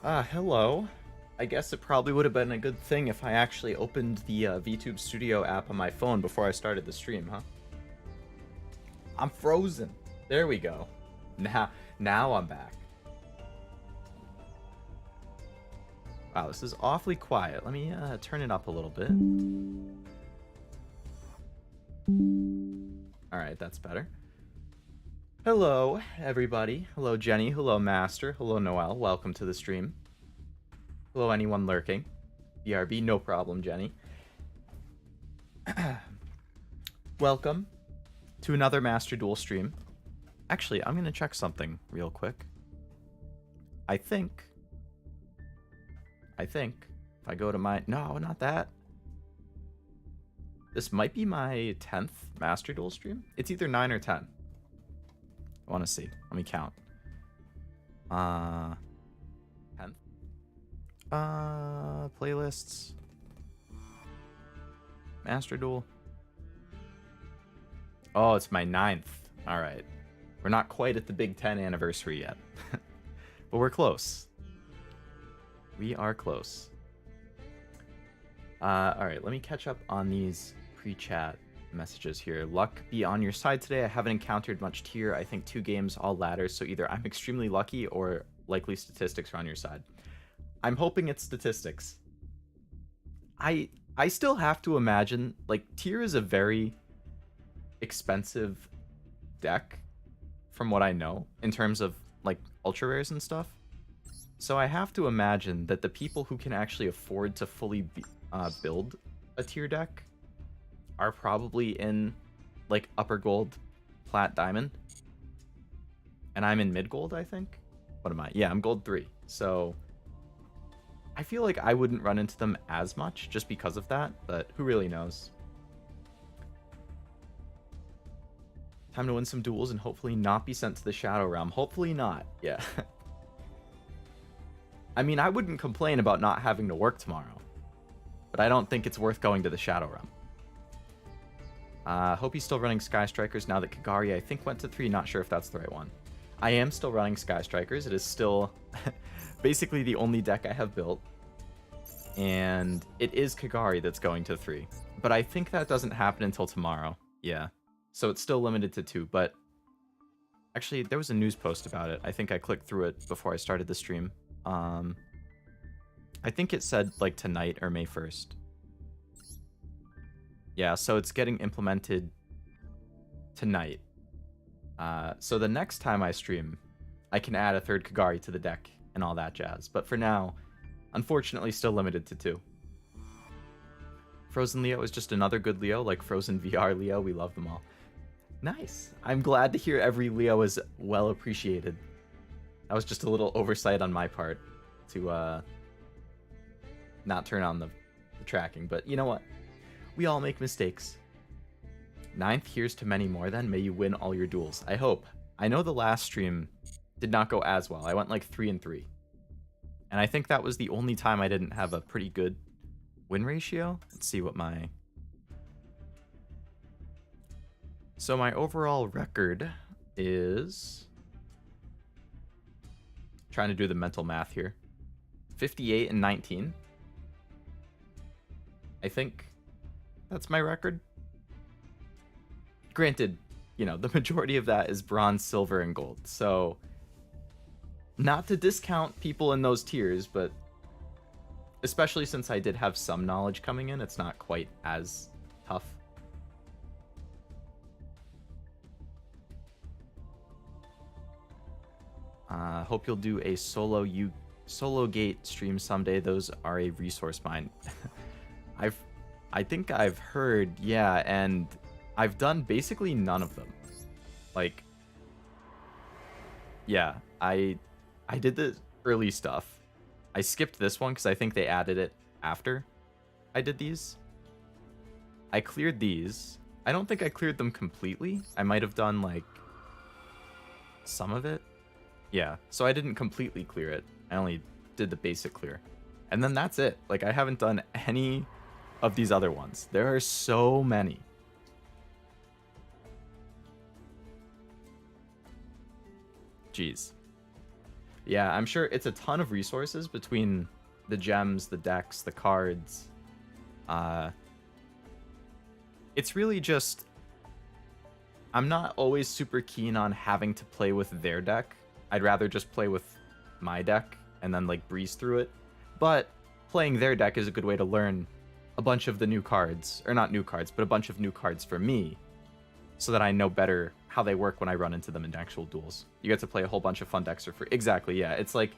Hello. I guess it probably would have been a good thing if I actually opened the VTube Studio app on my phone before I started the stream, huh? I'm frozen. There we go. Now I'm back. Wow, this is awfully quiet. Let me turn it up a little bit. Alright, that's better. Hello, everybody. Hello, Jenny. Hello, Master. Hello, Noel. Welcome to the stream. Hello, anyone lurking. BRB, no problem, Jenny. Welcome to another Master Duel stream. Actually, I'm going to check something real quick. I think if I go to my... No, not that. This might be my 10th Master Duel stream. It's either 9 or 10. I want to see. Let me count. 10th. Playlists. Master Duel. Oh, it's my 9th. Alright. We're not quite at the Big 10 anniversary yet. But we're close. We are close. Alright, let me catch up on these pre-chat messages here. Luck be on your side today. I haven't encountered much tier. I think 2 games, all ladders. So either I'm extremely lucky or likely statistics are on your side. I'm hoping it's statistics. I still have to imagine, like, tier is a very expensive deck from what I know in terms of, like, ultra rares and stuff. So I have to imagine that the people who can actually afford to fully build a tier deck are probably in, like, upper gold, plat, diamond. And I'm in mid gold, I think. What am I? Yeah, I'm gold 3. So I feel like I wouldn't run into them as much just because of that, but who really knows? Time to win some duels and hopefully not be sent to the Shadow Realm. Hopefully not, yeah. I mean, I wouldn't complain about not having to work tomorrow, but I don't think it's worth going to the Shadow Realm. Hope he's still running Sky Strikers now that Kagari, I think, went to 3. Not sure if that's the right one. I am still running Sky Strikers. It is still basically the only deck I have built. And it is Kagari that's going to 3. But I think that doesn't happen until tomorrow. Yeah. So it's still limited to 2. But actually, there was a news post about it. I think I clicked through it before I started the stream. I think it said, like, tonight or May 1st. Yeah, so it's getting implemented tonight. So the next time I stream, I can add a 3rd Kagari to the deck and all that jazz. But for now, unfortunately, still limited to 2. Frozen Leo is just another good Leo, like Frozen VR Leo. We love them all. Nice. I'm glad to hear every Leo is well appreciated. That was just a little oversight on my part to not turn on the tracking. But you know what? We all make mistakes. 9th, here's to many more then. May you win all your duels. I hope. I know the last stream did not go as well. I went like 3-3. And I think that was the only time I didn't have a pretty good win ratio. Let's see what my... So my overall record is... Trying to do the mental math here. 58-19. I think that's my record. Granted, you know, the majority of that is bronze, silver, and gold. So, not to discount people in those tiers, but especially since I did have some knowledge coming in, it's not quite as tough. Hope you'll do a solo gate stream someday. Those are a resource mine. I think I've heard, yeah, and I've done basically none of them. Like, yeah, I did the early stuff. I skipped this one because I think they added it after I did these. I cleared these. I don't think I cleared them completely. I might have done, like, some of it. Yeah, so I didn't completely clear it. I only did the basic clear. And then that's it. Like, I haven't done any of these other ones. There are so many. Jeez. Yeah, I'm sure it's a ton of resources between the gems, the decks, the cards. It's really just I'm not always super keen on having to play with their deck. I'd rather just play with my deck and then like breeze through it. But playing their deck is a good way to learn a bunch of the new cards, or not new cards, but a bunch of new cards for me, so that I know better how they work when I run into them in actual duels. You get to play a whole bunch of fun decks for free. Exactly, yeah. It's like,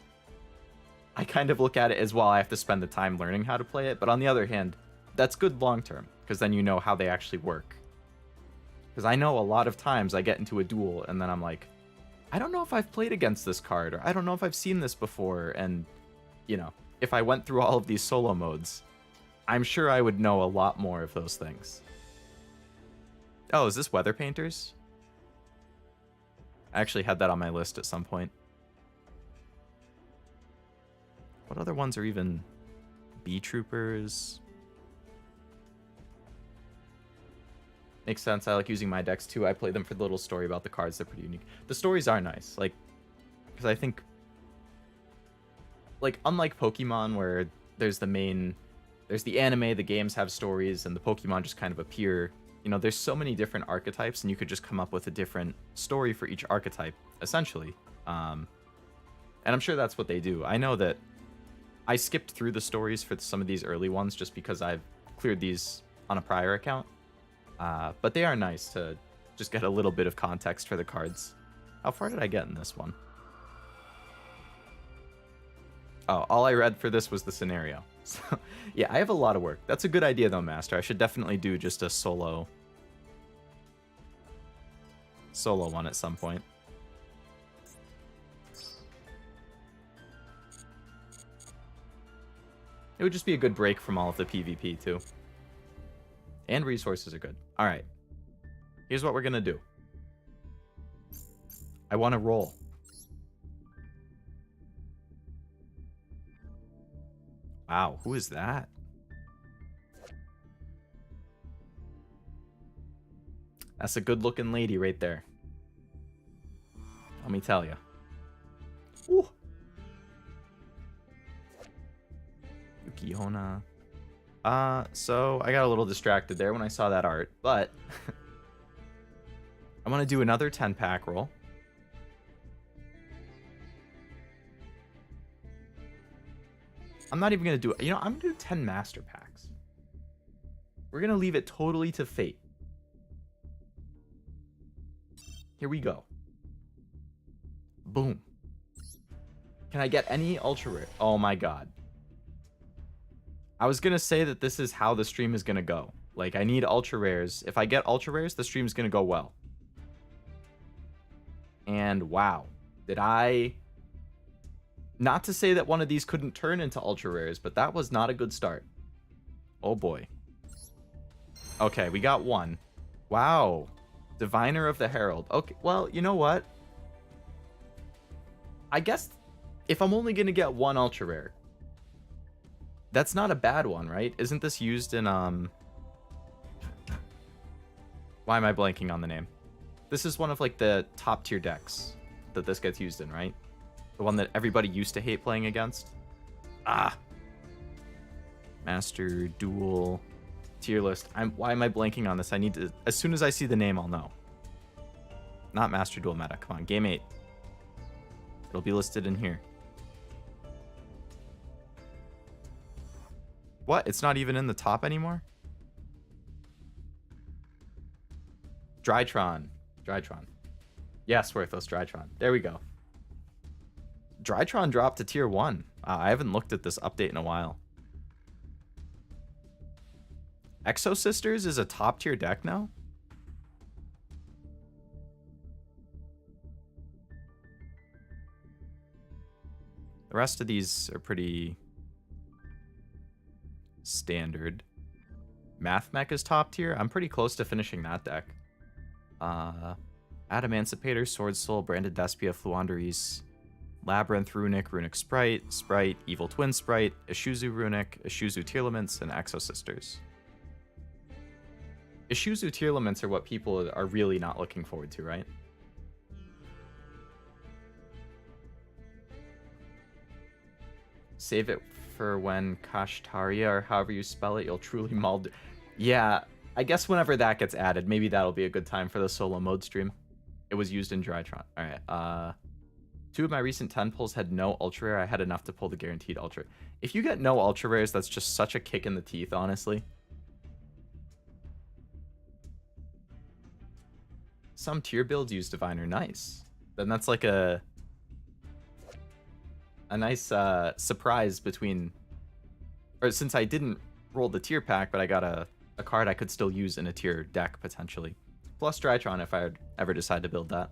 I kind of look at it as, well, I have to spend the time learning how to play it, but on the other hand, that's good long term, because then you know how they actually work. Because I know a lot of times I get into a duel, and then I'm like, I don't know if I've played against this card, or I don't know if I've seen this before, and, you know, if I went through all of these solo modes, I'm sure I would know a lot more of those things. Oh, is this Weather Painters? I actually had that on my list at some point. What other ones are even... Bee Troopers? Makes sense. I like using my decks too. I play them for the little story about the cards. They're pretty unique. The stories are nice, like, because I think, like, unlike Pokemon, where there's the anime, the games have stories, and the Pokemon just kind of appear. You know, there's so many different archetypes, and you could just come up with a different story for each archetype, essentially. And I'm sure that's what they do. I know that I skipped through the stories for some of these early ones just because I've cleared these on a prior account. But they are nice to just get a little bit of context for the cards. How far did I get in this one? Oh, all I read for this was the scenario. So, yeah, I have a lot of work. That's a good idea, though, Master. I should definitely do just a solo one at some point. It would just be a good break from all of the PvP, too. And resources are good. All right. Here's what we're going to do. I want to roll. Wow, who is that? That's a good-looking lady right there. Let me tell you. Ooh. YuGiOh. So I got a little distracted there when I saw that art, but I want to do another 10-pack roll. I'm not even going to do it. You know, I'm going to do 10 master packs. We're going to leave it totally to fate. Here we go. Boom. Can I get any ultra rare? Oh my god. I was going to say that this is how the stream is going to go. Like, I need ultra rares. If I get ultra rares, the stream's going to go well. And wow. Did I... Not to say that one of these couldn't turn into ultra rares, but that was not a good start. Oh boy. Okay, we got one. Wow. Diviner of the Herald. Okay, well, you know what? I guess if I'm only going to get one ultra rare, that's not a bad one, right? Isn't this used in, Why am I blanking on the name? This is one of, like, the top tier decks that this gets used in, right? The one that everybody used to hate playing against. Ah. Master, Duel, tier list. Why am I blanking on this? I need to... As soon as I see the name, I'll know. Not Master Duel Meta. Come on, Game 8. It'll be listed in here. What? It's not even in the top anymore? Drytron. Drytron. Yes, Worthless Drytron. There we go. Drytron dropped to tier 1. I haven't looked at this update in a while. Exo Sisters is a top tier deck now? The rest of these are pretty standard. Math Mech is top tier. I'm pretty close to finishing that deck. Adamancipator, Sword Soul, Branded Despia, Fluandereese, Labyrinth Runic, Runic Sprite, Sprite, Evil Twin Sprite, Ishizu Runic, Ishizu Tearlaments, and Exo Sisters. Ishizu Tearlaments are what people are really not looking forward to, right? Save it for when Kashtaria, or however you spell it, you'll truly maul. Yeah, I guess whenever that gets added, maybe that'll be a good time for the solo mode stream. It was used in Drytron. Alright, 2 of my recent 10 pulls had no ultra rare. I had enough to pull the guaranteed ultra. If you get no ultra rares, that's just such a kick in the teeth, honestly. Some tier builds use Diviner. Nice. Then that's like a nice surprise between... Or since I didn't roll the tier pack, but I got a card I could still use in a tier deck, potentially. Plus Drytron if I ever decide to build that.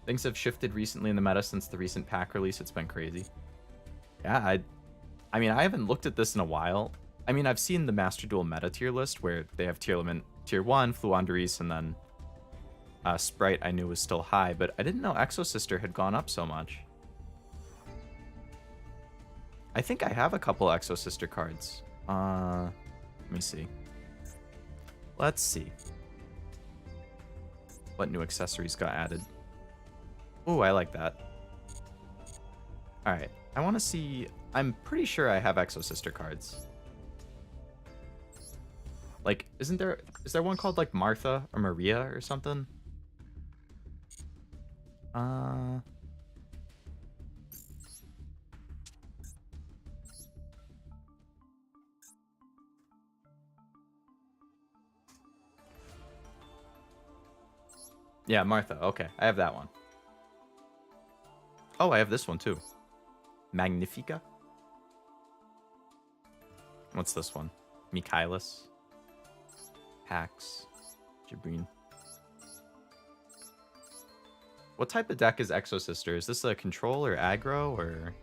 Things have shifted recently in the meta since the recent pack release. It's been crazy. Yeah, I mean, I haven't looked at this in a while. I mean, I've seen the Master Duel meta tier list where they have Tearlament tier 1, Fluanderis, and then Sprite I knew was still high, but I didn't know Exosister had gone up so much. I think I have a couple Exosister cards. Let me see. Let's see. What new accessories got added? Ooh, I like that. Alright, I want to see... I'm pretty sure I have Exosister cards. Like, is there one called, like, Martha or Maria or something? Yeah, Martha. Okay, I have that one. Oh, I have this one too. Magnifica? What's this one? Michaelis. Pax. Jabrine. What type of deck is Exosister? Is this a control or aggro or...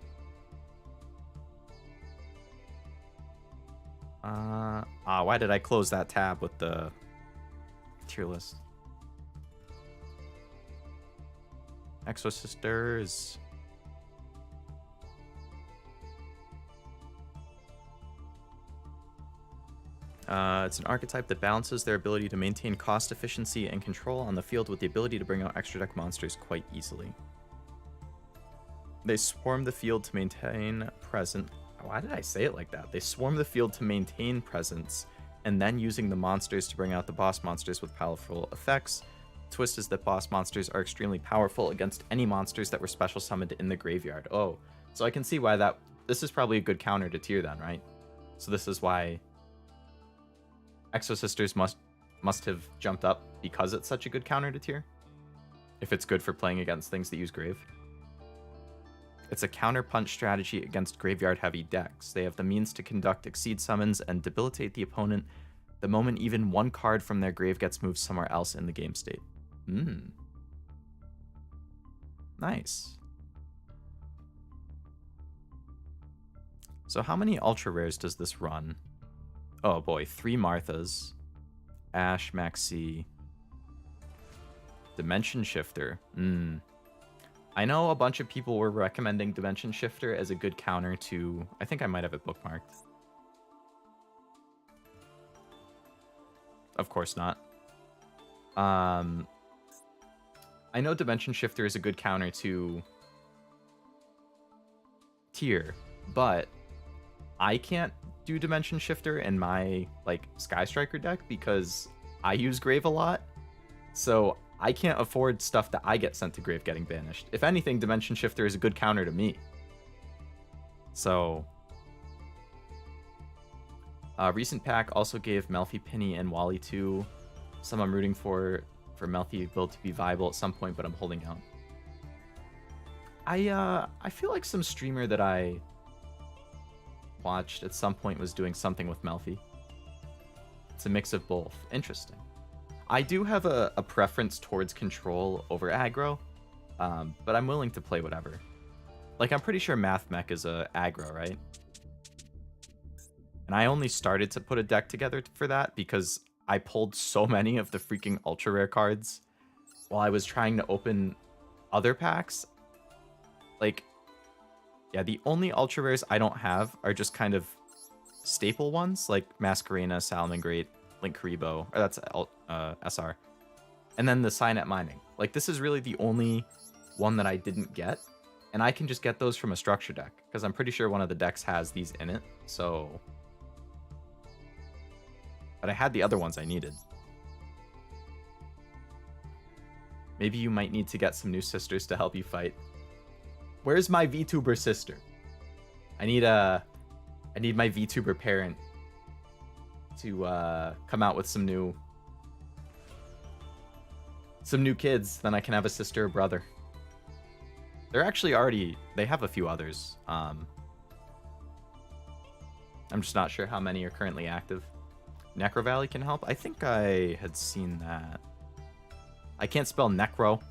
why did I close that tab with the tier list? Exosisters. It's an archetype that balances their ability to maintain cost efficiency and control on the field with the ability to bring out extra deck monsters quite easily. They swarm the field to maintain present. Why did I say it like that? They swarm the field to maintain presence, and then using the monsters to bring out the boss monsters with powerful effects. Twist is that boss monsters are extremely powerful against any monsters that were special summoned in the graveyard. Oh, so I can see why that... This is probably a good counter to tier then, right? So this is why Exosisters must have jumped up, because it's such a good counter to tier. If it's good for playing against things that use grave. It's a counter-punch strategy against graveyard-heavy decks. They have the means to conduct exceed summons and debilitate the opponent the moment even one card from their grave gets moved somewhere else in the game state. Nice. So how many ultra rares does this run? Oh boy, 3 Marthas. Ash, Maxi. Dimension Shifter. I know a bunch of people were recommending Dimension Shifter as a good counter to... I think I might have it bookmarked. Of course not. I know Dimension Shifter is a good counter to tier, but I can't do Dimension Shifter in my like Sky Striker deck because I use Grave a lot. So I can't afford stuff that I get sent to Grave getting banished. If anything, Dimension Shifter is a good counter to me. So recent pack also gave Melfi, Penny, and Wally 2. Some I'm rooting for Melfi build to be viable at some point, but I'm holding out. I feel like some streamer that I watched at some point was doing something with Melfi. It's a mix of both. Interesting. I do have a preference towards control over aggro, but I'm willing to play whatever. Like, I'm pretty sure Math Mech is a aggro, right? And I only started to put a deck together for that because I pulled so many of the freaking ultra rare cards while I was trying to open other packs. Like, yeah, the only ultra rares I don't have are just kind of staple ones, like Masquerena, Salamangreat, Link Karibo, or that's SR. And then the Signet Mining. Like, this is really the only one that I didn't get. And I can just get those from a structure deck, because I'm pretty sure one of the decks has these in it, so... But I had the other ones I needed. Maybe you might need to get some new sisters to help you fight. Where's my VTuber sister? I need my VTuber parent to come out with some new kids. Then I can have a sister or brother. They're actually already... They have a few others. I'm just not sure how many are currently active. Necro Valley can help? I think I had seen that. I can't spell necro.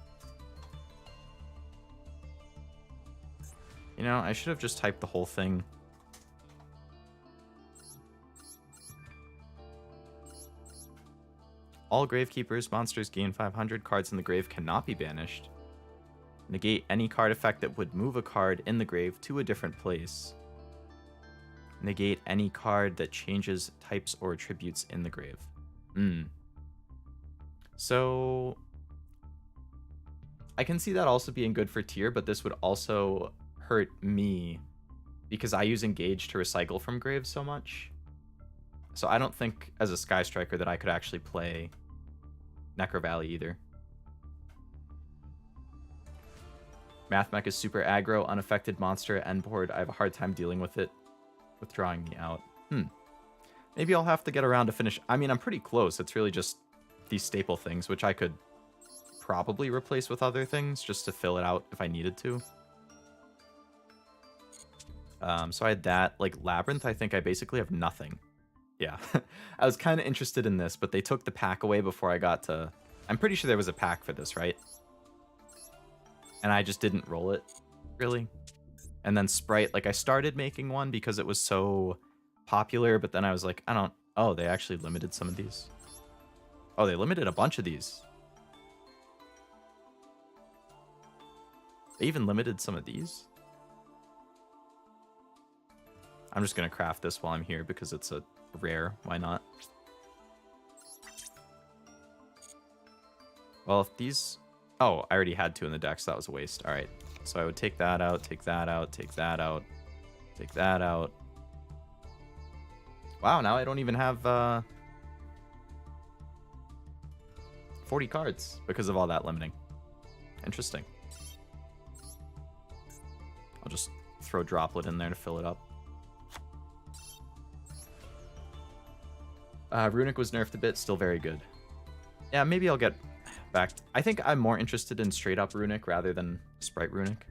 You know, I should have just typed the whole thing. All Gravekeepers monsters gain 500. Cards in the grave cannot be banished. Negate any card effect that would move a card in the grave to a different place. Negate any card that changes types or attributes in the grave. So I can see that also being good for tier, but this would also hurt me because I use Engage to recycle from graves so much. So I don't think as a Sky Striker that I could actually play Necro Valley either. Mathmech is super aggro, unaffected monster at end board. I have a hard time dealing with it, withdrawing me out. Maybe I'll have to get around to finish. I mean, I'm pretty close. It's really just these staple things, which I could probably replace with other things just to fill it out if I needed to. So I had that. Like, Labyrinth, I think I basically have nothing. Yeah. I was kind of interested in this, but they took the pack away before I got to... I'm pretty sure there was a pack for this, right? And I just didn't roll it, really. And then Sprite, like, I started making one because it was so popular, but then I was like, I don't... Oh, they actually limited some of these. Oh, they limited a bunch of these. They even limited some of these? I'm just going to craft this while I'm here because it's a rare. Why not? Well, if these... Oh, I already had two in the deck, so that was a waste. All right. So I would take that out, take that out, take that out, take that out. Wow, now I don't even have 40 cards because of all that limiting. Interesting. I'll just throw Droplet in there to fill it up. Runic was nerfed a bit, still very good. Yeah, maybe I'll get back. I think I'm more interested in straight up Runic rather than Sprite Runic.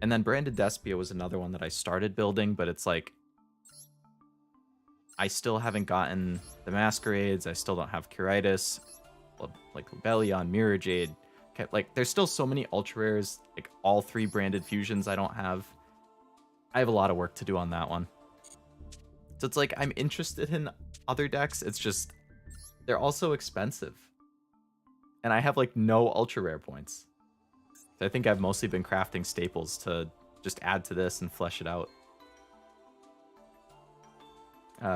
And then Branded Despia was another one that I started building, but it's like... I still haven't gotten the Masquerades, I still don't have Curitis, like Lebellion, Mirror Jade. Like, there's still so many ultra rares, like all 3 branded fusions I don't have. I have a lot of work to do on that one. So it's like, I'm interested in other decks, it's just, they're also expensive. And I have like no ultra rare points. So I think I've mostly been crafting staples to just add to this and flesh it out.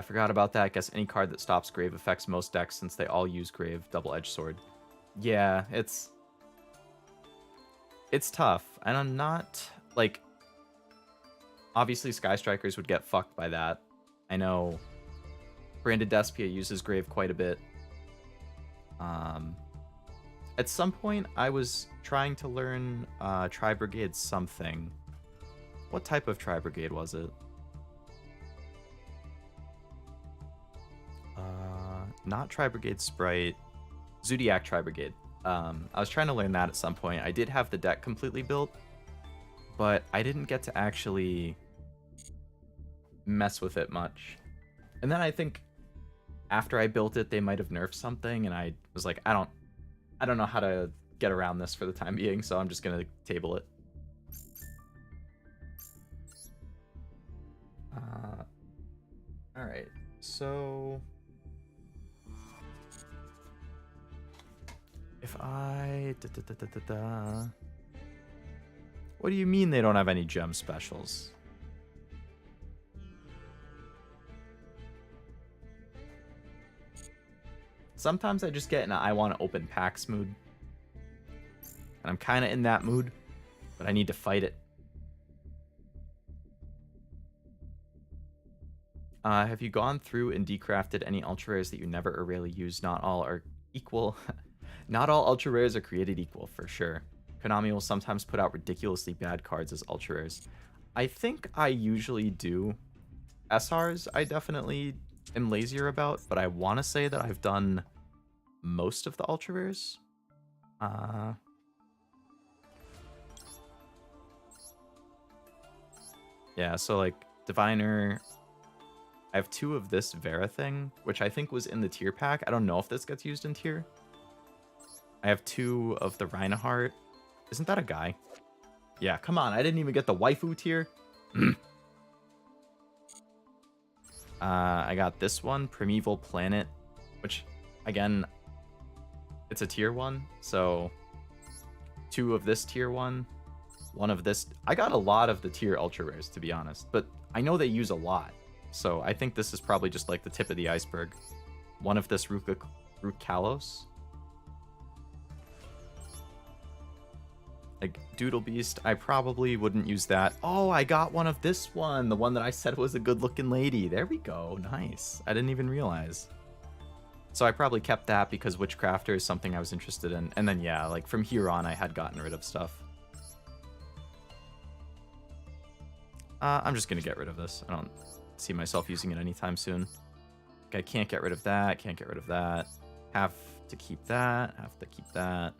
Forgot about that. Guess any card that stops Grave affects most decks since they all use Grave. Double-edged sword. Yeah, it's tough. And I'm not, like... Obviously, Sky Strikers would get fucked by that. I know Branded Despia uses Grave quite a bit. At some point, I was trying to learn Tri-Brigade something. What type of Tri-Brigade was it? Not Tri-Brigade Sprite. Zodiac Tri-Brigade. I was trying to learn that at some point. I did have the deck completely built, but I didn't get to actually mess with it much. And then I think after I built it, they might have nerfed something, and I was like, I don't know how to get around this for the time being, so I'm just gonna table it. Alright, so... If I... What do you mean they don't have any gem specials? Sometimes I just get in a I want to open packs mood. And I'm kind of in that mood, but I need to fight it. Have you gone through and decrafted any ultra rares that you never or rarely use? Not all are equal. Not all ultra rares are created equal, for sure. Konami will sometimes put out ridiculously bad cards as ultra rares. I think I usually do. SRs, I definitely am lazier about, but I want to say that I've done most of the ultra rares. Yeah, so like Diviner, I have 2 of this Vera thing, which I think was in the tier pack. I don't know if this gets used in tier. I have 2 of the Reinhardt. Isn't that a guy? Yeah, come on. I didn't even get the waifu tier. I got this one, Primeval Planet, which, again, it's a tier 1. So 2 of this tier 1. 1 of this. I got a lot of the tier ultra rares, to be honest, but I know they use a lot. So I think this is probably just like the tip of the iceberg. 1 of this Kalos. Like Doodle Beast, I probably wouldn't use that. Oh, I got 1 of this one. The one that I said was a good looking lady. There we go. Nice. I didn't even realize. So I probably kept that because Witchcrafter is something I was interested in. And then yeah, like from here on I had gotten rid of stuff. I'm just going to get rid of this. I don't see myself using it anytime soon. Okay, I can't get rid of that. Can't get rid of that. Have to keep that. Have to keep that.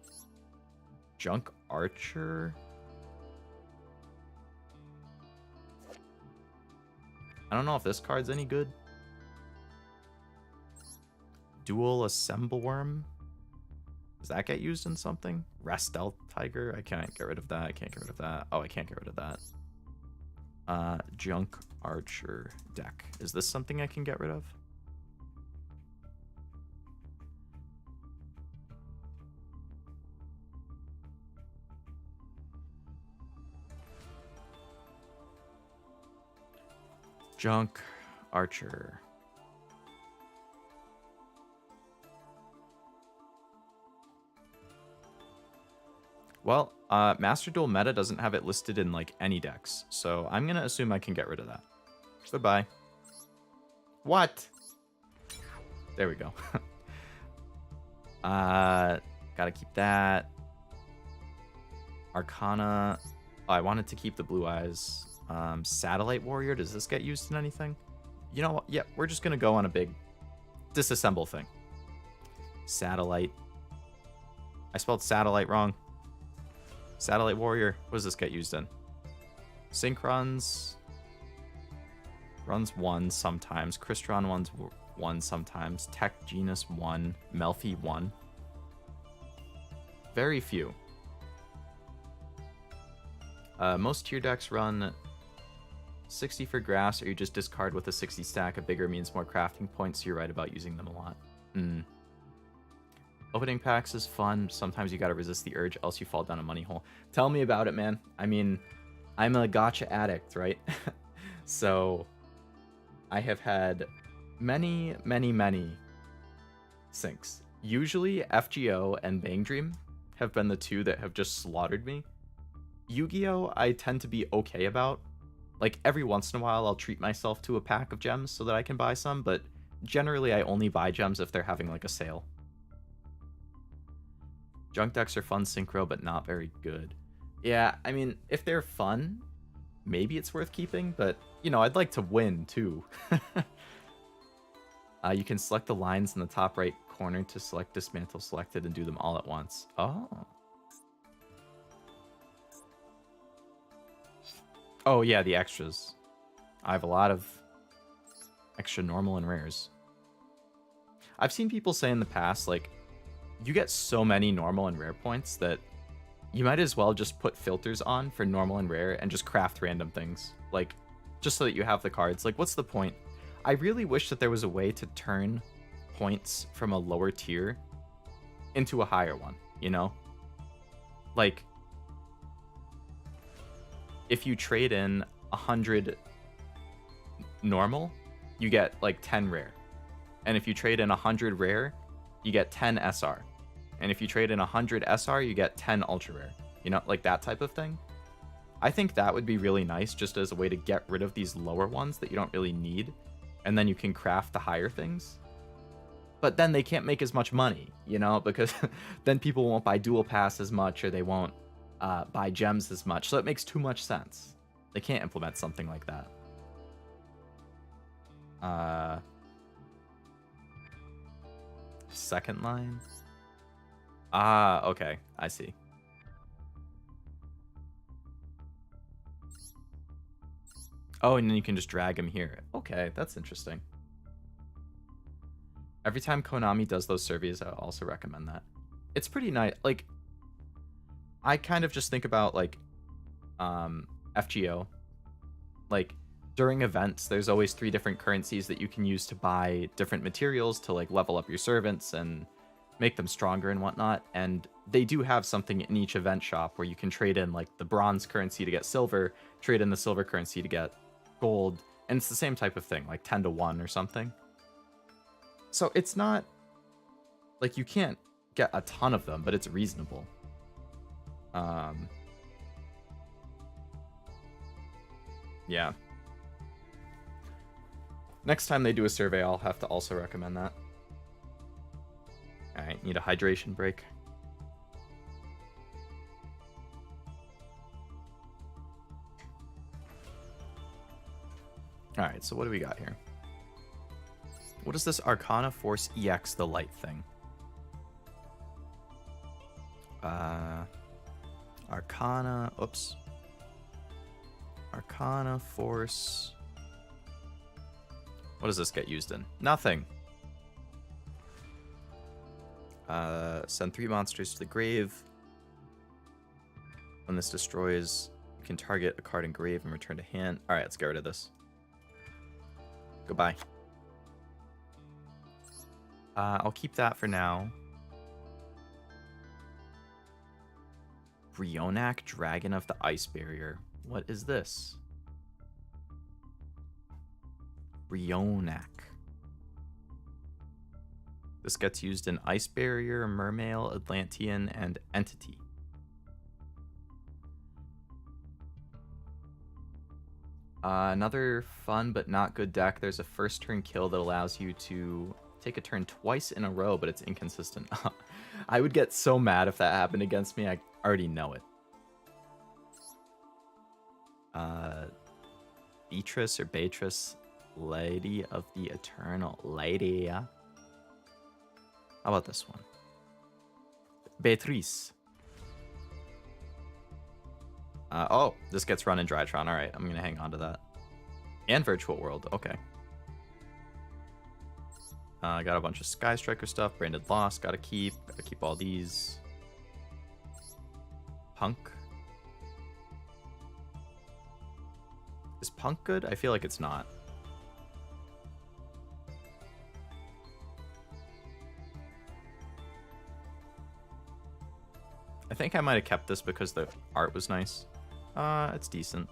Junk Archer. I don't know if this card's any good. Dual Assembleworm. Does that get used in something? Rastel Tiger. I can't get rid of that. I can't get rid of that. Oh, I can't get rid of that. Junk Archer deck. Is this something I can get rid of? Junk Archer. Well, Master Duel Meta doesn't have it listed in like any decks, so I'm gonna assume I can get rid of that. Goodbye. What? There we go. Gotta keep that. Arcana. Oh, I wanted to keep the blue eyes. Satellite Warrior. Does this get used in anything? You know what? Yeah, we're just gonna go on a big disassemble thing. Satellite. I spelled satellite wrong. Satellite Warrior. What does this get used in? Sync runs. Runs 1 sometimes. Crystron runs 1 sometimes. Tech Genus 1. Melfi 1. Very few. Most tier decks run 60 for grass, or you just discard with a 60 stack. A bigger means more crafting points, so you're right about using them a lot. Opening packs is fun. Sometimes you gotta resist the urge, else you fall down a money hole. Tell me about it, man. I mean, I'm a gacha addict, right? So I have had many sinks. Usually FGO and Bang Dream have been the 2 that have just slaughtered me. YuGiOh I tend to be okay about. Like every once in a while I'll treat myself to a pack of gems so that I can buy some, but generally I only buy gems if they're having like a sale. Junk decks are fun synchro, but not very good. Yeah, I mean, if they're fun, maybe it's worth keeping, but, you know, I'd like to win, too. You can select the lines in the top right corner to select Dismantle Selected and do them all at once. Oh. Oh, yeah, the extras. I have a lot of extra normal and rares. I've seen people say in the past, like, you get so many normal and rare points that you might as well just put filters on for normal and rare and just craft random things. Like, just so that you have the cards. Like, what's the point? I really wish that there was a way to turn points from a lower tier into a higher one, you know? Like, if you trade in 100 normal, you get like 10 rare. And if you trade in 100 rare, you get 10 SR. And if you trade in 100 SR, you get 10 ultra rare. You know, like that type of thing. I think that would be really nice just as a way to get rid of these lower ones that you don't really need and then you can craft the higher things. But then they can't make as much money, you know, because then people won't buy Duel Pass as much, or they won't buy gems as much. So it makes too much sense. They can't implement something like that. Second line? Ah, okay. I see. Oh, and then you can just drag him here. Okay, that's interesting. Every time Konami does those surveys, I also recommend that. It's pretty nice. Like, I kind of just think about, like, FGO. Like, during events, there's always 3 different currencies that you can use to buy different materials to, like, level up your servants and make them stronger and whatnot. And they do have something in each event shop where you can trade in, like, the bronze currency to get silver, trade in the silver currency to get gold, and it's the same type of thing, like 10 to 1 or something. So it's not like you can't get a ton of them, but it's reasonable. Yeah. Next time they do a survey, I'll have to also recommend that. Alright, need a hydration break. Alright, so what do we got here? What is this Arcana Force EX, the light thing? Arcana, oops. Arcana Force. What does this get used in? Nothing. Send 3 monsters to the grave. When this destroys, you can target a card in grave and return to hand. Alright, let's get rid of this. Goodbye. I'll keep that for now. Brionac, Dragon of the Ice Barrier. What is this? Brionac. This gets used in Ice Barrier, Mermail, Atlantean, and Entity. Another fun but not good deck. There's a first turn kill that allows you to take a turn twice in a row, but it's inconsistent. I would get so mad if that happened against me. I already know it. Beatrice or Beatrice, Lady of the Eternal. Lady. How about this one? Beatrice. Oh, this gets run in Drytron. Alright, I'm going to hang on to that. And Virtual World. Okay. I got a bunch of Sky Striker stuff. Branded Lost. Gotta keep all these. Punk. Is Punk good? I feel like it's not. I think I might have kept this because the art was nice. It's decent.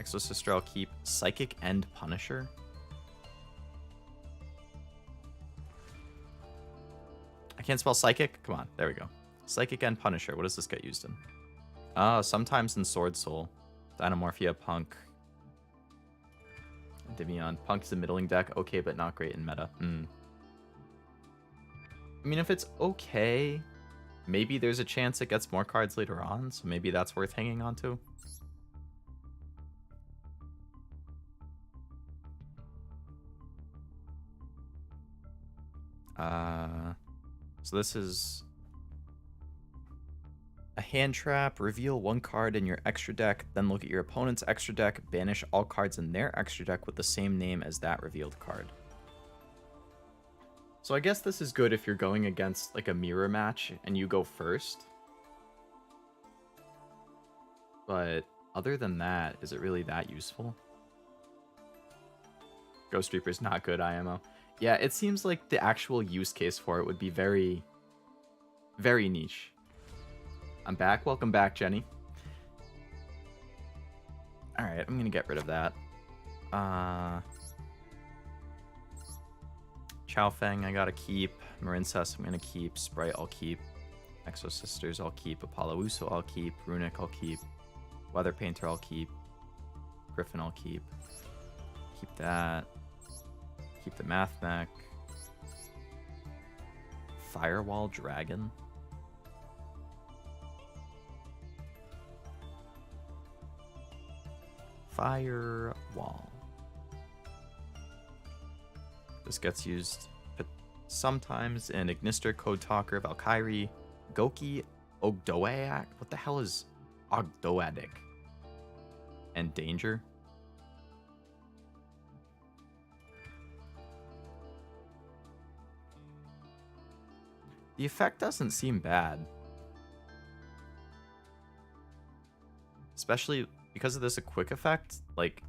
Exosister, I'll keep. Psychic and Punisher. I can't spell Psychic? Come on, there we go. Psychic and Punisher. What does this get used in? Sometimes in Sword Soul. Dynamorphia, Punk. Divion. Punk's a middling deck. Okay, but not great in meta. I mean, if it's okay, maybe there's a chance it gets more cards later on, so maybe that's worth hanging on to. So this is a hand trap. Reveal 1 card in your extra deck, then look at your opponent's extra deck, banish all cards in their extra deck with the same name as that revealed card. So I guess this is good if you're going against like a mirror match and you go first. But other than that, is it really that useful? Ghost Reaper's not good, IMO. Yeah, it seems like the actual use case for it would be very, very niche. I'm back. Welcome back, Jenny. Alright, I'm gonna get rid of that. Chaofeng I gotta keep. Marincess I'm gonna keep. Sprite I'll keep. Exosisters I'll keep. Apollo Uso I'll keep. Runic I'll keep. Weather Painter I'll keep. Griffin I'll keep. Keep that. Keep the Math Mech. Firewall Dragon. Firewall. This gets used sometimes in Ignister, Code Talker, Valkyrie, Goki, Ogdoadak. What the hell is Ogdoadik? And Danger. The effect doesn't seem bad. Especially because of this a quick effect, like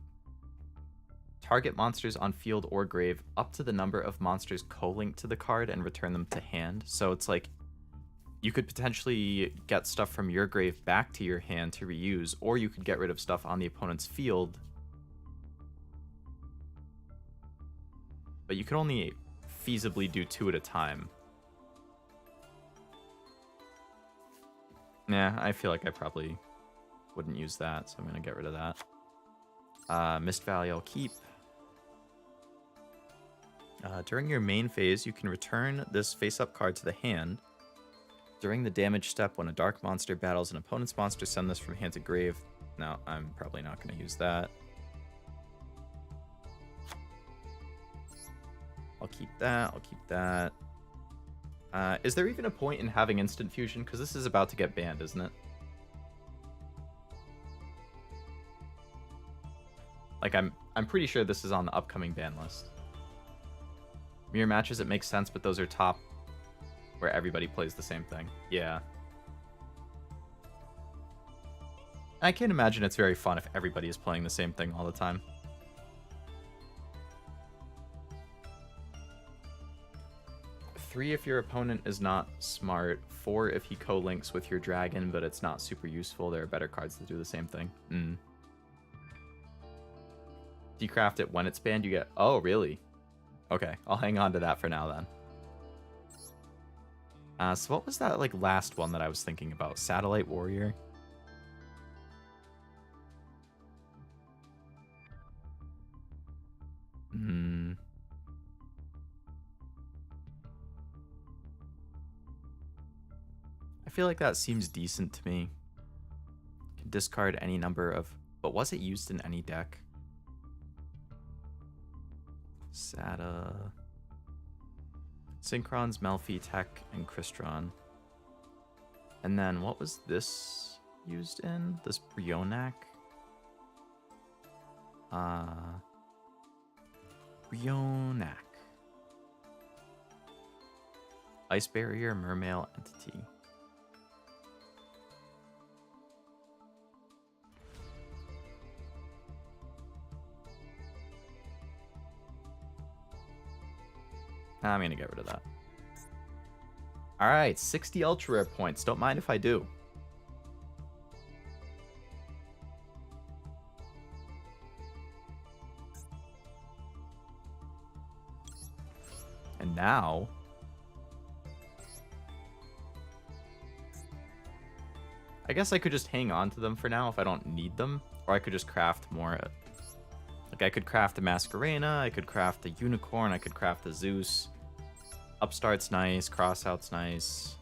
target monsters on field or grave up to the number of monsters co-linked to the card and return them to hand. So it's like you could potentially get stuff from your grave back to your hand to reuse, or you could get rid of stuff on the opponent's field. But you can only feasibly do 2 at a time. Nah, I feel like I probably wouldn't use that, so I'm going to get rid of that. Mist Valley I'll keep. During your main phase, you can return this face-up card to the hand. During the damage step, when a dark monster battles an opponent's monster, send this from hand to grave. No, I'm probably not going to use that. I'll keep that. I'll keep that. Is there even a point in having instant fusion? Because this is about to get banned, isn't it? Like, I'm pretty sure this is on the upcoming ban list. Mirror matches, it makes sense, but those are top where everybody plays the same thing. Yeah. I can't imagine it's very fun if everybody is playing the same thing all the time. Three if your opponent is not smart. 4 if he co-links with your dragon, but it's not super useful. There are better cards that do the same thing. Decraft it when it's banned, you get... Oh, really? Okay, I'll hang on to that for now then. So what was that like last one that I was thinking about? Satellite Warrior? I feel like that seems decent to me. You can discard any number of... But was it used in any deck? SATA... Synchron's, Melfi, Tech, and Crystron. And then what was this used in? This Brionac? Brionac. Ice Barrier, Mermail, Entity. I'm going to get rid of that. Alright, 60 ultra rare points. Don't mind if I do. And now... I guess I could just hang on to them for now if I don't need them. Or I could just craft more... Like, I could craft a Masquerena, I could craft a Unicorn, I could craft a Zeus. Upstart's nice, Crossout's nice.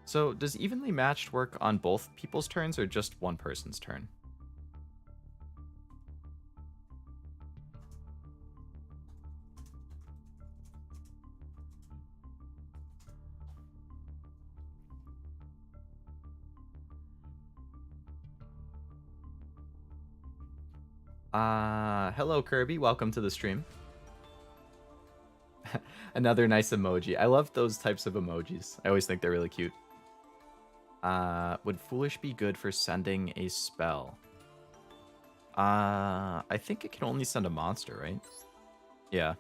So, does evenly matched work on both people's turns or just one person's turn? Hello Kirby, welcome to the stream. Another nice emoji. I love those types of emojis. I always think they're really cute. Would Foolish be good for sending a spell? I think it can only send a monster, right? Yeah.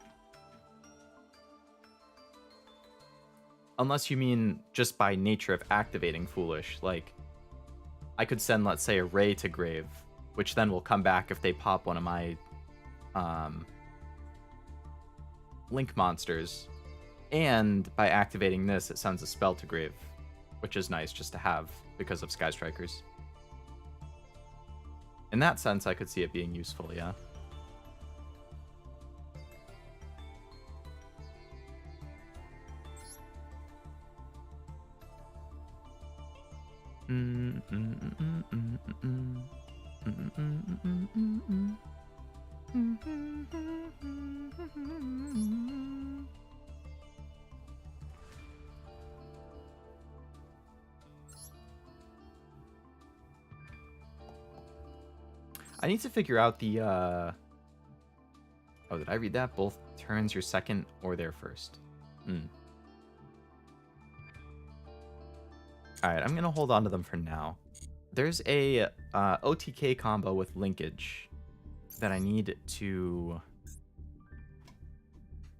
Unless you mean just by nature of activating Foolish. Like, I could send, let's say, a Ray to Grave, which then will come back if they pop one of my Link monsters. And by activating this, it sends a spell to Grave, which is nice just to have because of Sky Strikers. In that sense, I could see it being useful, yeah. I need to figure out the, oh, did I read that? Both turns your second or their first. Alright, I'm going to hold on to them for now. There's a OTK combo with linkage that I need to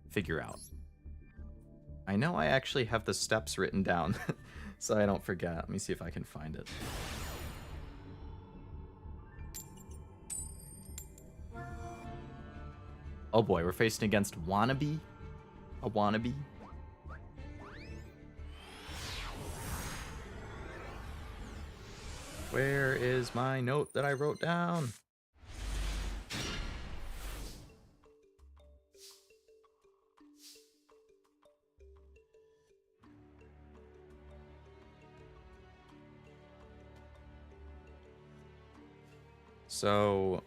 figure out. I know I actually have the steps written down, so I don't forget. Let me see if I can find it. Oh boy, we're facing against Wannabe? A Wannabe? Where is my note that I wrote down? So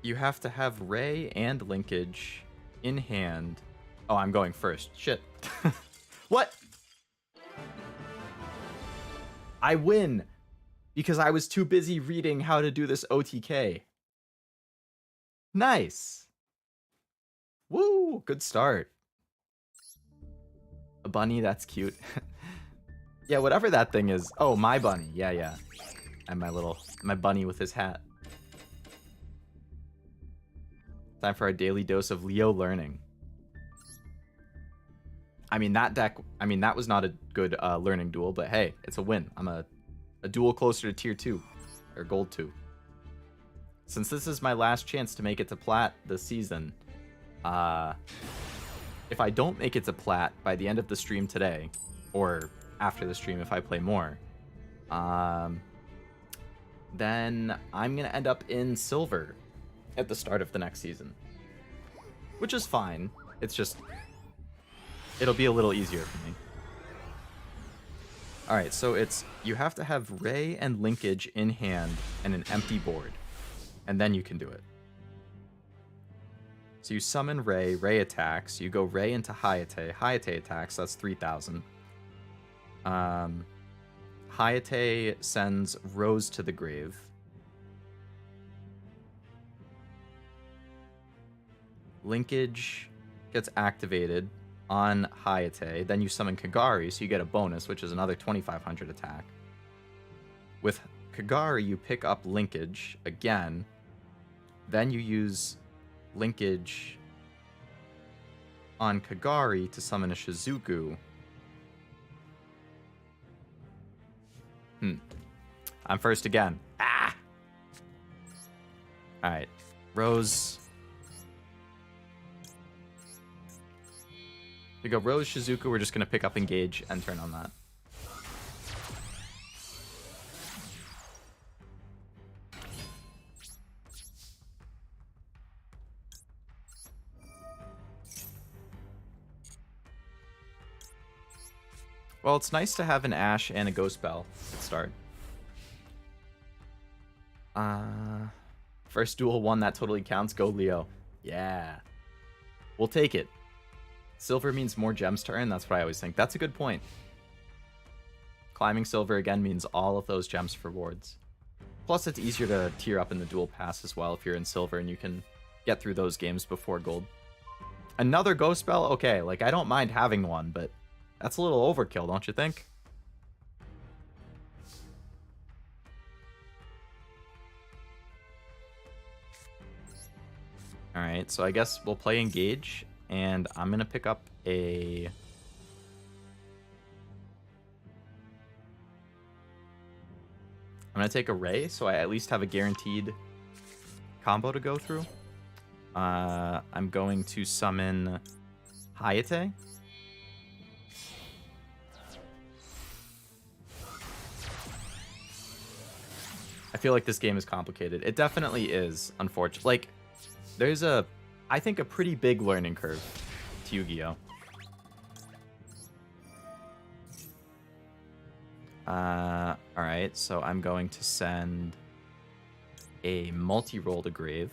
you have to have Ray and linkage in hand. Oh, I'm going first. Shit. What? I win because I was too busy reading how to do this OTK. Nice. Woo, good start. A bunny, that's cute. Yeah, whatever that thing is. Oh, my bunny. Yeah, yeah. And my bunny with his hat. Time for our daily dose of Leo learning. I mean, that was not a good learning duel, but hey, it's a win. I'm a duel closer to tier 2, or gold 2. Since this is my last chance to make it to plat this season, if I don't make it to plat by the end of the stream today, or after the stream if I play more, then I'm gonna end up in silver at the start of the next season. Which is fine. It's just, it'll be a little easier for me. Alright, so it's, you have to have Ray and linkage in hand and an empty board. And then you can do it. So you summon Ray, Ray attacks, you go Ray into Hayate, Hayate attacks, that's 3,000. Hayate sends Rose to the grave. Linkage gets activated on Hayate. Then you summon Kagari, so you get a bonus, which is another 2,500 attack. With Kagari, you pick up Linkage again. Then you use Linkage on Kagari to summon a Shizuku. I'm first again. Ah! Alright. Rose. We go Rose, Shizuku. We're just going to pick up Engage and turn on that. Well, it's nice to have an Ash and a Ghost Bell at start. First duel one, that totally counts. Go Leo. Yeah. We'll take it. Silver means more gems to earn. That's what I always think. That's a good point. Climbing silver again means all of those gems for wards. Plus, it's easier to tier up in the dual pass as well if you're in silver and you can get through those games before gold. Another Ghost Bell? Okay, like, I don't mind having one, but that's a little overkill, don't you think? Alright, so I guess we'll play Engage. and I'm gonna pick up a... I'm gonna take a Ray, so I at least have a guaranteed combo to go through. I'm going to summon Hayate. I feel like this game is complicated. It definitely is, unfortunately. Like, there's I think, a pretty big learning curve to Yu-Gi-Oh! Alright, so I'm going to send a multi-roll to Grave.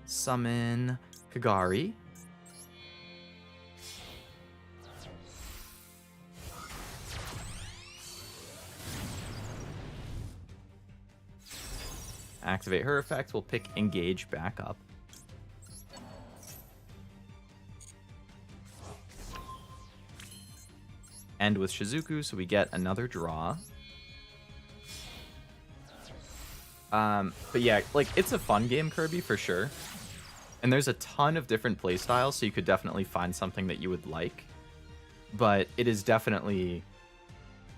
Summon Kagari. Activate her effect. We'll pick Engage back up. End with Shizuku, so we get another draw. But yeah, like, it's a fun game, Kirby, for sure. And there's a ton of different playstyles, so you could definitely find something that you would like. But it is definitely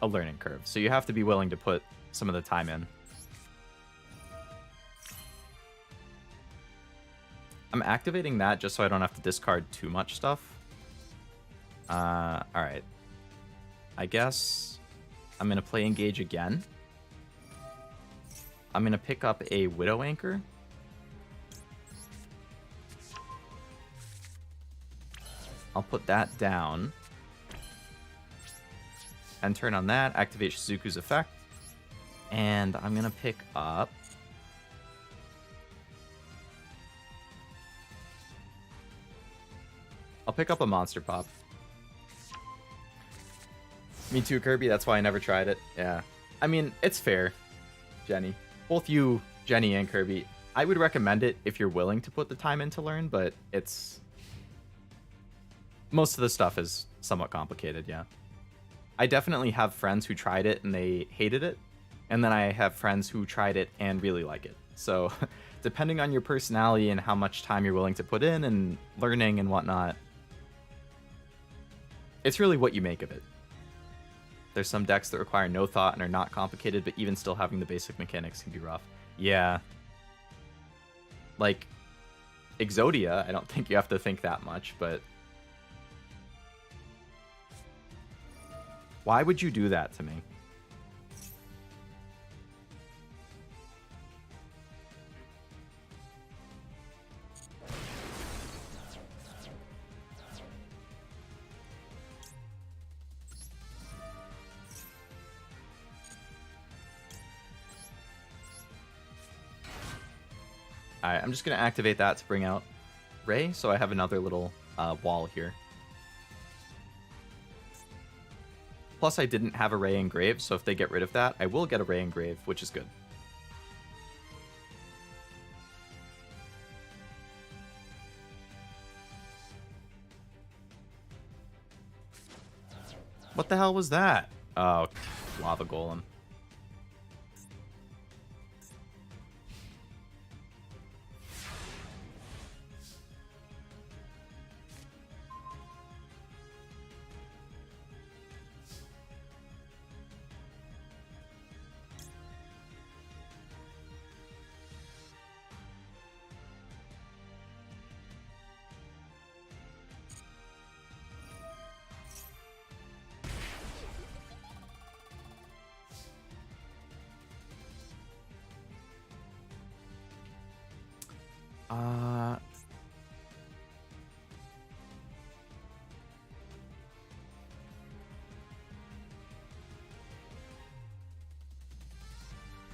a learning curve, so you have to be willing to put some of the time in. I'm activating that just so I don't have to discard too much stuff. Alright. I guess I'm going to play Engage again. I'm going to pick up a Widow Anchor. I'll put that down. And turn on that, activate Shizuku's effect. And I'm going to pick up... I'll pick up a Monster Pop. Me too, Kirby. That's why I never tried it. Yeah. I mean, it's fair, Jenny. Both you, Jenny, and Kirby. I would recommend it if you're willing to put the time in to learn, but it's... Most of the stuff is somewhat complicated, yeah. I definitely have friends who tried it and they hated it. And then I have friends who tried it and really like it. So, depending on your personality and how much time you're willing to put in and learning and whatnot, it's really what you make of it. There's some decks that require no thought and are not complicated, but even still having the basic mechanics can be rough. Yeah. Like, Exodia, I don't think you have to think that much, but... Why would you do that to me? Alright, I'm just going to activate that to bring out Ray, so I have another little wall here. Plus, I didn't have a Ray Engrave, so if they get rid of that, I will get a Ray Engrave, which is good. What the hell was that? Oh, Lava Golem.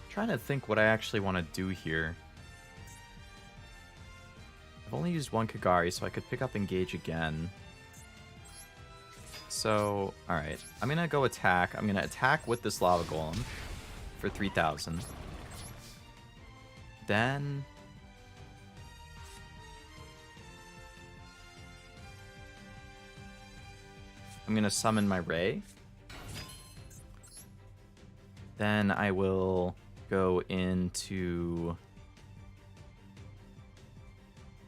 Trying to think what I actually want to do here. I've only used one Kagari, so I could pick up Engage again. So, alright. I'm going to go attack. I'm going to attack with this Lava Golem for 3,000. Then... I'm going to summon my Ray. Then I will go into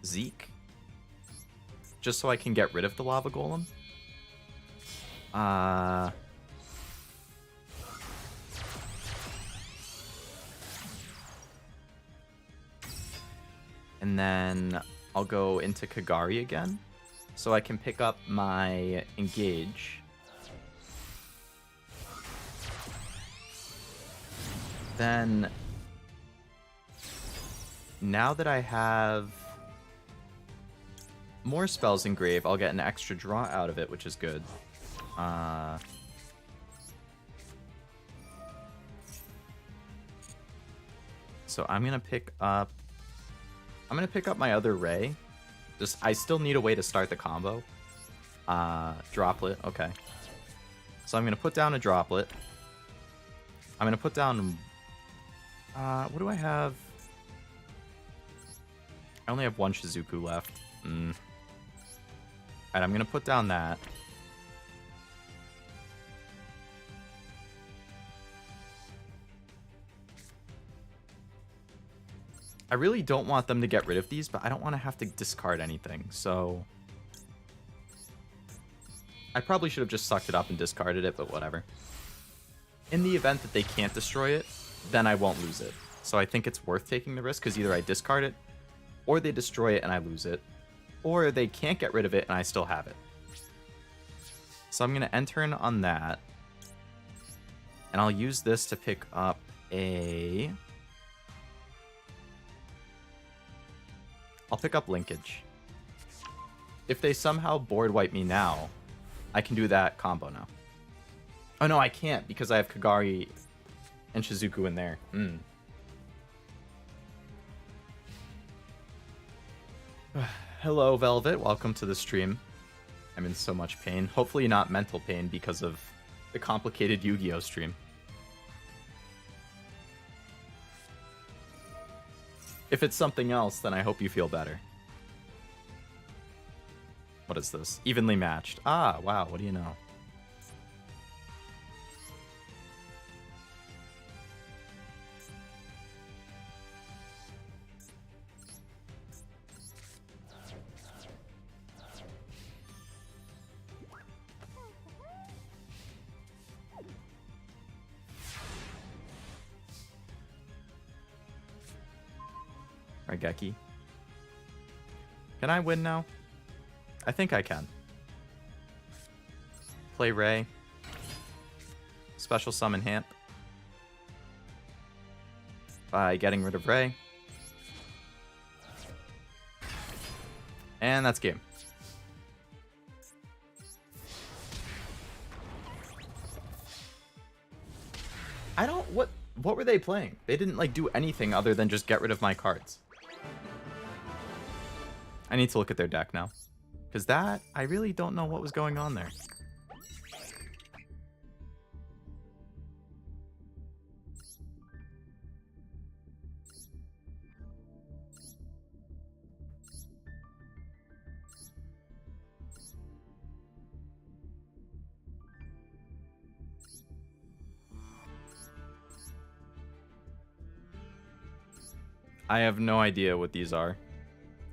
Zeke. Just so I can get rid of the lava golem. And then I'll go into Kagari again. So I can pick up my engage. Then, now that I have more spells in Grave, I'll get an extra draw out of it, which is good. So I'm gonna pick up my other Ray. I still need a way to start the combo. Droplet, okay. So I'm gonna put down a droplet. I'm gonna put down. What do I have? I only have one Shizuku left. Alright, I'm gonna put down that. I really don't want them to get rid of these, but I don't want to have to discard anything, so... I probably should have just sucked it up and discarded it, but whatever. In the event that they can't destroy it, then I won't lose it. So I think it's worth taking the risk, because either I discard it, or they destroy it and I lose it, or they can't get rid of it and I still have it. So I'm going to enter in on that, and I'll use this to pick up a... I'll pick up Linkage. If they somehow board wipe me now, I can do that combo now. Oh no, I can't because I have Kagari and Shizuku in there. Hello, Velvet. Welcome to the stream. I'm in so much pain. Hopefully not mental pain because of the complicated Yu-Gi-Oh stream. If it's something else, then I hope you feel better. What is this? Evenly matched. Ah, wow, what do you know? Raigeki. Can I win now? I think I can. Play Ray. Special summon Hamp. By getting rid of Ray. And that's game. I don't... What were they playing? They didn't, like, do anything other than just get rid of my cards. I need to look at their deck now. Because that, I really don't know what was going on there. I have no idea what these are.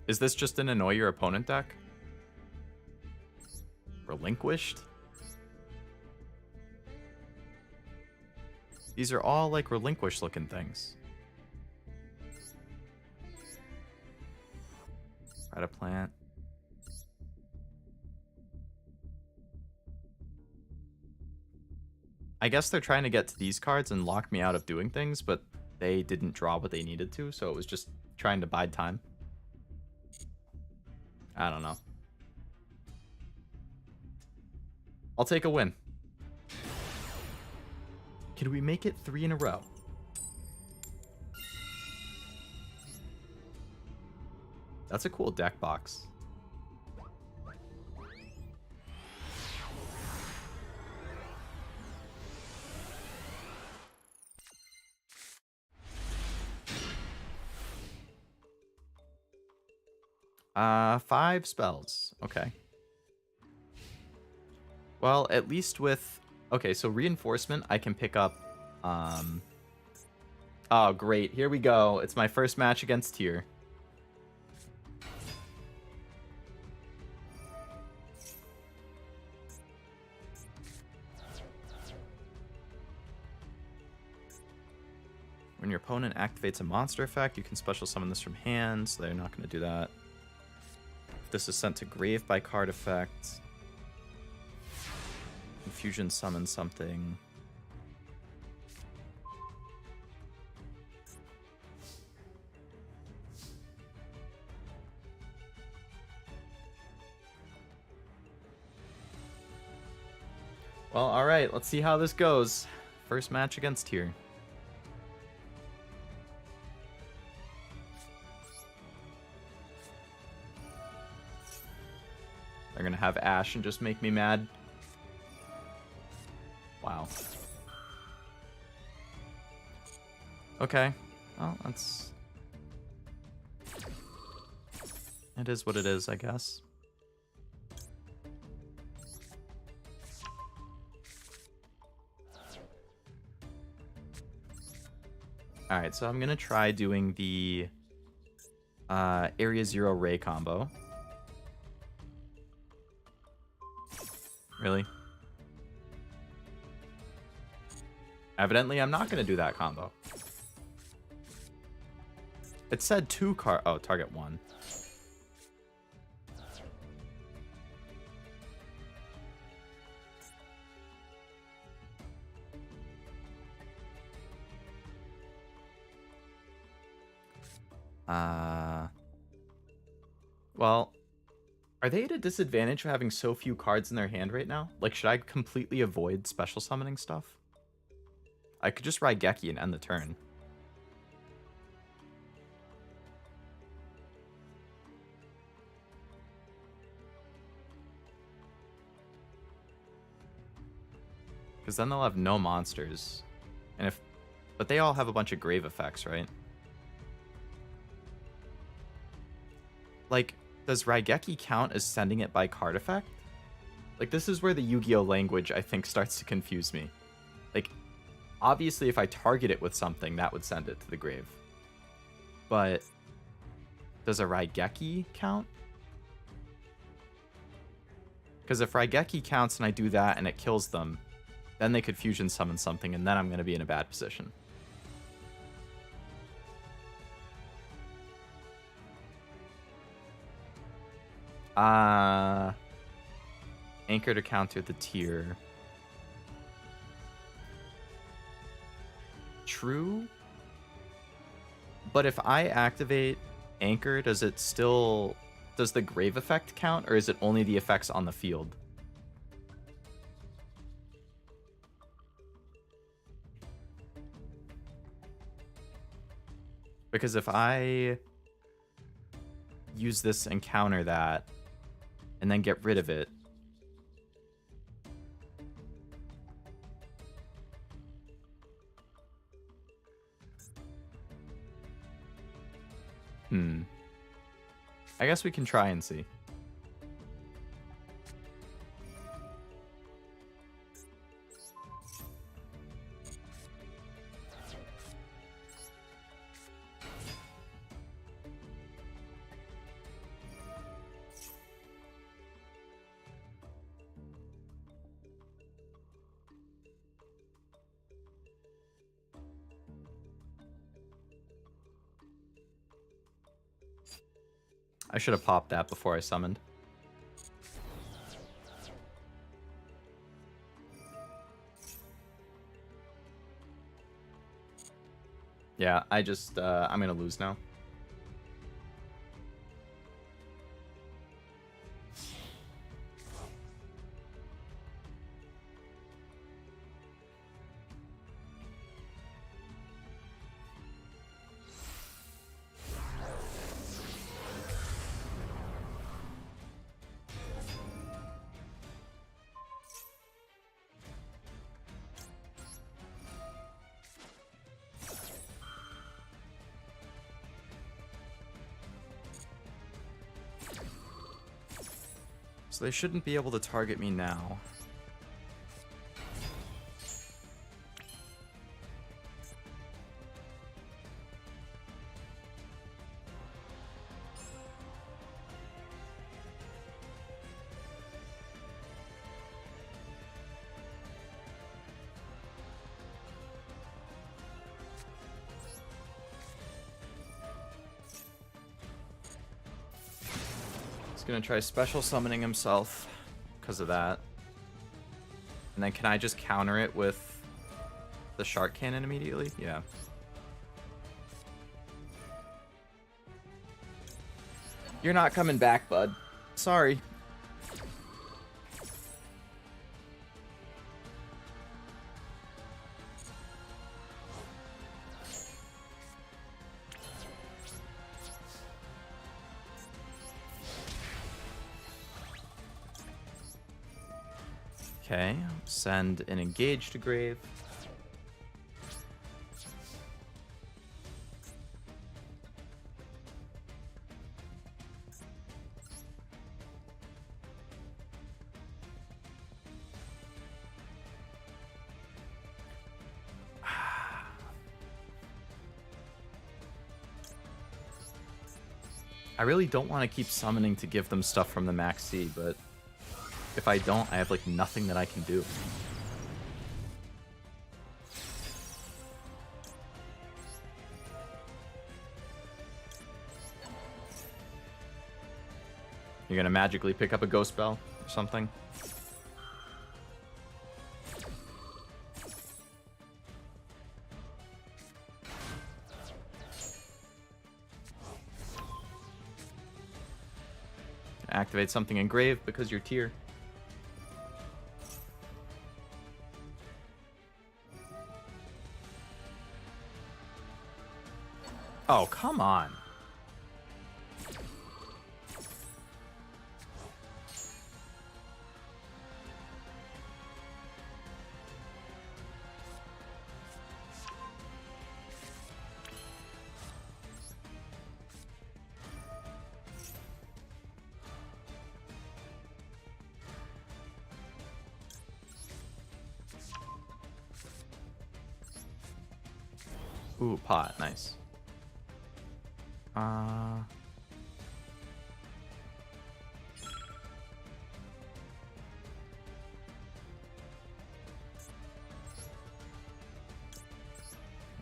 Is this just an annoy your opponent deck? Relinquished? These are all like relinquished looking things. Try to plant. I guess they're trying to get to these cards and lock me out of doing things, but they didn't draw what they needed to, so it was just trying to bide time. I don't know. I'll take a win. Can we make it 3 in a row? That's a cool deck box. Five spells. Okay. Well, at least with... Okay, so reinforcement, I can pick up... Oh, great. Here we go. It's my first match against Tear. opponent activates a monster effect, you can special summon this from hand, so they're not going to do that. If this is sent to grave by card effect, Infusion summon something. Well, alright, let's see how this goes. First match against here. They're gonna have Ash and just make me mad. Wow. Okay. Well, that's... It is what it is, I guess. Alright, so I'm gonna try doing the Area Zero Ray combo. Really? Evidently, I'm not gonna do that combo. It said 2 card. Oh, target 1. Well, are they at a disadvantage for having so few cards in their hand right now? Like, should I completely avoid special summoning stuff? I could just Raigeki and end the turn. Because then they'll have no monsters. And if... But they all have a bunch of grave effects, right? Like, does Raigeki count as sending it by card effect? Like, this is where the Yu-Gi-Oh language, I think, starts to confuse me. Like, obviously, if I target it with something, that would send it to the grave. But does a Raigeki count? Because if Raigeki counts and I do that and it kills them, then they could fusion summon something, and then I'm going to be in a bad position. Anchor to counter the tier. True. But if I activate Anchor, does it still... Does the grave effect count, or is it only the effects on the field? Because if I use this and counter that, and then get rid of it, I guess we can try and see. I should have popped that before I summoned. Yeah, I just, I'm gonna lose now. So they shouldn't be able to target me now. gonna try special summoning himself because of that. And then can I just counter it with the shark cannon immediately? Yeah. You're not coming back, bud. Sorry. Okay, send an engage to grave. I really don't want to keep summoning to give them stuff from the max C, but if I don't, I have like nothing that I can do. You're gonna magically pick up a ghost spell or something? Activate something in grave because you're tier. Oh, come on. Ooh, pot, nice.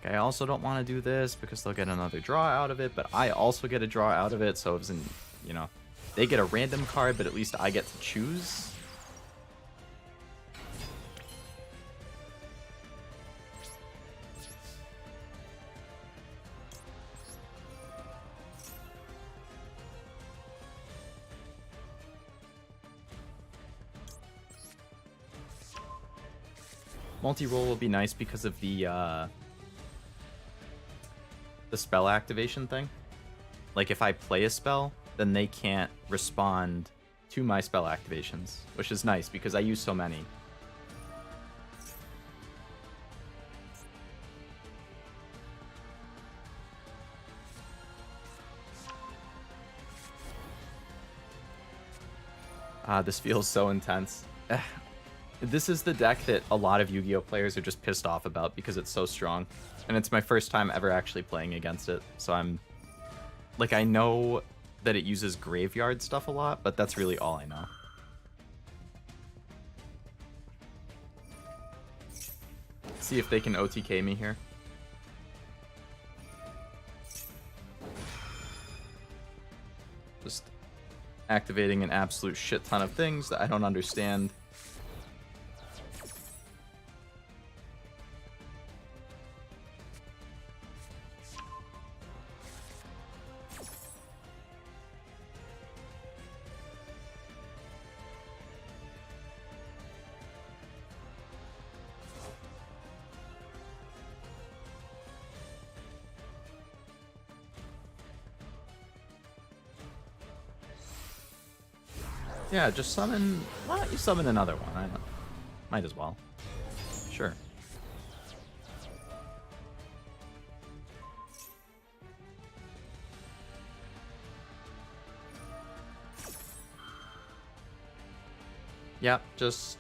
Okay, I also don't want to do this because they'll get another draw out of it, but I also get a draw out of it, so it isn't, you know, they get a random card, but at least I get to choose. Multi-roll will be nice because of the spell activation thing. Like if I play a spell, then they can't respond to my spell activations, which is nice because I use so many. This feels so intense. This is the deck that a lot of Yu-Gi-Oh players are just pissed off about because it's so strong. And it's my first time ever actually playing against it. So I'm... like, I know that it uses graveyard stuff a lot, but that's really all I know. See if they can OTK me here. Just activating an absolute shit ton of things that I don't understand. Yeah, just summon... why don't you summon another one? I don't know. Might as well. Sure. Yeah, just...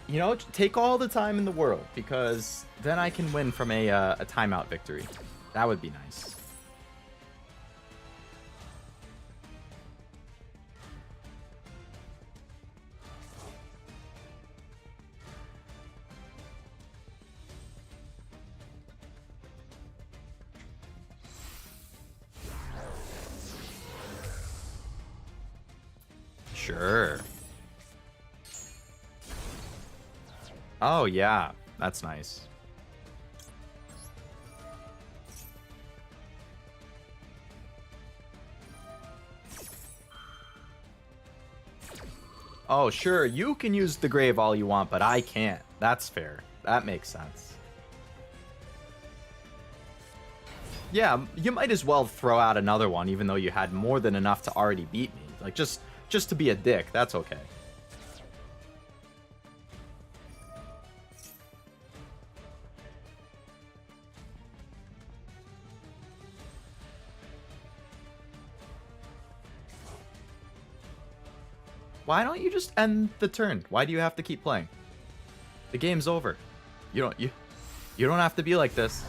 you know, take all the time in the world, because then I can win from a timeout victory. That would be nice. Sure. Oh, yeah. That's nice. Oh, sure, you can use the grave all you want, but I can't. That's fair. That makes sense. Yeah, you might as well throw out another one, even though you had more than enough to already beat me. Like, just to be a dick, that's okay. Why don't you just end the turn? Why do you have to keep playing? The game's over. You don't have to be like this.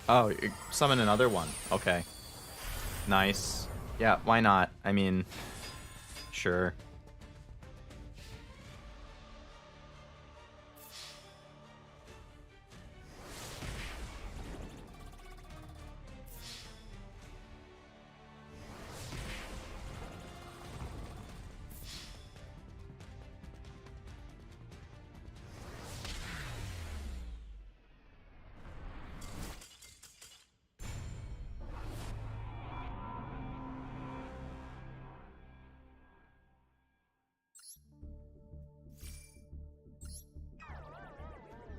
Oh, summon another one. Okay. Nice. Yeah, why not? I mean, sure.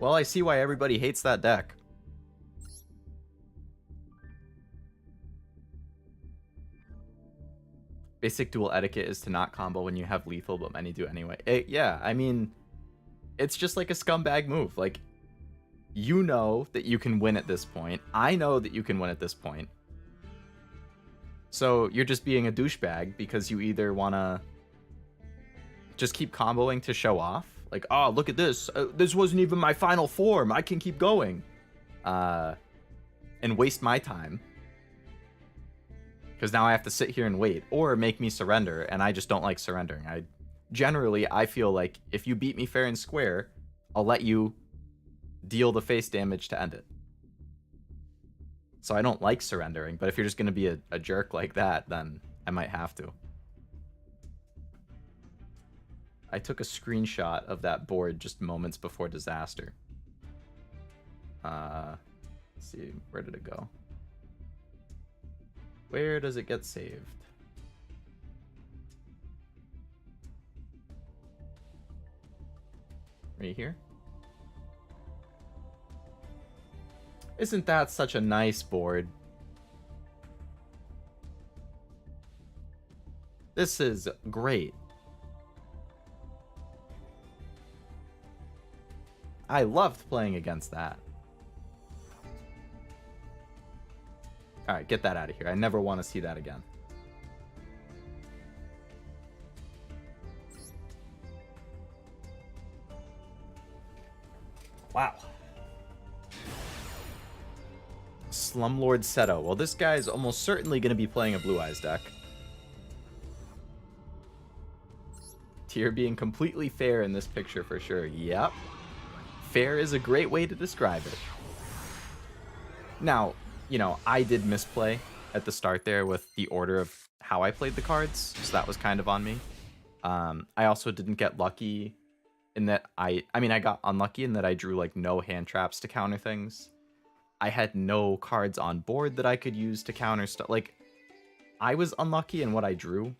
Well, I see why everybody hates that deck. Basic duel etiquette is to not combo when you have lethal, but many do anyway. Yeah, I mean, it's just like a scumbag move. Like, you know that you can win at this point. I know that you can win at this point. So you're just being a douchebag because you either want to just keep comboing to show off. Like, oh, look at this. This wasn't even my final form. I can keep going. And waste my time. Because now I have to sit here and wait. Or make me surrender, and I just don't like surrendering. I feel like if you beat me fair and square, I'll let you deal the face damage to end it. So I don't like surrendering, but if you're just going to be a jerk like that, then I might have to. I took a screenshot of that board just moments before disaster. Let's see, where did it go? Where does it get saved? Right here? Isn't that such a nice board? This is great. I loved playing against that. Alright, get that out of here. I never want to see that again. Wow. Slumlord Seto. Well, this guy is almost certainly going to be playing a Blue Eyes deck. Tier being completely fair in this picture for sure. Yep. Fair is a great way to describe it. Now, you know, I did misplay at the start there with the order of how I played the cards, so that was kind of on me. I also didn't get lucky in that I got unlucky in that I drew like no hand traps to counter things. I had no cards on board that I could use to counter stuff. Like, I was unlucky in what I drew.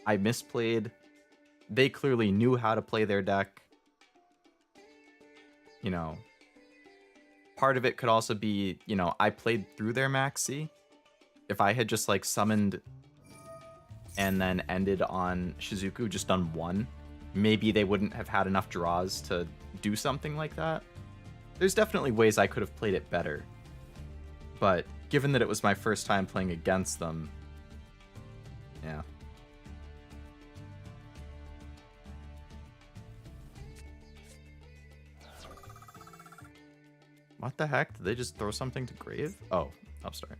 I misplayed. They clearly knew how to play their deck. You know, part of it could also be, you know, I played through their maxi. If I had just like summoned and then ended on Shizuku just on one, maybe they wouldn't have had enough draws to do something like that. There's definitely ways I could have played it better. But given that it was my first time playing against them, yeah. What the heck? Did they just throw something to grave? Oh, Upstart.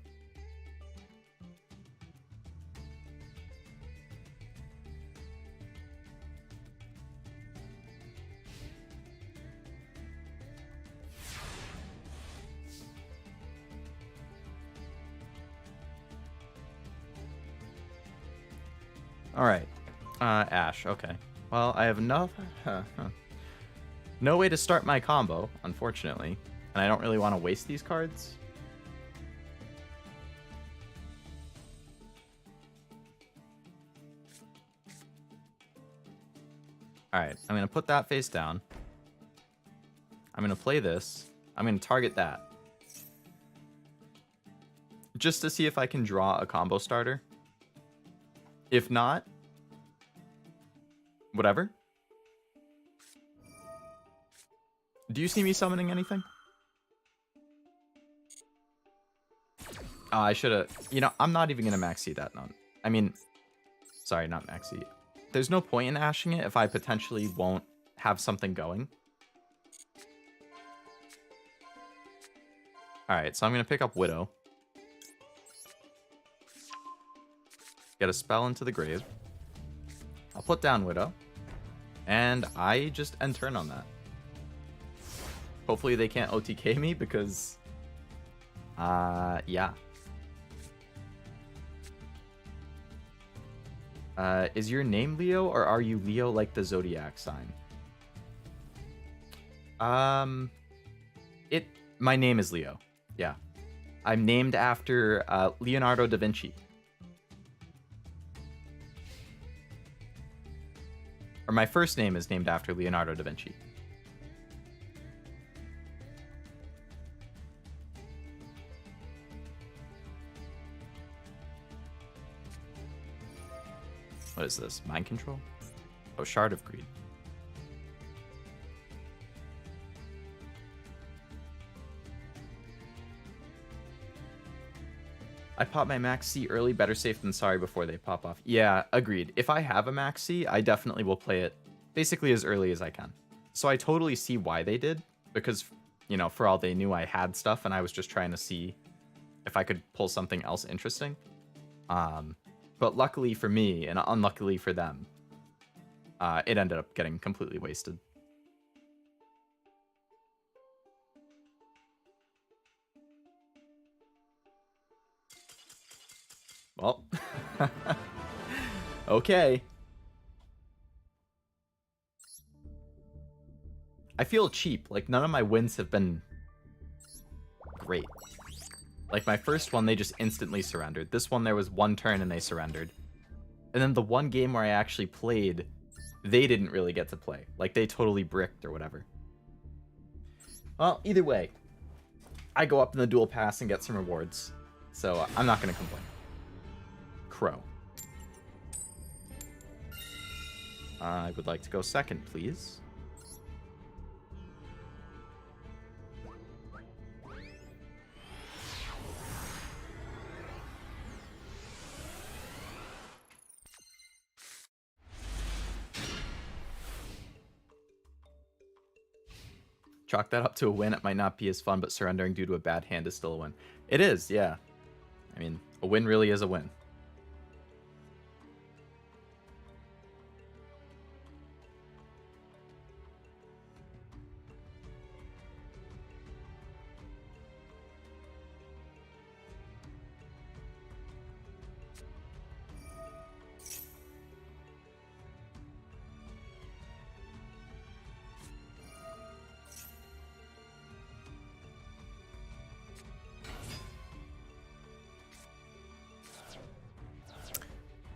All right. Ash. Okay. Well, I have no way to start my combo, unfortunately, and I don't really want to waste these cards. All right. I'm gonna put that face down. I'm gonna play this. I'm gonna target that, just to see if I can draw a combo starter. If not, whatever. Do you see me summoning anything? I should have... You know, I'm not even going to maxi that none. I mean... Sorry, not maxi. There's no point in ashing it if I potentially won't have something going. Alright, so I'm going to pick up Widow. Get a spell into the grave. I'll put down Widow. And I just end turn on that. Hopefully they can't OTK me because... yeah. Is your name Leo, or are you Leo like the zodiac sign? My name is Leo. Yeah. I'm named after Leonardo da Vinci. Or my first name is named after Leonardo da Vinci. What is this? Mind control? Oh, Shard of Greed. I pop my max C early, better safe than sorry before they pop off. Yeah, agreed. If I have a max C, I definitely will play it basically as early as I can. So I totally see why they did, because, you know, for all they knew, I had stuff and I was just trying to see if I could pull something else interesting. But luckily for me, and unluckily for them, it ended up getting completely wasted. Well, okay. I feel cheap. Like, none of my wins have been great. Like, my first one, they just instantly surrendered. This one, there was one turn and they surrendered. And then the one game where I actually played, they didn't really get to play. Like, they totally bricked or whatever. Well, either way, I go up in the duel pass and get some rewards. So, I'm not going to complain. Crow. I would like to go second, please. Chalk that up to a win. It might not be as fun, but surrendering due to a bad hand is still a win. It is, yeah. I mean, a win really is a win.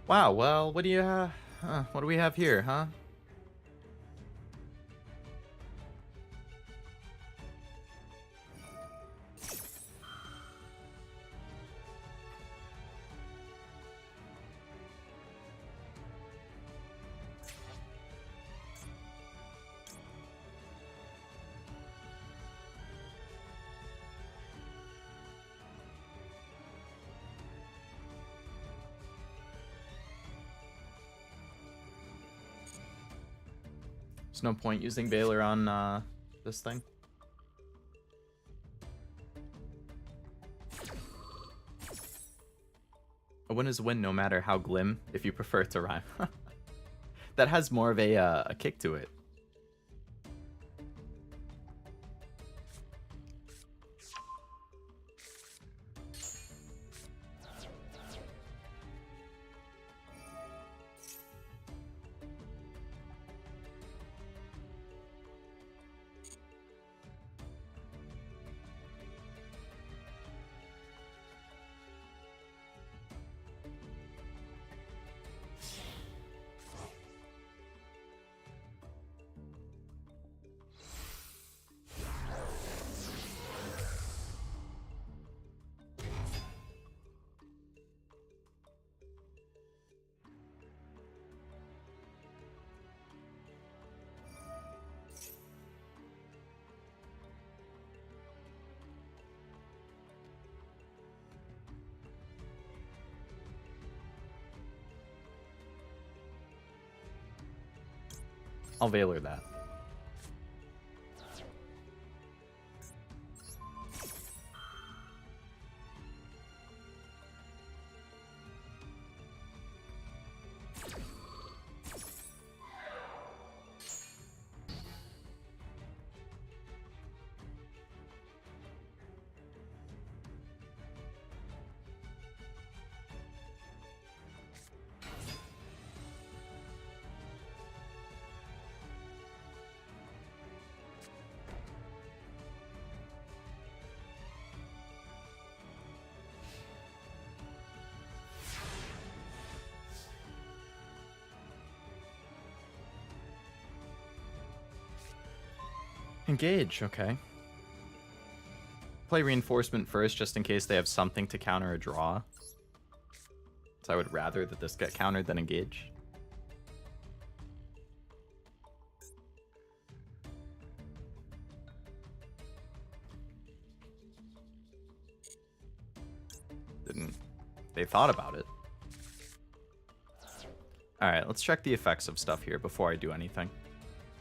Wow, well, what do we have here, huh? There's no point using Baylor on this thing. A win is a win no matter how glim, if you prefer it to rhyme. That has more of a kick to it. I'll Valor that. Engage, okay. Play reinforcement first, just in case they have something to counter a draw. So I would rather that this get countered than engage. Didn't. They thought about it. Alright, let's check the effects of stuff here before I do anything.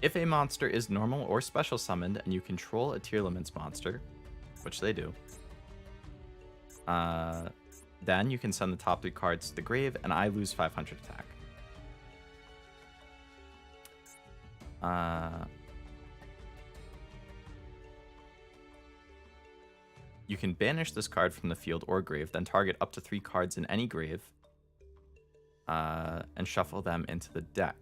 If a monster is normal or special summoned and you control a Tearlaments monster, which they do, then you can send the top 3 cards to the grave and I lose 500 attack. You can banish this card from the field or grave, then target up to 3 cards in any grave and shuffle them into the deck.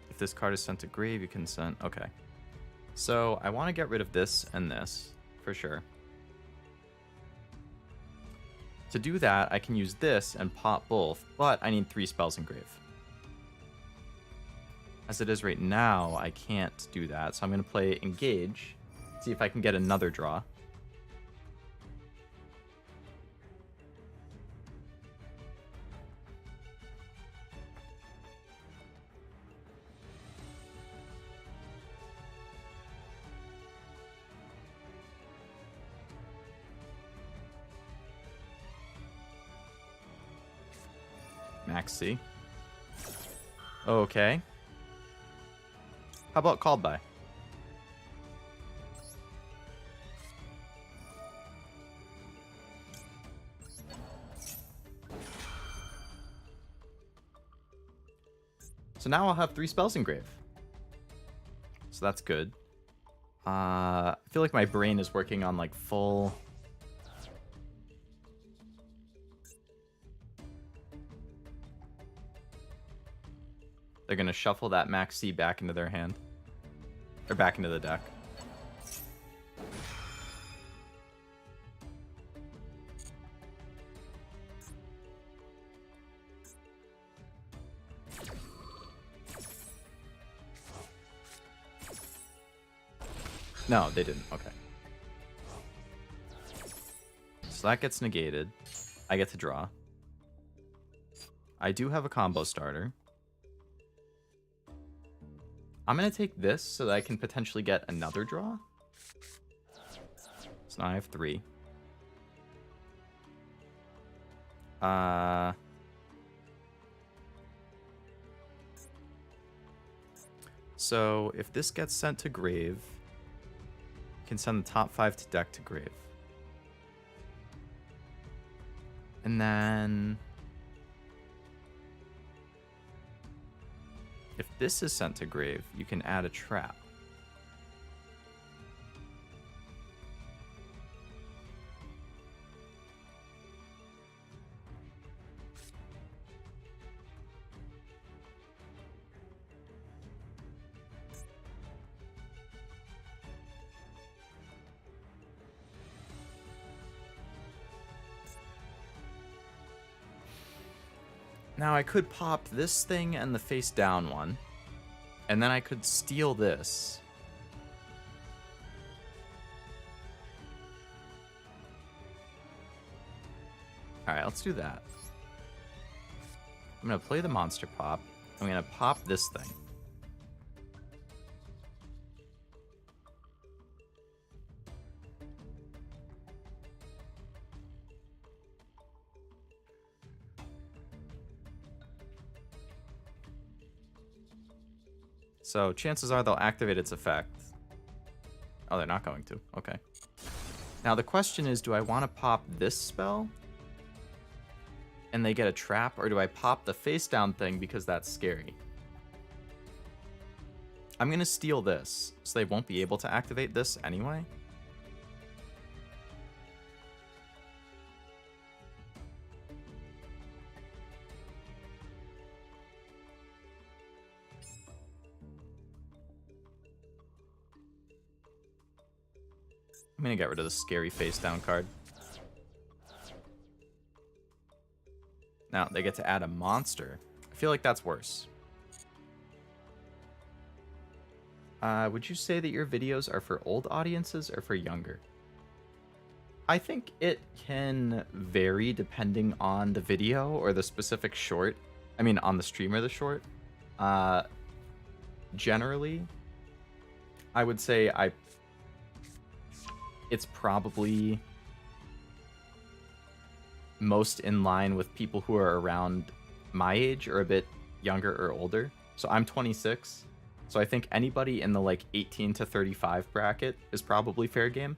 If this card is sent to grave, you can send... Okay. So, I want to get rid of this and this, for sure. To do that, I can use this and pop both, but I need 3 spells in grave. As it is right now, I can't do that, so I'm going to play Engage, see if I can get another draw. Max C. Okay. How about Called By? So now I'll have 3 spells in grave. So that's good. I feel like my brain is working on like full... They're going to shuffle that Max C back into their hand. Or back into the deck. No, they didn't. Okay. So that gets negated. I get to draw. I do have a combo starter. I'm going to take this so that I can potentially get another draw. So now I have 3. So if this gets sent to grave, you can send the top 5 to deck to grave. And then if this is sent to grave, you can add a trap. Now I could pop this thing and the face down one, and then I could steal this. Alright, let's do that. I'm going to play the monster pop. I'm going to pop this thing. So chances are they'll activate its effect. Oh, they're not going to. Okay. Now the question is, do I want to pop this spell and they get a trap, or do I pop the face down thing because that's scary? I'm going to steal this, so they won't be able to activate this anyway. I'm going to get rid of the scary face down card. Now, they get to add a monster. I feel like that's worse. Would you say that your videos are for old audiences or for younger? I think it can vary depending on the video or the specific short. I mean, on the stream or the short. Generally, I would say it's probably most in line with people who are around my age or a bit younger or older. So I'm 26. So I think anybody in the like 18 to 35 bracket is probably fair game.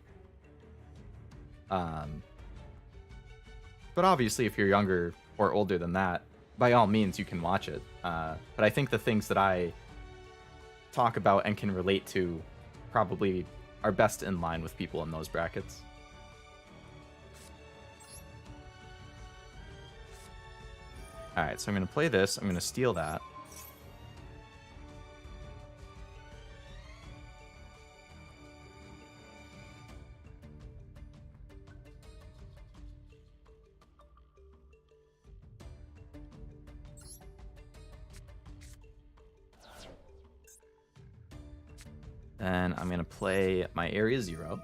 But obviously if you're younger or older than that, by all means you can watch it. But I think the things that I talk about and can relate to probably are best in line with people in those brackets. Alright, so I'm going to play this. I'm going to steal that. Then I'm going to play my Area 0.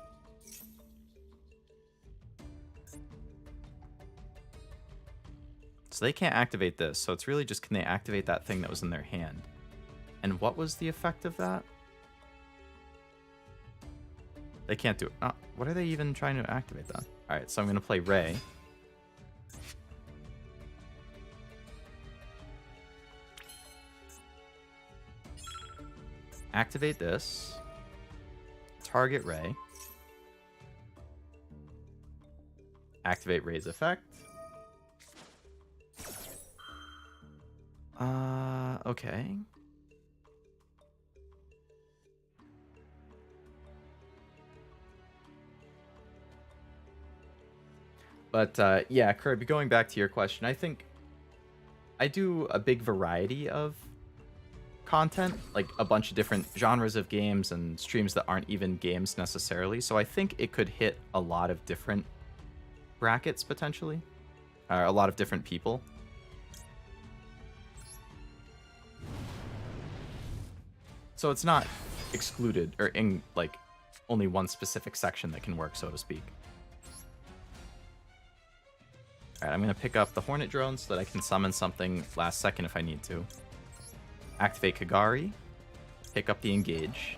So they can't activate this, so it's really just can they activate that thing that was in their hand. And what was the effect of that? They can't do it. Oh, what are they even trying to activate then? Alright, so I'm going to play Ray. Activate this. Target Ray. Activate Ray's effect. Okay. But, yeah, Kirby, going back to your question, I think I do a big variety of content, like a bunch of different genres of games and streams that aren't even games necessarily. So I think it could hit a lot of different brackets, potentially. A lot of different people. So it's not excluded or in like only one specific section that can work, so to speak. Alright, I'm going to pick up the Hornet Drone so that I can summon something last second if I need to. Activate Kagari. Pick up the Engage.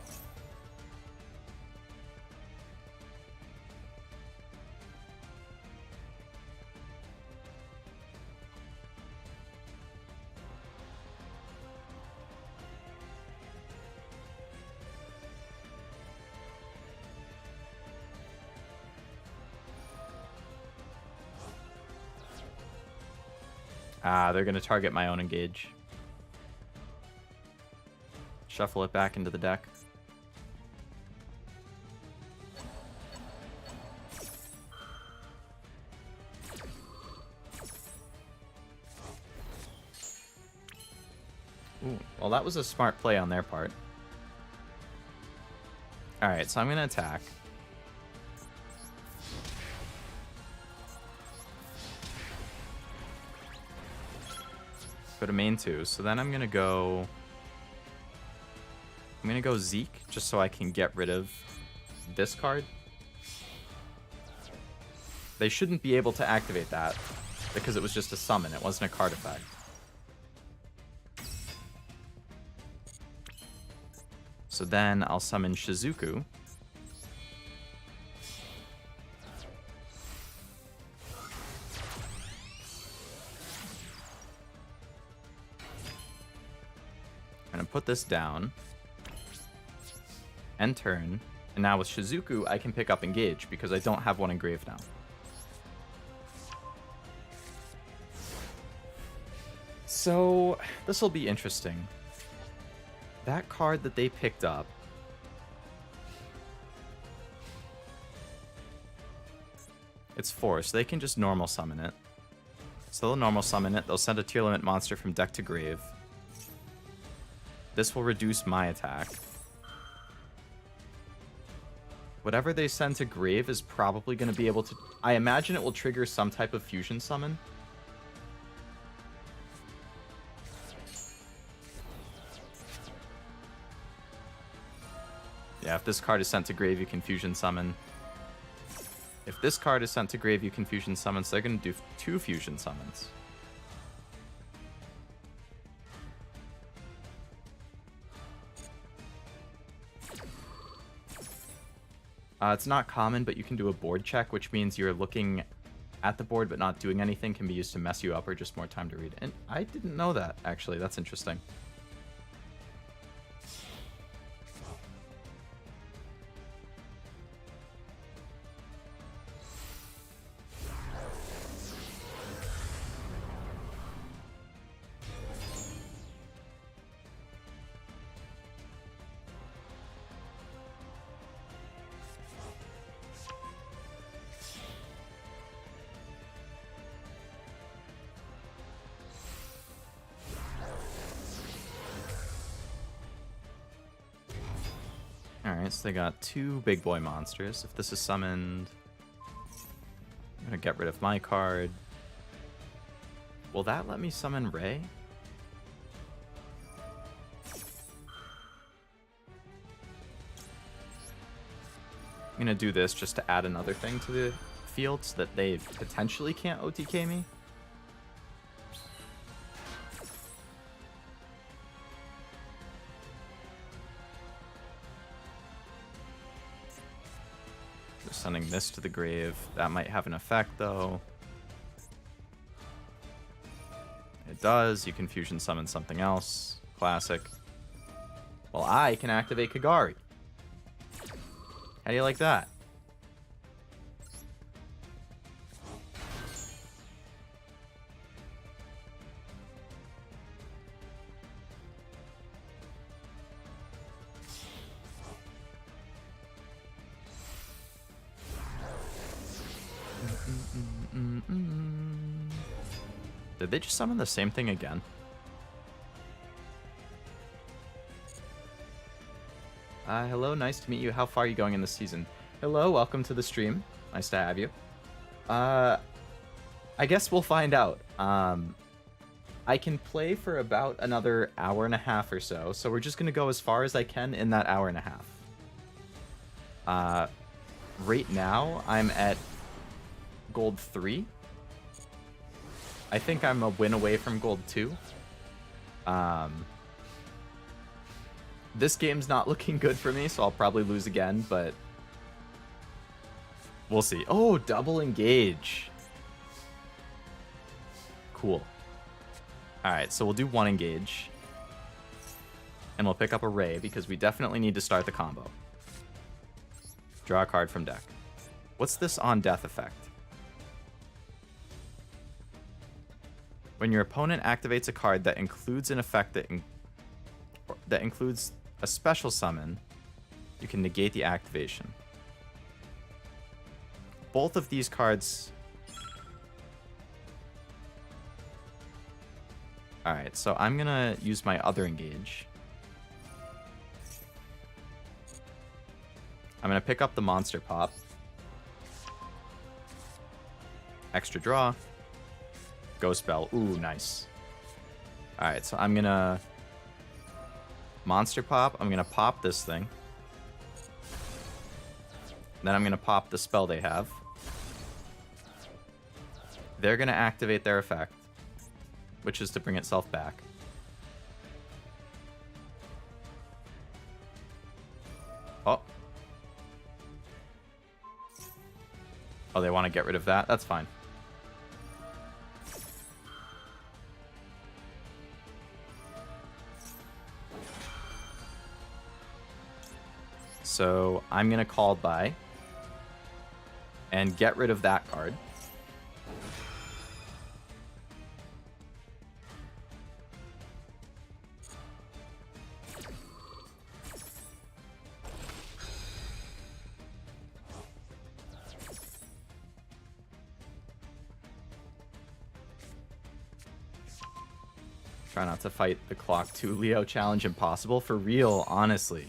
Ah, they're going to target my own engage. Shuffle it back into the deck. Ooh, well, that was a smart play on their part. Alright, so I'm going to attack. Go to main 2. So then I'm going to go... I'm going to go Zeke, just so I can get rid of this card. They shouldn't be able to activate that, because it was just a summon. It wasn't a card effect. So then I'll summon Shizuku. I'm going to put this down. End turn. And now with Shizuku, I can pick up Engage, because I don't have one in grave now. So, this will be interesting. That card that they picked up... It's 4, so they can just normal summon it. So they'll normal summon it, they'll send a Tearlament monster from deck to grave. This will reduce my attack. Whatever they send to grave is probably going to be able to... I imagine it will trigger some type of fusion summon. Yeah, if this card is sent to grave, you can fusion summon. If this card is sent to grave, you can fusion summon, so they're going to do 2 fusion summons. It's not common, but you can do a board check, which means you're looking at the board but not doing anything. Can be used to mess you up or just more time to read. And I didn't know that, actually. That's interesting. Alright, so they got 2 big boy monsters. If this is summoned, I'm going to get rid of my card. Will that let me summon Ray? I'm going to do this just to add another thing to the field so that they potentially can't OTK me. Sending this to the grave. That might have an effect, though. It does. You can fusion summon something else. Classic. Well, I can activate Kagari. How do you like that? Did they just summon the same thing again? Hello, nice to meet you. How far are you going in this season? Hello, welcome to the stream. Nice to have you. I guess we'll find out. I can play for about another hour and a half or so, so we're just going to go as far as I can in that hour and a half. Right now, I'm at gold 3. I think I'm a win away from gold 2. This game's not looking good for me, so I'll probably lose again, but we'll see. Oh, double engage. Cool. Alright, so we'll do 1 engage. And we'll pick up a Ray, because we definitely need to start the combo. Draw a card from deck. What's this on death effect? When your opponent activates a card that includes an effect that includes a special summon, you can negate the activation. Both of these cards... Alright, so I'm gonna use my other engage. I'm gonna pick up the monster pop. Extra draw. Ghost spell. Ooh, nice. Alright, so I'm gonna monster pop. I'm gonna pop this thing. Then I'm gonna pop the spell they have. They're gonna activate their effect, which is to bring itself back. Oh. Oh, they want to get rid of that? That's fine. So I'm going to call by and get rid of that card. Try not to fight the clock 2 Leo challenge impossible. For real, honestly.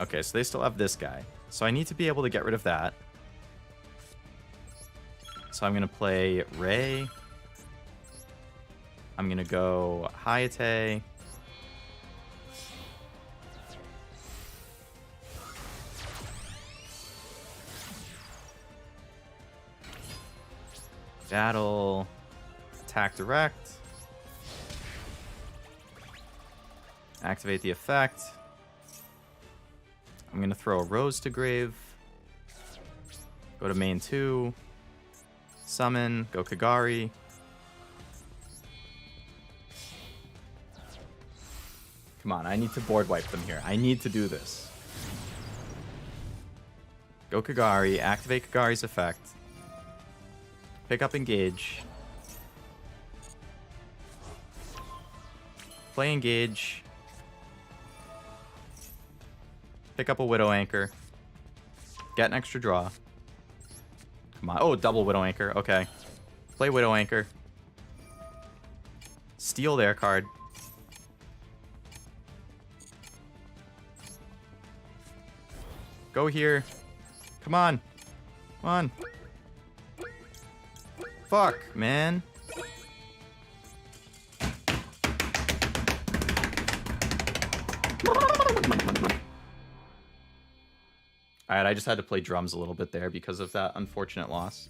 Okay, so they still have this guy. So I need to be able to get rid of that. So I'm going to play Ray. I'm going to go Hayate. Battle. Attack direct. Activate the effect. I'm going to throw a Rose to grave. Go to main 2. Summon. Go Kagari. Come on, I need to board wipe them here. I need to do this. Go Kagari. Activate Kagari's effect. Pick up Engage. Play Engage. Pick up a Widow Anchor. Get an extra draw. Come on. Oh, double Widow Anchor. Okay. Play Widow Anchor. Steal their card. Go here. Come on. Come on. Fuck, man. Alright, I just had to play drums a little bit there because of that unfortunate loss.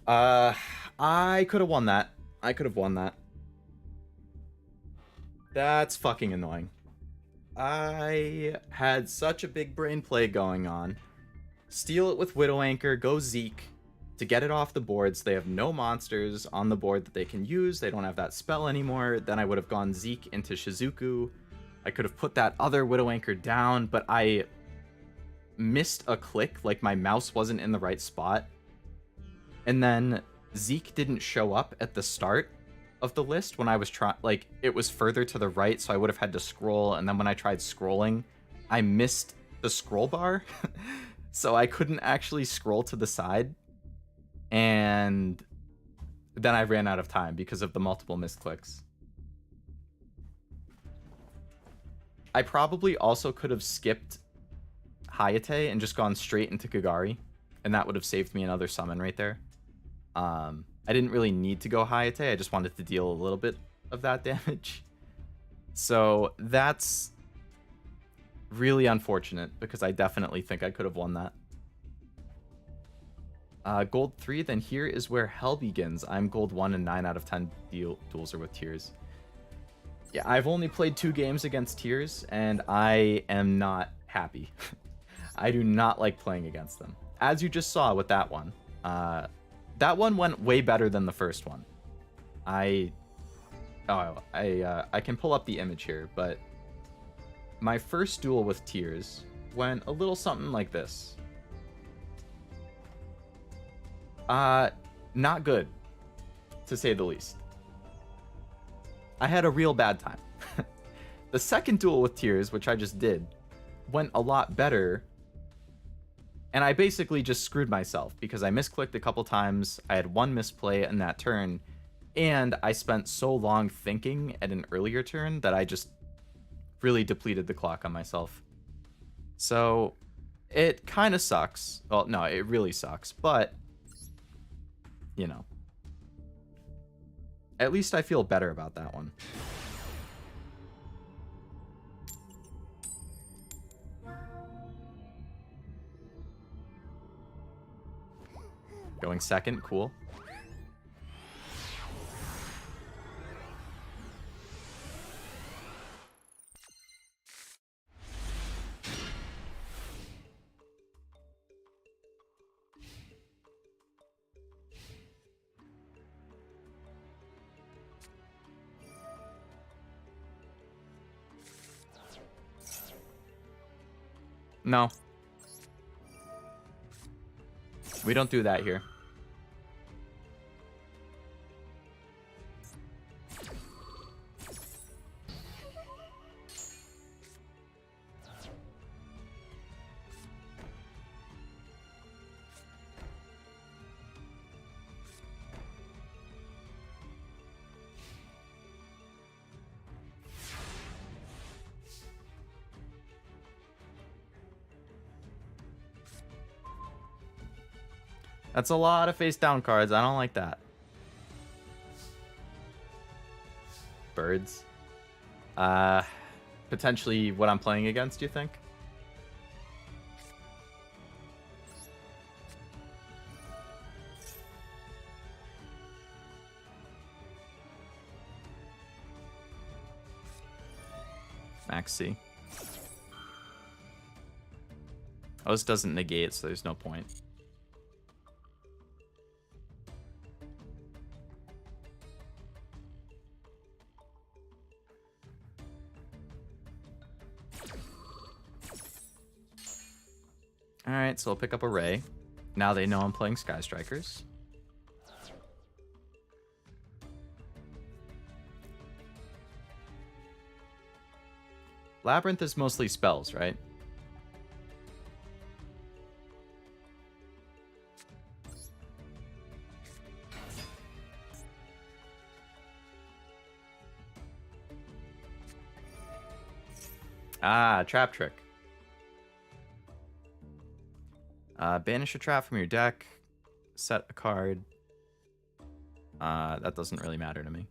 I could have won that. I could have won that. That's fucking annoying. I had such a big brain play going on. Steal it with Widow Anchor, go Zeke to get it off the board so they have no monsters on the board that they can use. They don't have that spell anymore. Then I would have gone Zeke into Shizuku. I could have put that other Widow Anchor down, but I missed a click, like my mouse wasn't in the right spot. And then Zeke didn't show up at the start of the list when I was trying, like it was further to the right, so I would have had to scroll, and then when I tried scrolling, I missed the scroll bar. So I couldn't actually scroll to the side. And then I ran out of time because of the multiple misclicks. I probably also could have skipped Hayate and just gone straight into Kagari, and that would have saved me another summon right there. I didn't really need to go Hayate, I just wanted to deal a little bit of that damage. So that's really unfortunate because I definitely think I could have won that. Gold 3, then here is where hell begins. I'm gold 1 and 9 out of 10 duels are with Tears. Yeah, I've only played 2 games against Tears, and I am not happy. I do not like playing against them. As you just saw with that one. That one went way better than the first one. I can pull up the image here, but my first duel with Tears went a little something like this. Not good, to say the least. I had a real bad time. The second duel with Tears, which I just did, went a lot better. And I basically just screwed myself because I misclicked a couple times. I had one misplay in that turn. And I spent so long thinking at an earlier turn that I just really depleted the clock on myself. So it kind of sucks. Well, no, it really sucks. But, you know, at least I feel better about that one. Going second, cool. No. We don't do that here. That's a lot of face down cards. I don't like that. Birds. Potentially what I'm playing against, you think? Max C. Oh, this doesn't negate, so there's no point. Alright, so I'll pick up a Ray. Now they know I'm playing Sky Strikers. Labyrinth is mostly spells, right? Ah, trap trick. Banish a trap from your deck. Set a card. That doesn't really matter to me.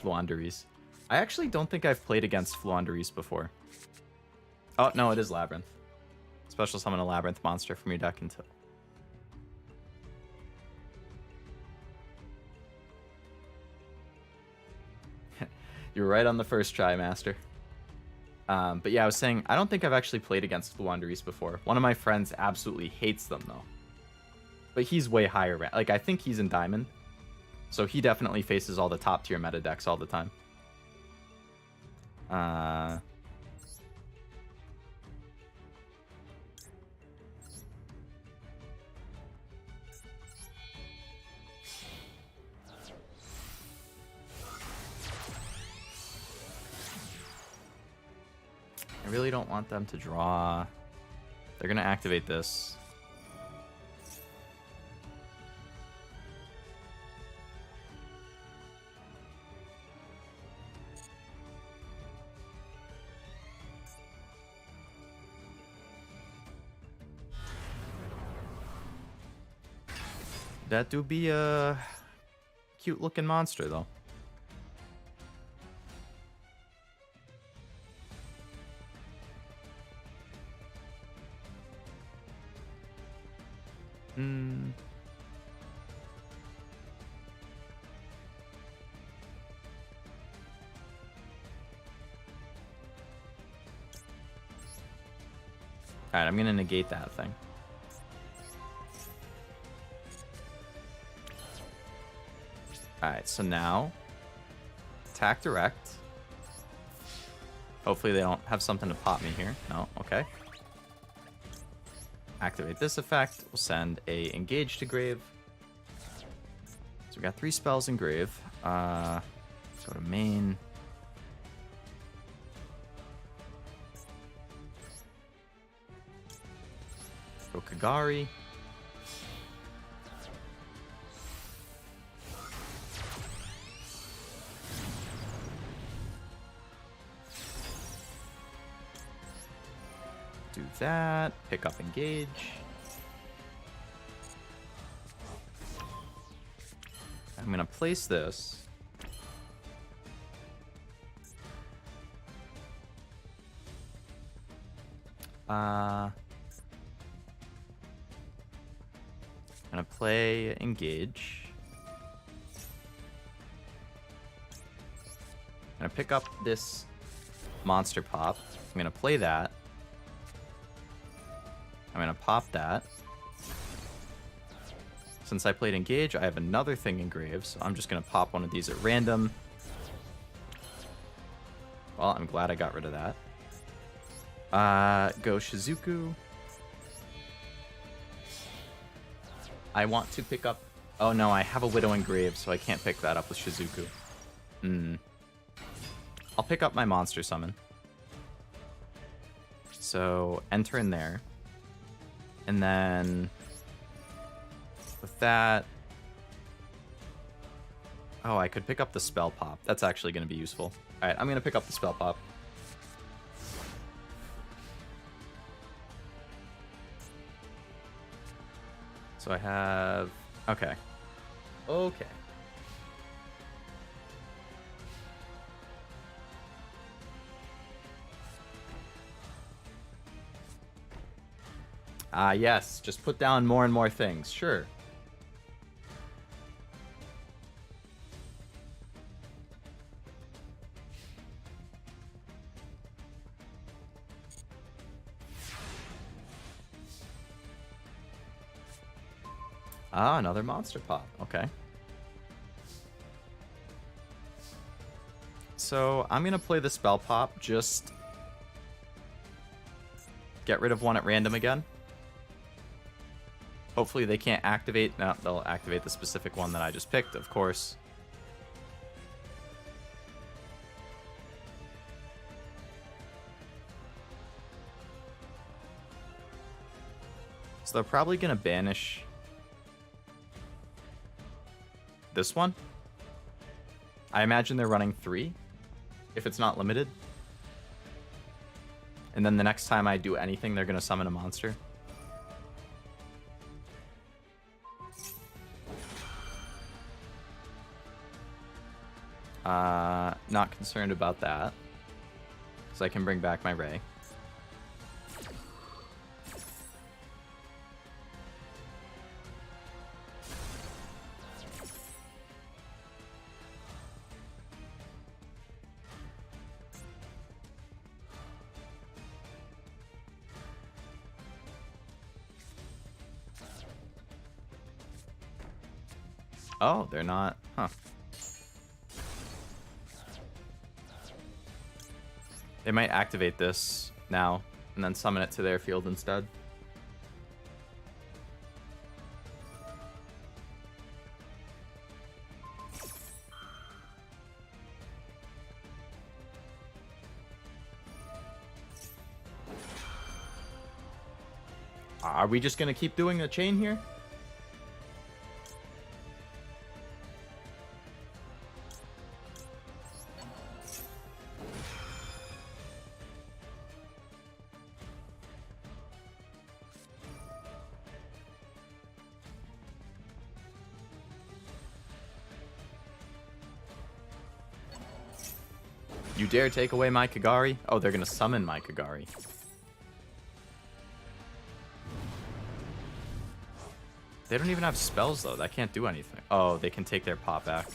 Fluanderies. I actually don't think I've played against Fluanderies before. Oh, no, it is Labyrinth. Special summon a Labyrinth monster from your deck until... You're right on the first try, Master. But yeah, I was saying, I don't think I've actually played against Fluanderies before. One of my friends absolutely hates them, though. But he's way higher. Like, I think he's in Diamond. So he definitely faces all the top tier meta decks all the time. I really don't want them to draw. They're going to activate this. That do be a cute looking monster, though. Alright, I'm gonna negate that thing. Alright, so now attack direct. Hopefully they don't have something to pop me here. No, okay. activate this effect. We'll send a engage to grave. So we got 3 spells in grave. Let's go to main. Go Kagari. Do that. Pick up engage. I'm going to place this. I'm going to play engage. I'm going to pick up this monster pop. I'm going to play that. I'm going to pop that. Since I played engage, I have another thing in grave, so I'm just going to pop one of these at random. Well, I'm glad I got rid of that. Go Shizuku. I want to pick up... Oh no, I have a Widow in grave, so I can't pick that up with Shizuku. I'll pick up my monster summon. So, enter in there. And then... with that... Oh, I could pick up the spell pop. That's actually going to be useful. Alright, I'm going to pick up the spell pop. So I have... Okay. Okay. Yes. Just put down more and more things. Sure. Another monster pop. Okay. So I'm going to play the spell pop. Just get rid of one at random again. Hopefully they can't activate... No, they'll activate the specific one that I just picked, of course. So they're probably going to banish this one. I imagine they're running 3, if it's not limited. And then the next time I do anything, they're going to summon a monster. Not concerned about that, because I can bring back my Ray. Oh, they're not. Huh. They might activate this now and then summon it to their field instead. Are we just going to keep doing a chain here? You dare take away my Kagari? Oh, they're going to summon my Kagari. They don't even have spells, though. That can't do anything. Oh, they can take their pop back.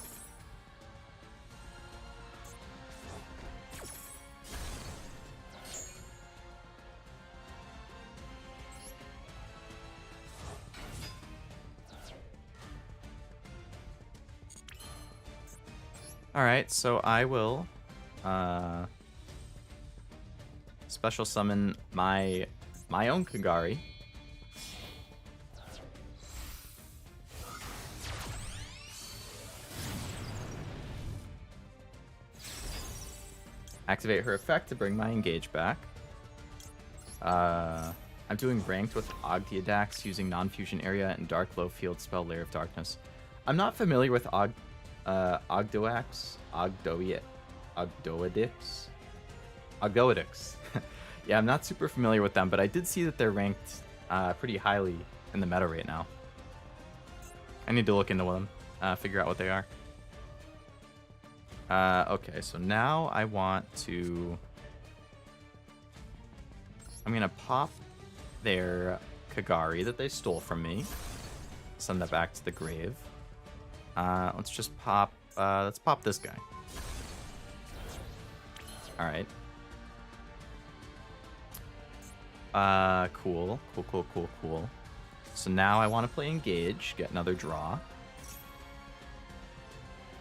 Alright, so I will... special summon my own Kagari. Activate her effect to bring my engage back. I'm doing ranked with Ogdeodax using non-fusion area and dark low field spell Layer of Darkness. I'm not familiar with Ogdoax. Ogdoadix. Yeah, I'm not super familiar with them, but I did see that they're ranked pretty highly in the meta right now. I need to look into them, figure out what they are. Okay, so now I want to... I'm going to pop their Kagari that they stole from me. Send that back to the grave. Let's just pop... let's pop this guy. Alright. Cool. Cool. So now I want to play Engage, get another draw.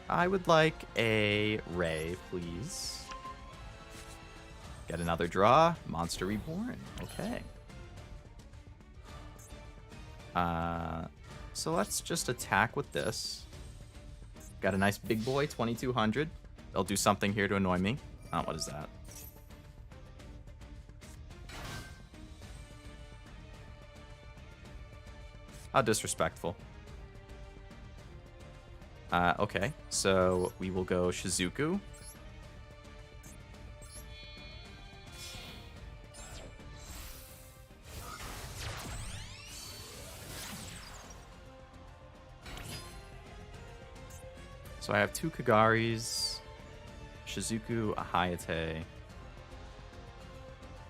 I would like a Ray, please. Get another draw. Monster Reborn. Okay. So let's just attack with this. Got a nice big boy, 2200. They'll do something here to annoy me. What is that? How disrespectful. Okay, so we will go Shizuku. So I have two Kagaris, Shizuku, a Hayate,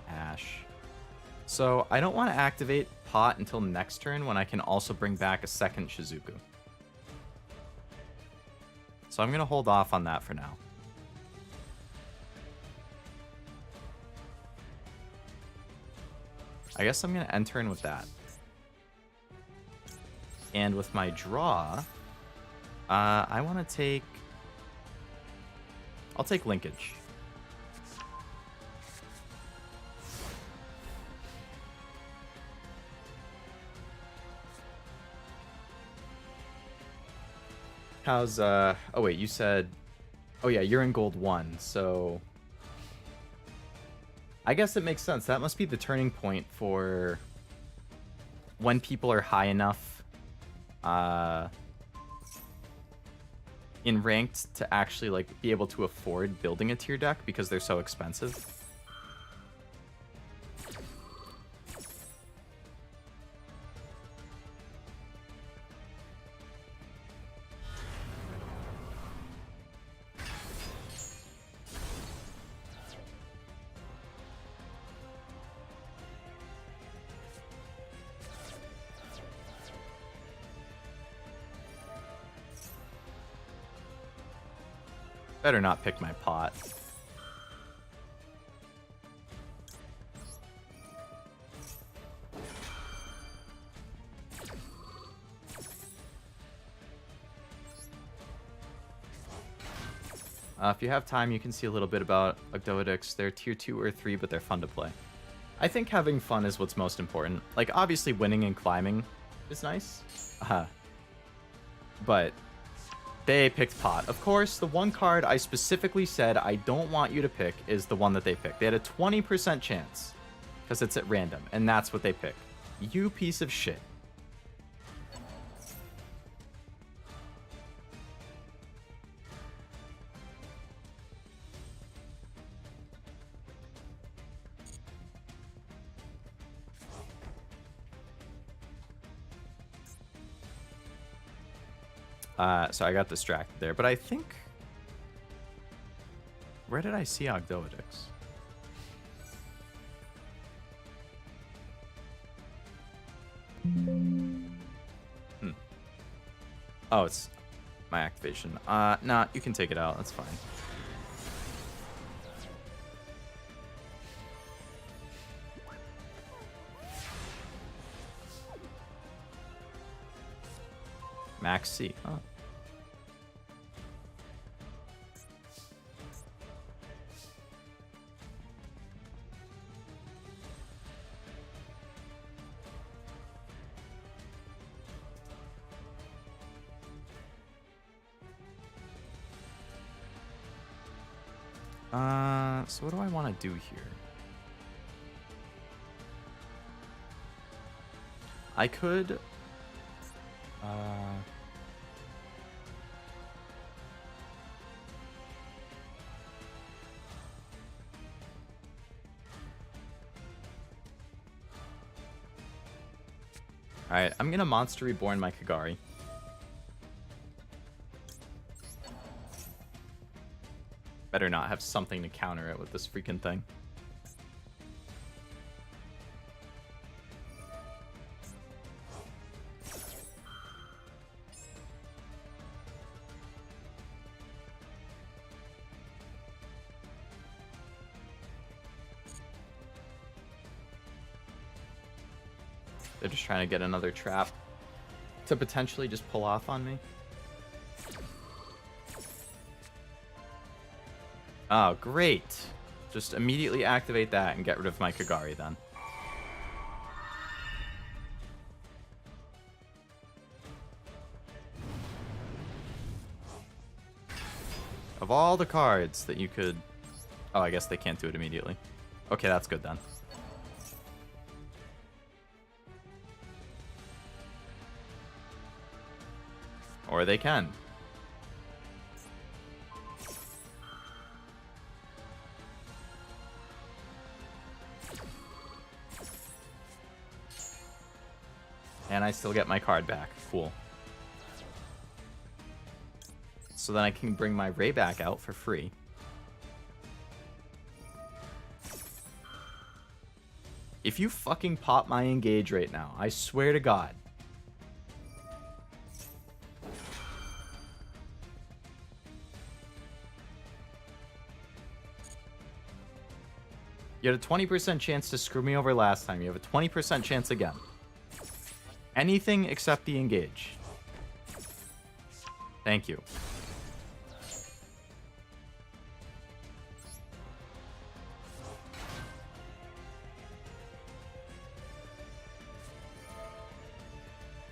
Ash. So I don't want to activate Pot until next turn when I can also bring back a second Shizuku. So I'm going to hold off on that for now. I guess I'm going to end turn with that. And with my draw, I want to take... I'll take Linkage. How's, oh wait, you said... Oh yeah, you're in gold 1, so... I guess it makes sense. That must be the turning point for when people are high enough in ranked to actually like be able to afford building a tier deck because they're so expensive. Better not pick my pot. If you have time, you can see a little bit about Ogdoadix. They're tier 2 or 3, but they're fun to play. I think having fun is what's most important. Like, obviously winning and climbing is nice. But they picked Pot. Of course, the one card I specifically said I don't want you to pick is the one that they picked. They had a 20% chance because it's at random, and that's what they picked. You piece of shit. So I got distracted there, but I think... Where did I see Ogdoadix? Oh, it's my activation. Nah, you can take it out. That's fine. Max C. Huh. So what do I want to do here? I could... Alright, I'm gonna Monster Reborn my Kagari. Better not have something to counter it with this freaking thing. They're just trying to get another trap to potentially just pull off on me. Oh, great. Just immediately activate that and get rid of my Kagari then. Of all the cards that you could... Oh, I guess they can't do it immediately. Okay, that's good then. Or they can. And I still get my card back. Cool. So then I can bring my Ray back out for free. If you fucking pop my Engage right now, I swear to God. You had a 20% chance to screw me over last time. You have a 20% chance again. Anything except the Engage. Thank you.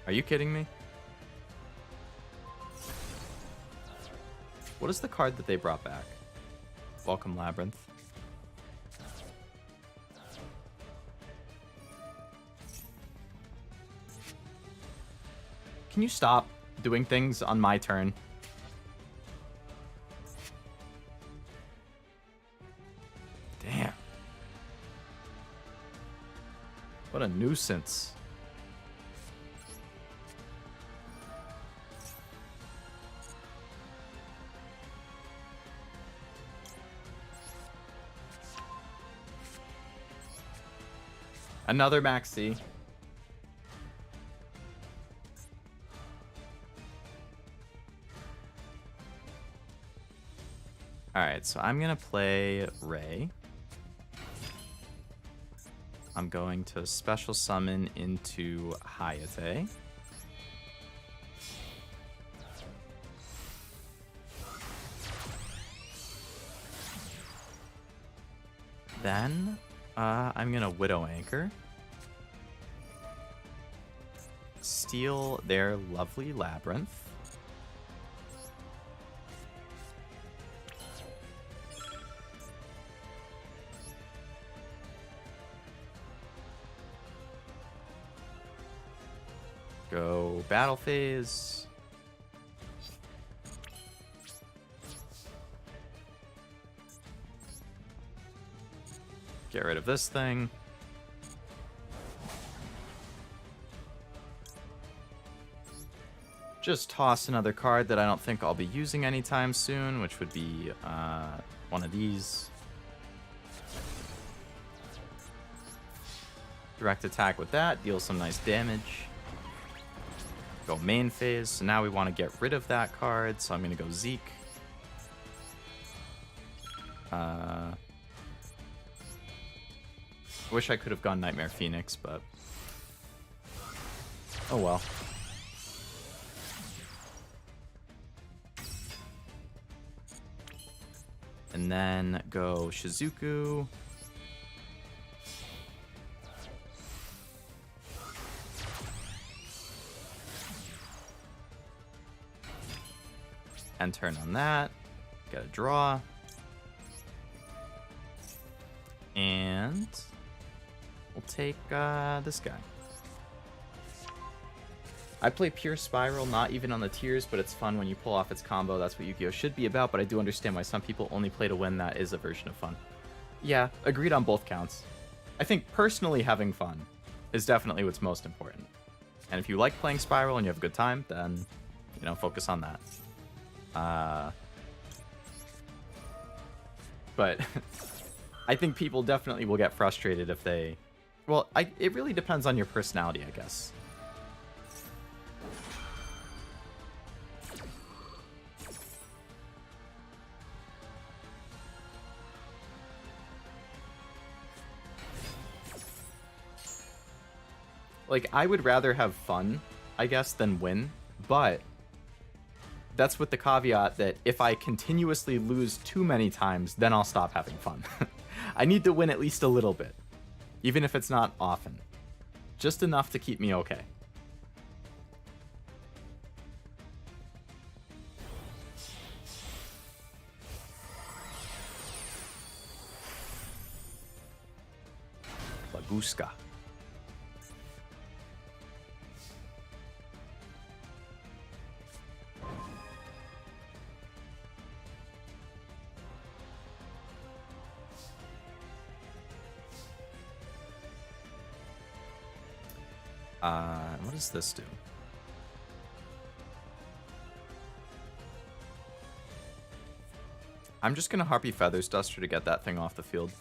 Are you kidding me? What is the card that they brought back? Welcome Labyrinth. Can you stop doing things on my turn? Damn. What a nuisance. Another maxi. Alright, so I'm gonna play Ray. I'm going to special summon into Hayate. Then, I'm gonna Widow Anchor. Steal their lovely Labyrinth. Go battle phase. Get rid of this thing. Just toss another card that I don't think I'll be using anytime soon, which would be one of these. Direct attack with that, deal some nice damage. Go main phase, so now we want to get rid of that card, so I'm going to go Zeke. I wish I could have gone Nightmare Phoenix, but oh well. And then go Shizuku. And turn on that. Get a draw. And we'll take this guy. I play pure Spiral, not even on the tiers, but it's fun when you pull off its combo. That's what Yu-Gi-Oh! Should be about, but I do understand why some people only play to win. That is a version of fun. Yeah, agreed on both counts. I think personally having fun is definitely what's most important. And if you like playing Spiral and you have a good time, then, you know, focus on that. But I think people definitely will get frustrated if they... Well, it really depends on your personality, I guess. Like, I would rather have fun, I guess, than win, but that's with the caveat that if I continuously lose too many times, then I'll stop having fun. I need to win at least a little bit, even if it's not often. Just enough to keep me okay. Baguska. What does this do? I'm just gonna Harpy Feathers Duster to get that thing off the field.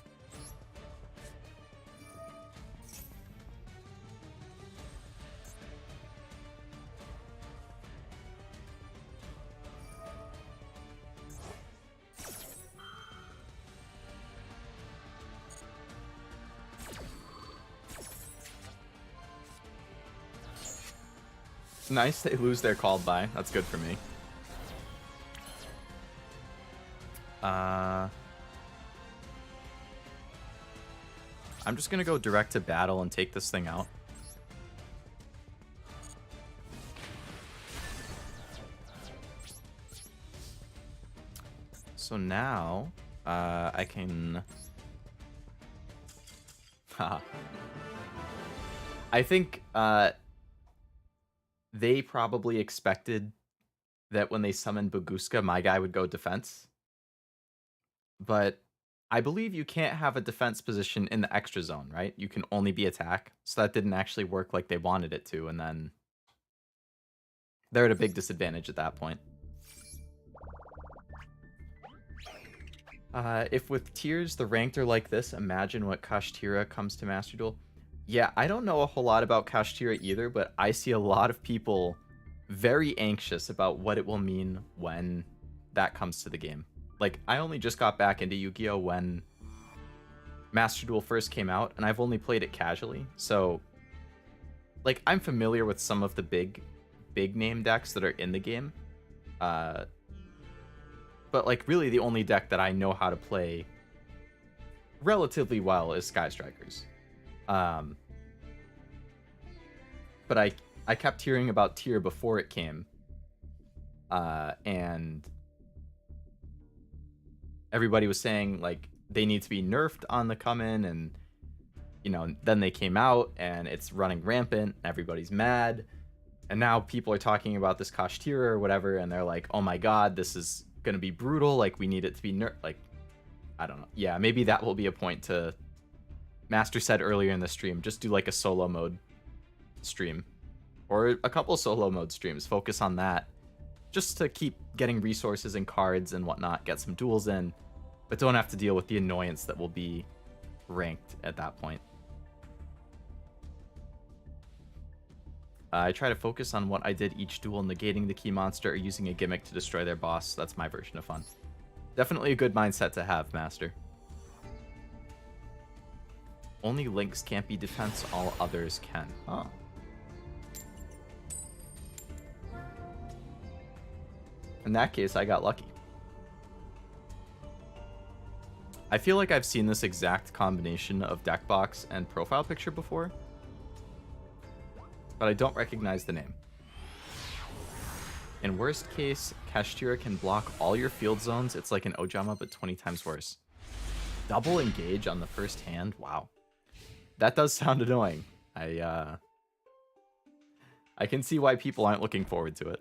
Nice, they lose their called by. That's good for me. I'm just gonna go direct to battle and take this thing out. So now, I can... I think, they probably expected that when they summoned Baguska, my guy would go defense. But I believe you can't have a defense position in the extra zone, right? You can only be attack. So that didn't actually work like they wanted it to, and then they're at a big disadvantage at that point. If with tiers the ranked are like this, imagine what Kashtira comes to Master Duel. Yeah, I don't know a whole lot about Kashtira either, but I see a lot of people very anxious about what it will mean when that comes to the game. Like, I only just got back into Yu-Gi-Oh! When Master Duel first came out, and I've only played it casually, so... Like, I'm familiar with some of the big name decks that are in the game. But, like, really the only deck that I know how to play relatively well is Sky Strikers. But I kept hearing about Tier before it came, and everybody was saying like they need to be nerfed on the come-in, and you know, then they came out and it's running rampant. Everybody's mad, and now people are talking about this Kashtira or whatever, and they're like, "Oh my god, this is gonna be brutal. Like we need it to be like, I don't know. Yeah, maybe that will be a point to." Master said earlier in the stream, just do like a solo mode stream or a couple solo mode streams. Focus on that just to keep getting resources and cards and whatnot, get some duels in, but don't have to deal with the annoyance that will be ranked at that point. I try to focus on what I did each duel, negating the key monster or using a gimmick to destroy their boss. That's my version of fun. Definitely a good mindset to have, Master. Only Lynx can't be defense, all others can. Huh. In that case, I got lucky. I feel like I've seen this exact combination of deck box and profile picture before, but I don't recognize the name. In worst case, Kashtira can block all your field zones. It's like an Ojama, but 20 times worse. Double engage on the first hand? Wow. That does sound annoying. I can see why people aren't looking forward to it.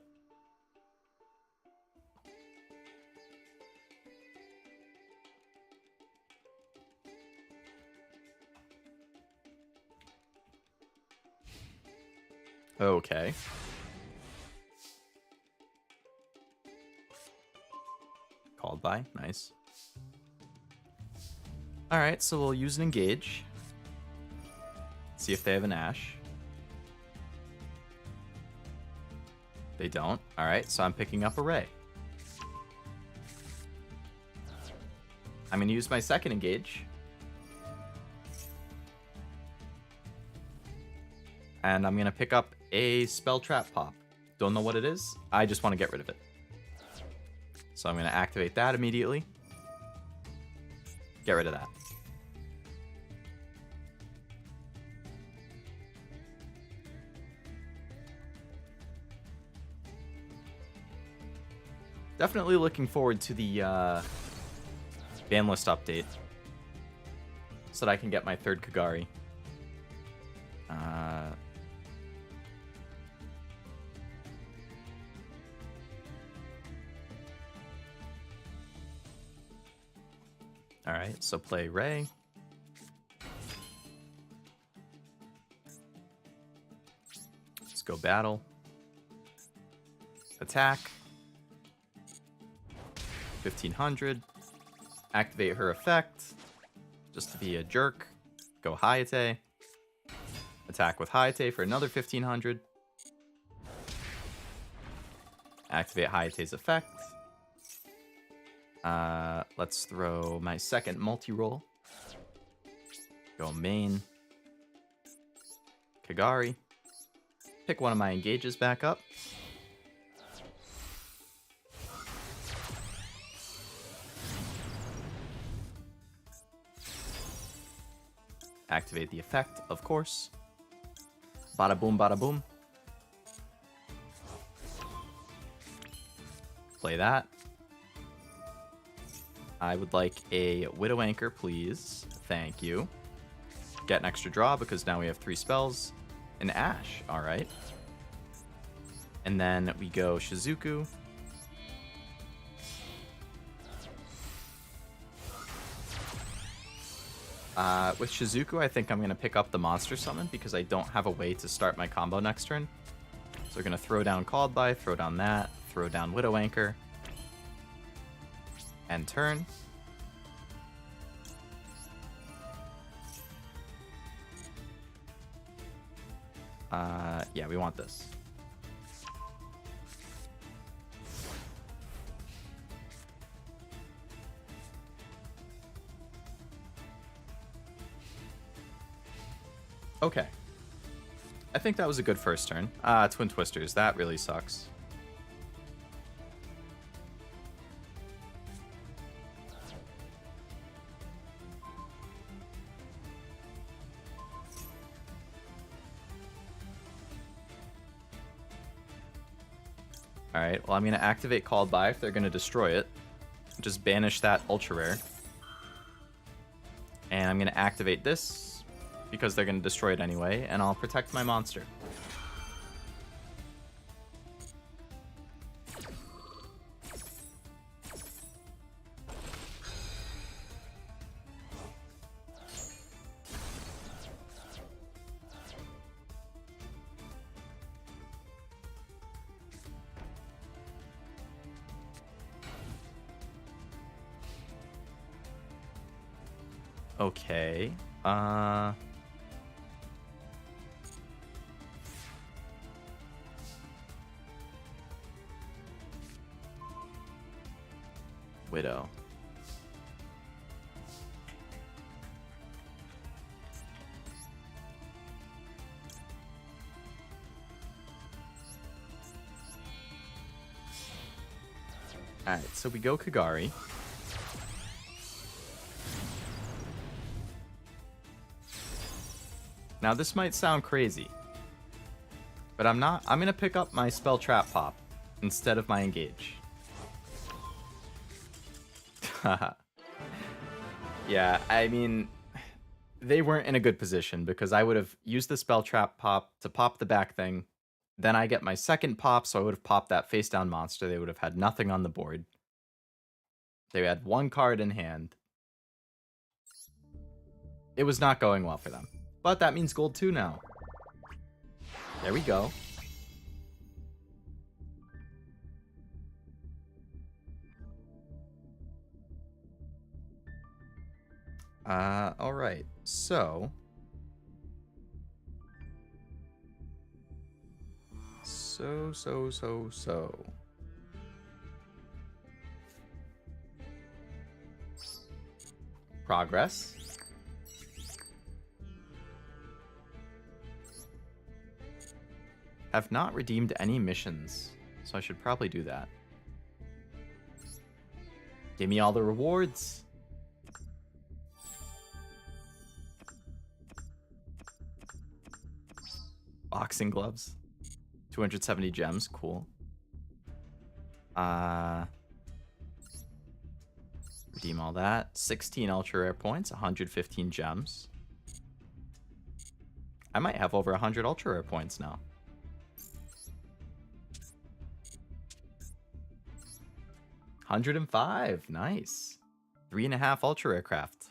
Okay. Called by. Nice. Alright, so we'll use an engage. See if they have an Ash. They don't. Alright, so I'm picking up a Ray. I'm going to use my second engage. And I'm going to pick up a Spell Trap Pop. Don't know what it is. I just want to get rid of it. So I'm going to activate that immediately. Get rid of that. Definitely looking forward to the ban list update so that I can get my third Kagari. Alright, so play Ray. Let's go battle. Attack. 1500. Activate her effect. Just to be a jerk. Go Hayate. Attack with Hayate for another 1500. Activate Hayate's effect. Let's throw my second multi-roll. Go main. Kagari. Pick one of my engages back up. Activate the effect, of course. Bada boom, bada boom. Play that. I would like a Widow Anchor, please. Thank you. Get an extra draw because now we have 3 spells. An Ash, alright. And then we go Shizuku. With Shizuku, I think I'm going to pick up the Monster Summon because I don't have a way to start my combo next turn. So we're going to throw down Called By, throw down that, throw down Widow Anchor. And turn. Yeah, we want this. Okay. I think that was a good first turn. Twin Twisters, that really sucks. Alright, well I'm going to activate Called By if they're going to destroy it. Just banish that Ultra Rare. And I'm going to activate this because they're going to destroy it anyway, and I'll protect my monster. Okay. Widow. Alright, so we go Kagari. Now this might sound crazy, but I'm not. I'm gonna pick up my Spell Trap Pop instead of my Engage. Yeah, I mean, they weren't in a good position because I would have used the spell trap pop to pop the back thing. Then I get my second pop, so I would have popped that face down monster. They would have had nothing on the board. They had one card in hand. It was not going well for them. But that means gold 2 now. There we go. Alright. So. Progress. Have not redeemed any missions, so I should probably do that. Give me all the rewards. Boxing gloves. 270 gems, cool. Redeem all that. 16 ultra rare points, 115 gems. I might have over 100 ultra rare points now. $105, nice. 3.5 ultra rare craft.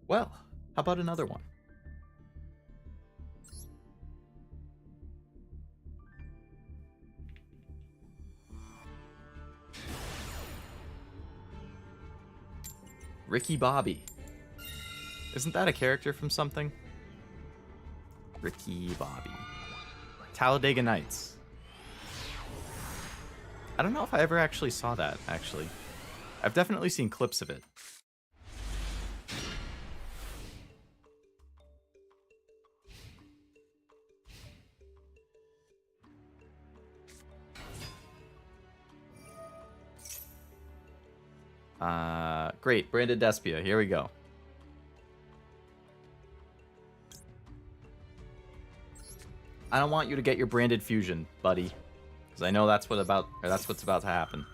Well, how about another one? Ricky Bobby. Isn't that a character from something? Ricky Bobby. Talladega Nights. I don't know if I ever actually saw that, actually. I've definitely seen clips of it. Great, Branded Despia, here we go. I don't want you to get your branded fusion, buddy, because I know that's what's about to happen.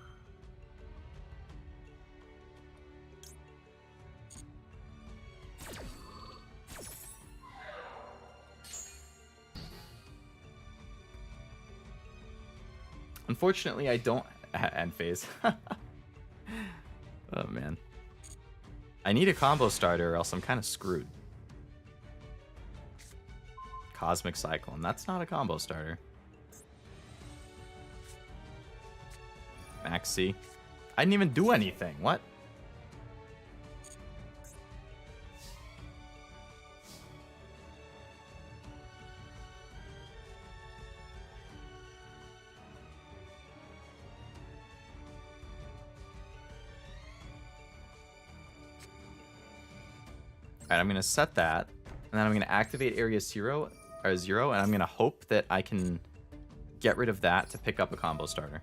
Unfortunately, I don't end phase. Oh man. I need a combo starter or else I'm kind of screwed. Cosmic Cyclone. That's not a combo starter. Maxi. I didn't even do anything. What? Alright, I'm going to set that. And then I'm going to activate Area 0, and I'm going to hope that I can get rid of that to pick up a combo starter.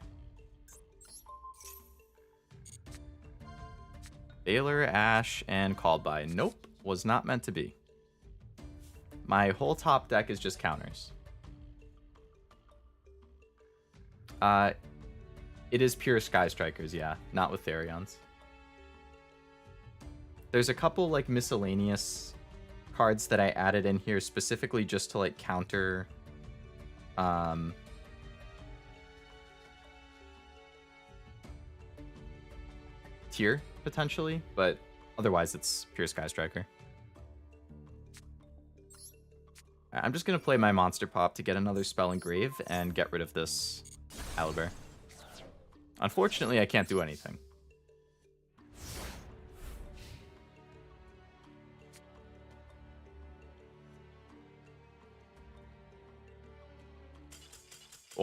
Baylor, Ash, and Called By. Nope, was not meant to be. My whole top deck is just counters. It is pure Sky Strikers, yeah, not with Therions. There's a couple like miscellaneous cards that I added in here specifically just to like counter tier potentially, but otherwise it's pure Sky Striker. I'm just gonna play my Monster Pop to get another spell engrave and get rid of this Owlbear. Unfortunately, I can't do anything.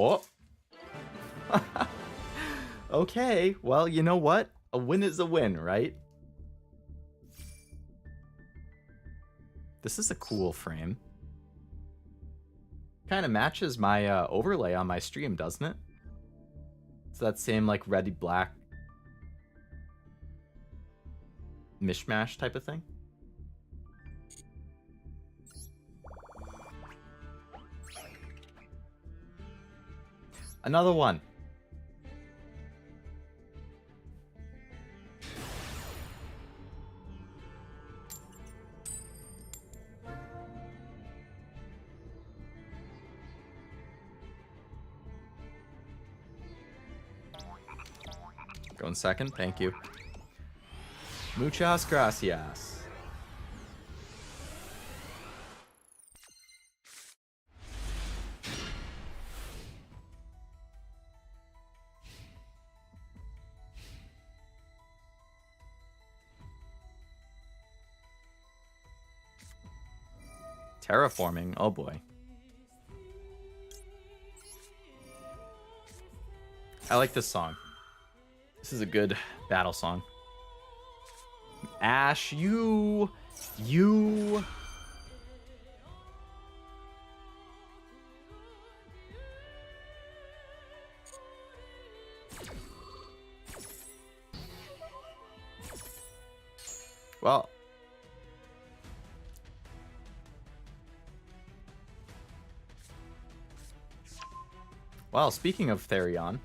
Oh. Okay, well, you know what? A win is a win, right? This is a cool frame. Kind of matches my overlay on my stream, doesn't it? It's that same like red black. mishmash type of thing. Another one. Going second, thank you. Muchas gracias. Terraforming, oh boy. I like this song. This is a good battle song. Ash, you. Well. Well, speaking of Therion,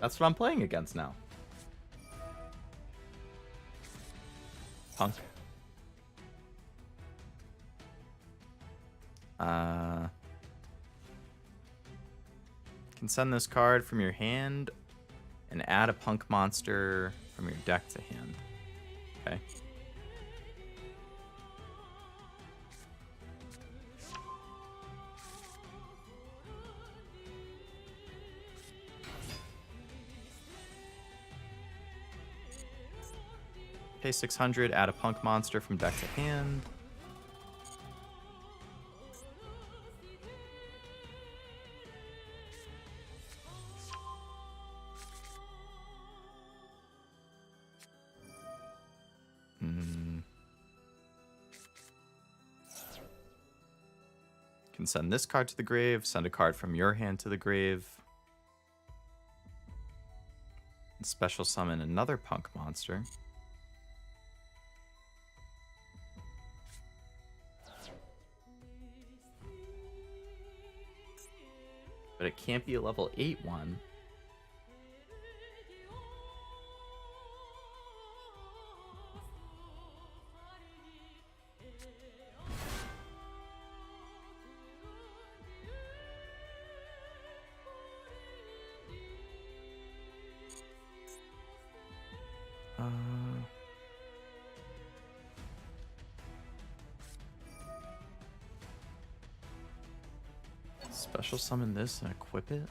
that's what I'm playing against now. Punk. Can send this card from your hand and add a punk monster from your deck to hand. Okay. Pay 600, add a punk monster from deck to hand. Can send this card to the grave, send a card from your hand to the grave. And special summon another punk monster. But it can't be a level 8 one. Special summon this and equip it?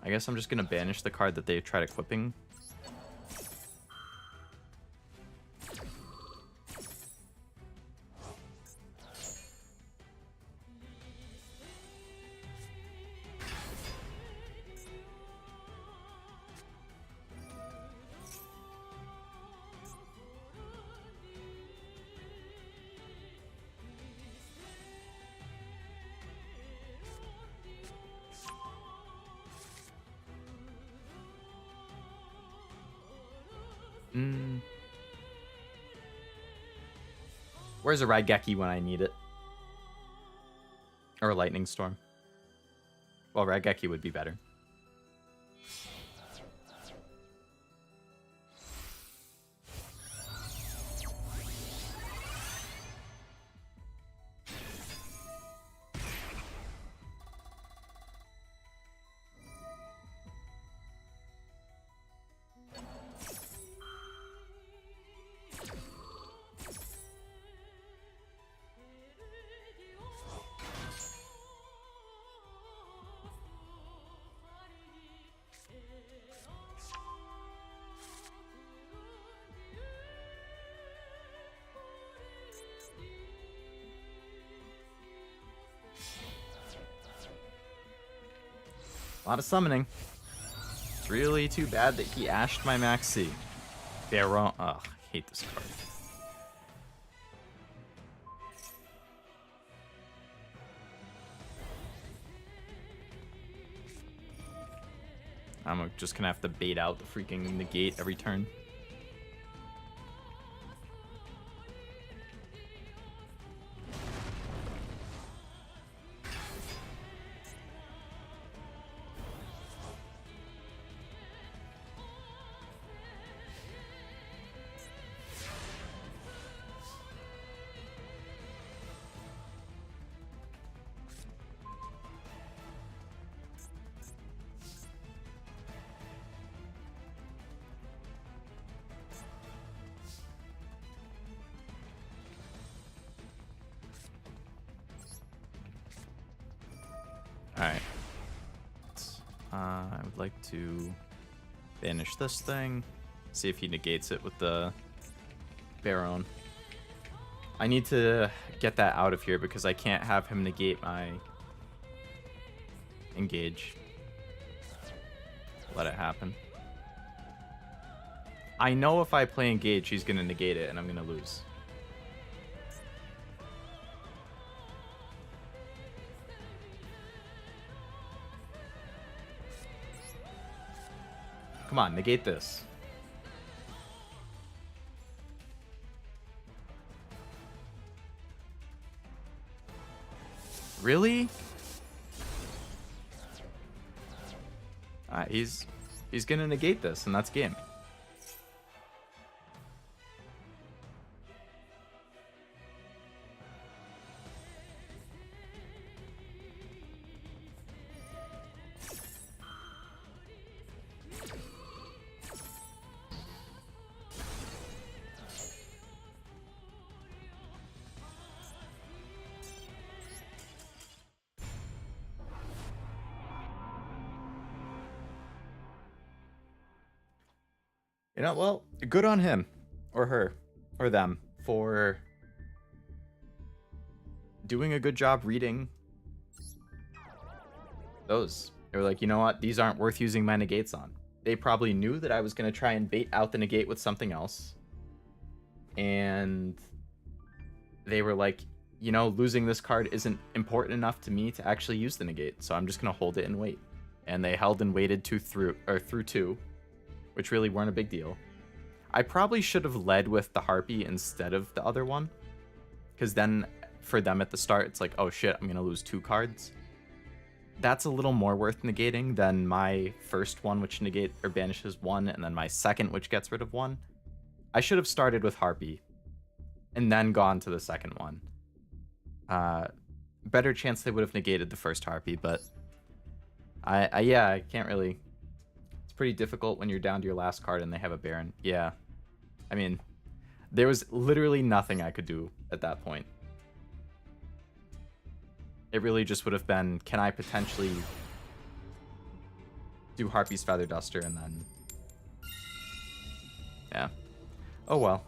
I guess I'm just gonna banish the card that they tried equipping. Where's a Raigeki when I need it? Or a Lightning Storm? Well, Raigeki would be better. A lot of summoning. It's really too bad that he ashed my Maxi. Baron. Ugh, I hate this card. I'm just gonna have to bait out the freaking negate every turn. Alright. I would like to banish this thing. See if he negates it with the Baron. I need to get that out of here because I can't have him negate my engage. Let it happen. I know if I play engage, he's going to negate it and I'm going to lose. Come on, negate this. Really? He's gonna negate this, and that's game. You know, well, good on him, or her, or them, for doing a good job reading those. They were like, you know what, these aren't worth using my negates on. They probably knew that I was going to try and bait out the negate with something else. And they were like, you know, losing this card isn't important enough to me to actually use the negate, so I'm just going to hold it and wait. And they held and waited through two, which really weren't a big deal. I probably should have led with the Harpy instead of the other one, because then for them at the start, it's like, oh shit, I'm going to lose 2 cards. That's a little more worth negating than my first one, which negate or banishes 1, and then my second, which gets rid of 1. I should have started with Harpy and then gone to the second one. Better chance they would have negated the first Harpy, but I can't really. It's pretty difficult when you're down to your last card and they have a Baron. Yeah. I mean, there was literally nothing I could do at that point. It really just would have been, can I potentially do Harpy's Feather Duster and then... Yeah. Oh well.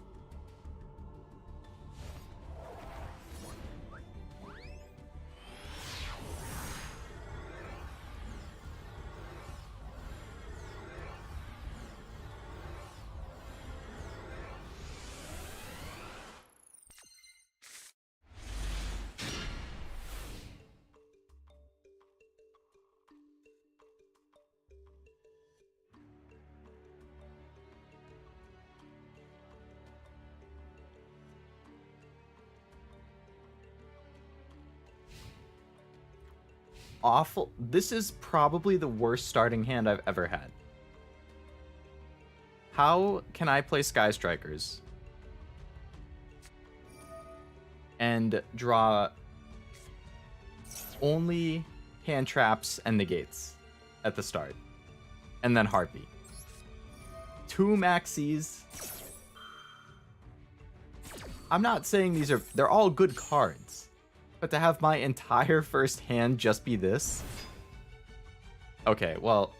Awful. This is probably the worst starting hand I've ever had. How can I play Sky Strikers and draw only hand traps and negates at the start, and then Harpy? 2 maxis. I'm not saying they're all good cards. But to have my entire first hand just be this? Okay, well,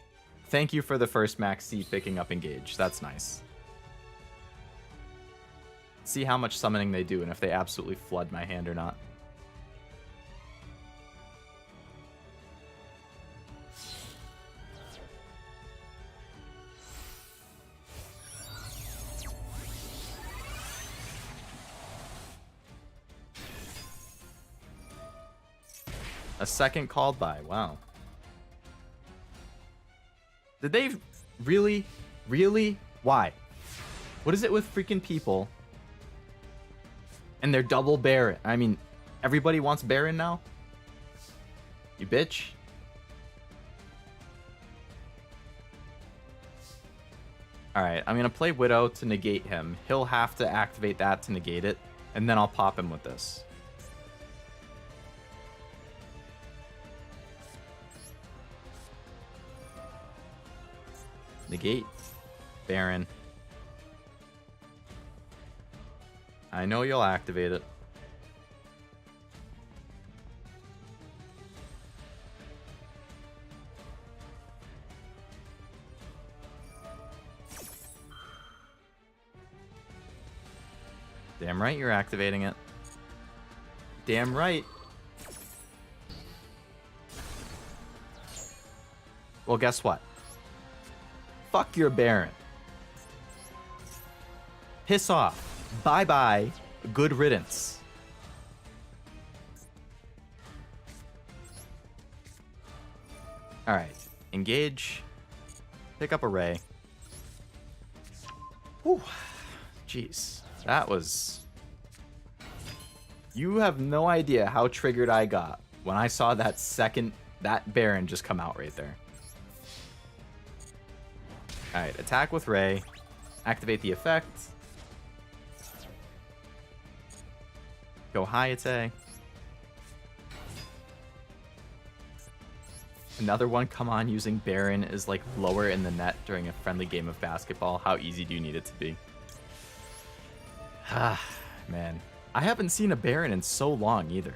thank you for the first Max C picking up Engage. That's nice. See how much summoning they do and if they absolutely flood my hand or not. A second called by, wow. Did they really? Really? Why? What is it with freaking people and their double Baron? I mean, everybody wants Baron now? You bitch. Alright, I'm going to play Widow to negate him. He'll have to activate that to negate it, and then I'll pop him with this. Negate. Baron. I know you'll activate it. Damn right you're activating it. Damn right. Well, guess what? Fuck your Baron. Piss off. Bye-bye. Good riddance. Alright. Engage. Pick up a Ray. Whew. Jeez. That was... You have no idea how triggered I got when I saw that Baron just come out right there. Alright, attack with Ray. Activate the effect. Go Hayate. Another one, come on, using Baron is like lower in the net during a friendly game of basketball. How easy do you need it to be? Ah, man. I haven't seen a Baron in so long either.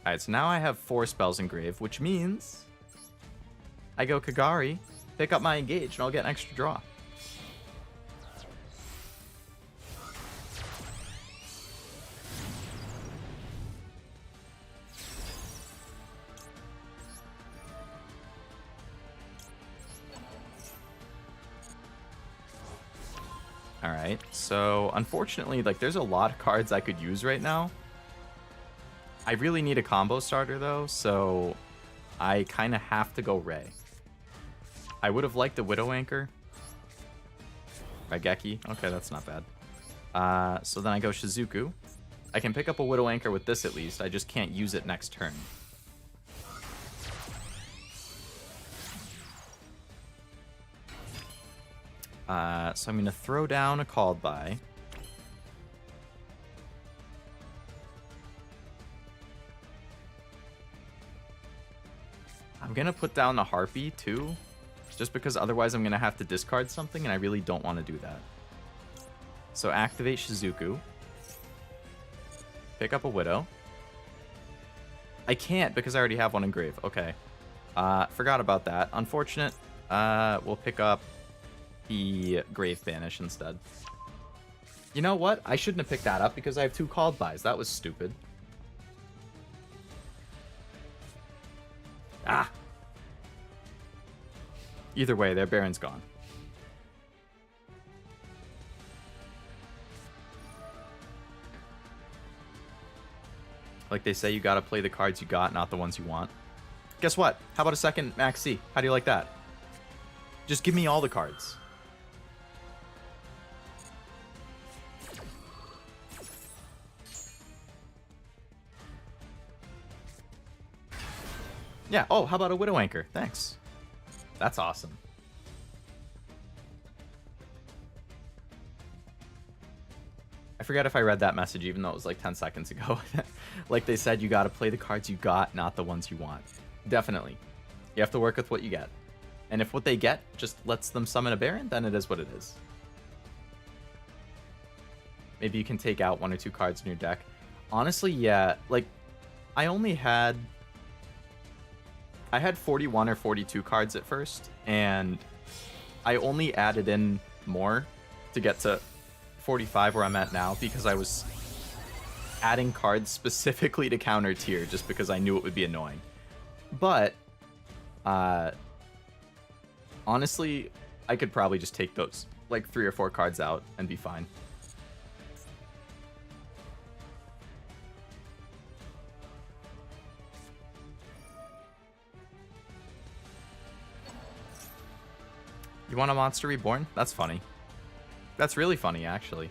Alright, so now I have 4 spells engraved, which means I go Kagari, pick up my engage, and I'll get an extra draw. Alright, so unfortunately, like, there's a lot of cards I could use right now. I really need a combo starter, though, so I kind of have to go Ray. I would have liked the Widow Anchor. Raigeki. Okay, that's not bad. So then I go Shizuku. I can pick up a Widow Anchor with this at least. I just can't use it next turn. So I'm going to throw down a Called By. I'm going to put down the Harpy too, just because otherwise I'm going to have to discard something, and I really don't want to do that. So activate Shizuku. Pick up a Widow. I can't because I already have one engraved. Okay. Forgot about that. Unfortunate. We'll pick up the Grave Banish instead. You know what? I shouldn't have picked that up because I have 2 Called Bys. That was stupid. Ah! Either way, their Baron's gone. Like they say, you gotta play the cards you got, not the ones you want. Guess what? How about a second Max C? How do you like that? Just give me all the cards. Yeah, oh, how about a Widow Anchor? Thanks. That's awesome. I forget if I read that message even though it was like 10 seconds ago. Like they said, you gotta play the cards you got, not the ones you want. Definitely. You have to work with what you get. And if what they get just lets them summon a Baron, then it is what it is. Maybe you can take out 1 or 2 cards in your deck. Honestly, yeah, like, I had 41 or 42 cards at first, and I only added in more to get to 45 where I'm at now because I was adding cards specifically to counter tier just because I knew it would be annoying. But honestly, I could probably just take those like 3 or 4 cards out and be fine. You want a Monster Reborn? That's funny. That's really funny, actually.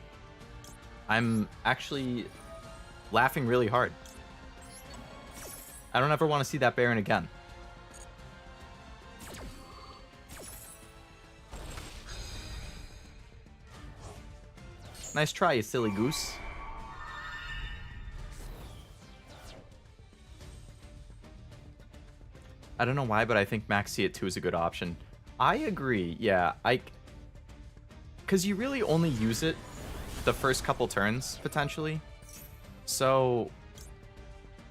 I'm actually laughing really hard. I don't ever want to see that Baron again. Nice try, you silly goose. I don't know why, but I think Maxi at 2 is a good option. I agree, yeah. Because you really only use it the first couple turns, potentially. So,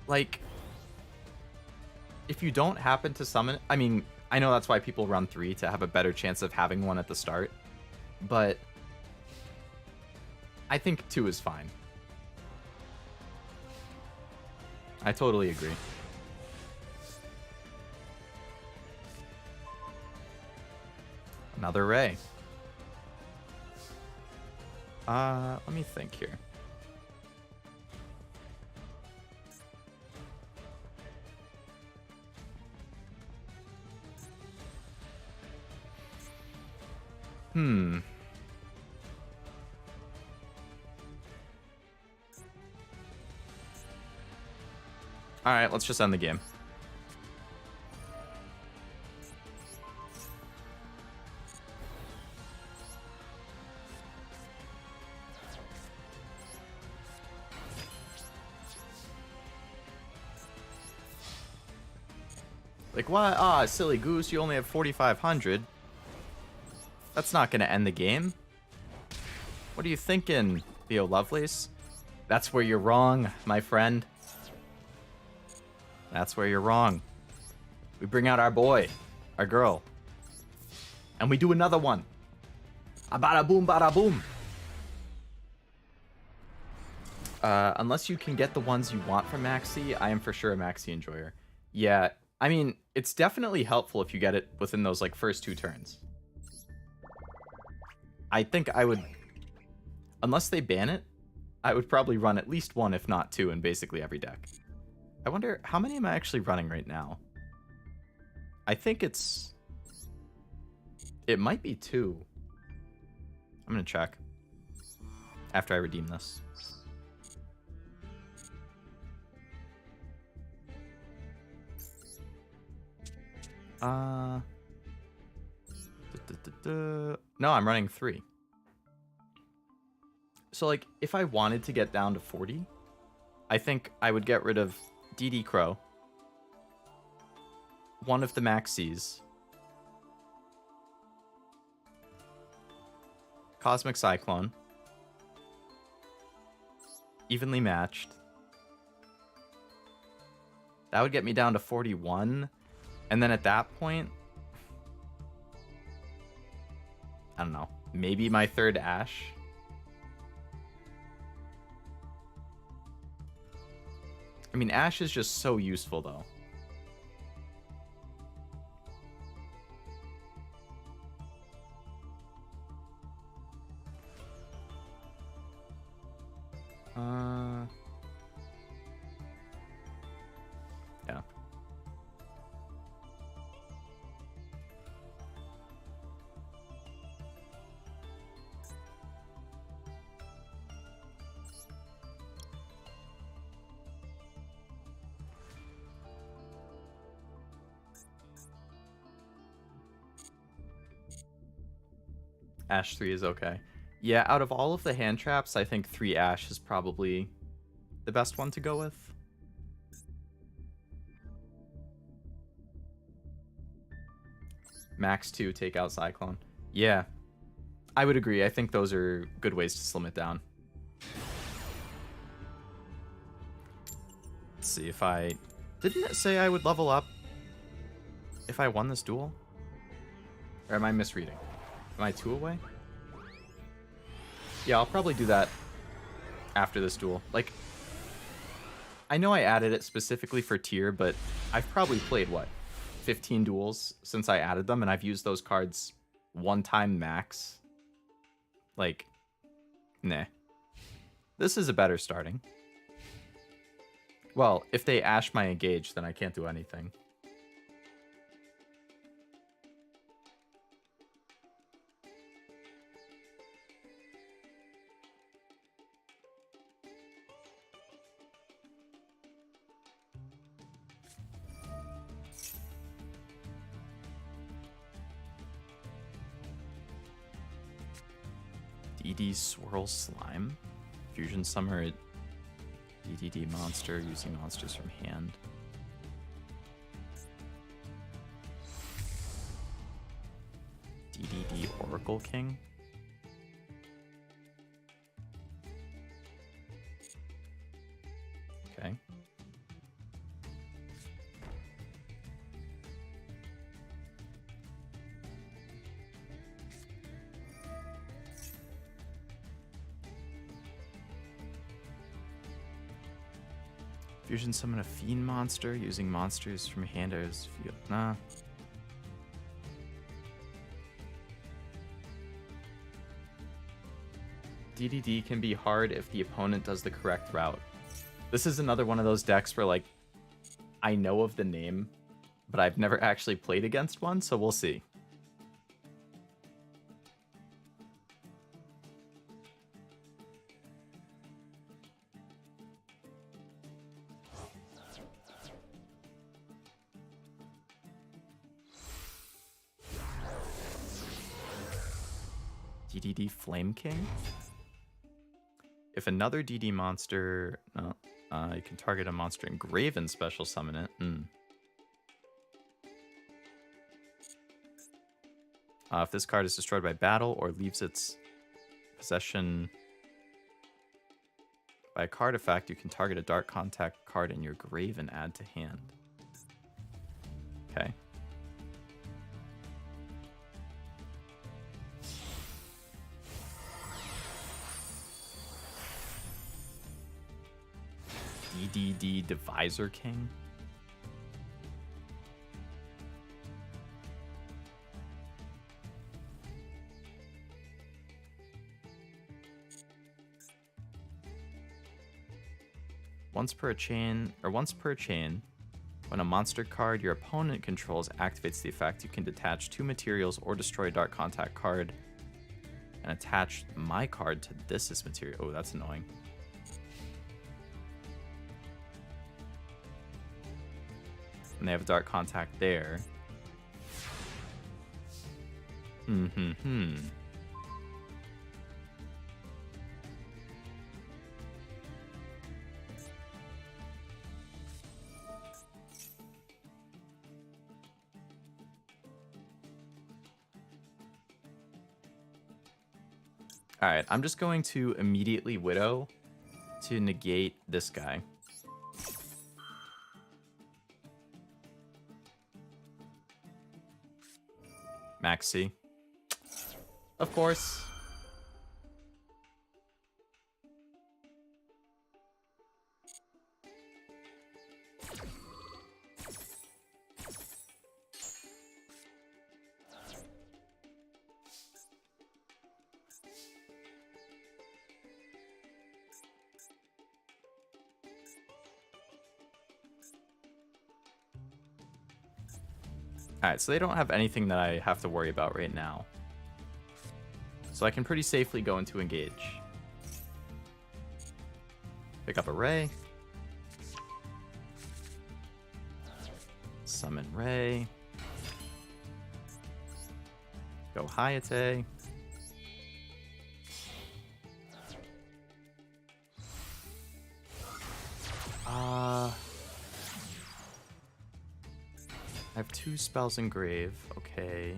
like, if you don't happen to summon... I mean, I know that's why people run 3, to have a better chance of having one at the start. But I think 2 is fine. I totally agree. Another Ray. Let me think here. Alright, let's just end the game. Like, what? Ah, silly goose, you only have 4,500. That's not gonna end the game. What are you thinking, Leo Lovelace? That's where you're wrong, my friend. That's where you're wrong. We bring out our boy, our girl. And we do another one. A bada boom, bada boom. Unless you can get the ones you want from Maxi, I am for sure a Maxi enjoyer. Yeah, I mean, it's definitely helpful if you get it within those, like, first 2 turns. I think I would... Unless they ban it, I would probably run at least 1, if not 2, in basically every deck. I wonder, how many am I actually running right now? I think it's... It might be 2. I'm gonna check. After I redeem this. No, I'm running 3. So, like, if I wanted to get down to 40, I think I would get rid of DD Crow, one of the Maxis, Cosmic Cyclone, evenly matched. That would get me down to 41. And then at that point, I don't know, maybe my 3rd Ash. I mean, Ash is just so useful, though. Yeah. Ash 3 is okay. Yeah, out of all of the hand traps, I think 3 Ash is probably the best one to go with. Max 2, take out Cyclone. Yeah, I would agree. I think those are good ways to slim it down. Let's see if I... Didn't it say I would level up if I won this duel? Or am I misreading? Am I 2 away? Yeah, I'll probably do that after this duel. Like, I know I added it specifically for tier, but I've probably played, what, 15 duels since I added them, and I've used those cards 1 time max. Like, nah. This is a better starting. Well, if they Ash my Engage, then I can't do anything. DD Swirl Slime. Fusion Summer DDD monster using monsters from hand. DDD Oracle King. Okay. Fusion summon a fiend monster using monsters from hand as field. Nah. DDD can be hard if the opponent does the correct route. This is another one of those decks where, like, I know of the name, but I've never actually played against one, so we'll see. DD Flame King. If another DD monster... No, you can target a monster in grave and special summon it. If this card is destroyed by battle or leaves its possession by a card effect, you can target a Dark Contact card in your grave and add to hand. Okay. DDD Divisor King. Once per chain, when a monster card your opponent controls activates the effect, you can detach 2 materials or destroy a Dark Contact card and attach my card to this material. Oh, that's annoying. And they have a Dark Contact there. Alright, I'm just going to immediately YuGiOh to negate this guy. Maxi. Of course. Alright, so they don't have anything that I have to worry about right now. So I can pretty safely go into engage. Pick up a Ray. Summon Ray. Go Hayate. I have 2 spells in grave. Okay.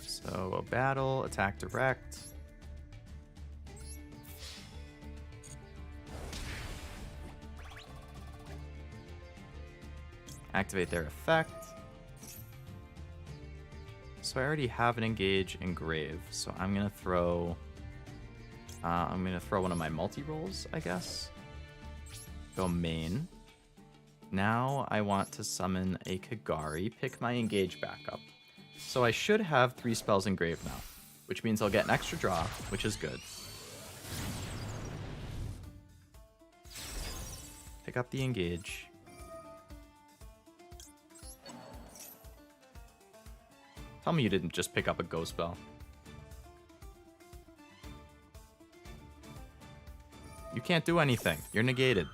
So a battle, attack direct. Activate their effect. So I already have an engage in grave. So I'm gonna throw one of my multi-rolls, I guess. Go main. Now I want to summon a Kagari, pick my engage back up. So I should have 3 spells in grave now, which means I'll get an extra draw, which is good. Pick up the engage. Tell me you didn't just pick up a go spell. You can't do anything. You're negated.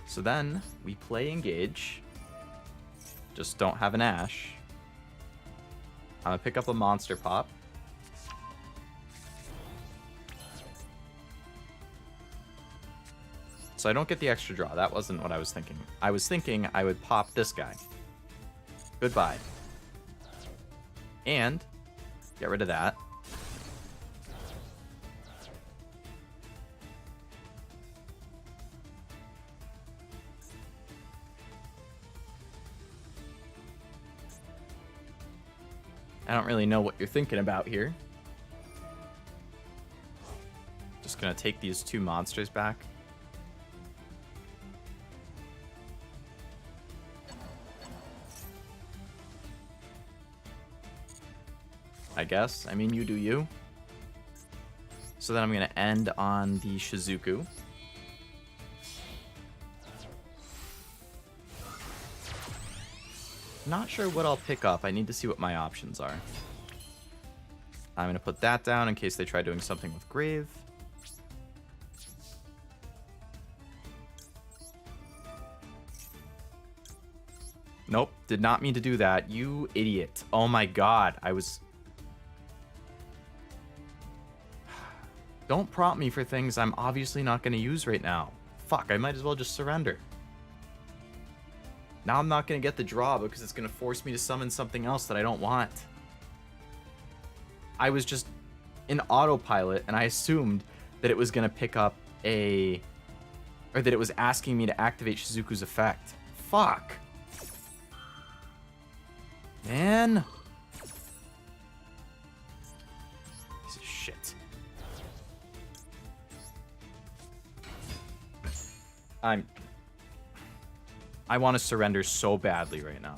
So then we play engage. Just don't have an Ash. I'm gonna pick up a monster pop. So I don't get the extra draw. That wasn't what I was thinking. I was thinking I would pop this guy. Goodbye. And get rid of that. I don't really know what you're thinking about here. Just gonna take these two monsters back. I guess. I mean, you do you. So then I'm gonna end on the Shizuku. Not sure what I'll pick up. I need to see what my options are. I'm going to put that down in case they try doing something with Grave. Nope, did not mean to do that. You idiot. Oh my god, I was... Don't prompt me for things I'm obviously not going to use right now. Fuck, I might as well just surrender. Now I'm not going to get the draw because it's going to force me to summon something else that I don't want. I was just in autopilot and I assumed that it was going to pick up a... Or that it was asking me to activate Shizuku's effect. Fuck. Man. Piece of shit. I want to surrender so badly right now.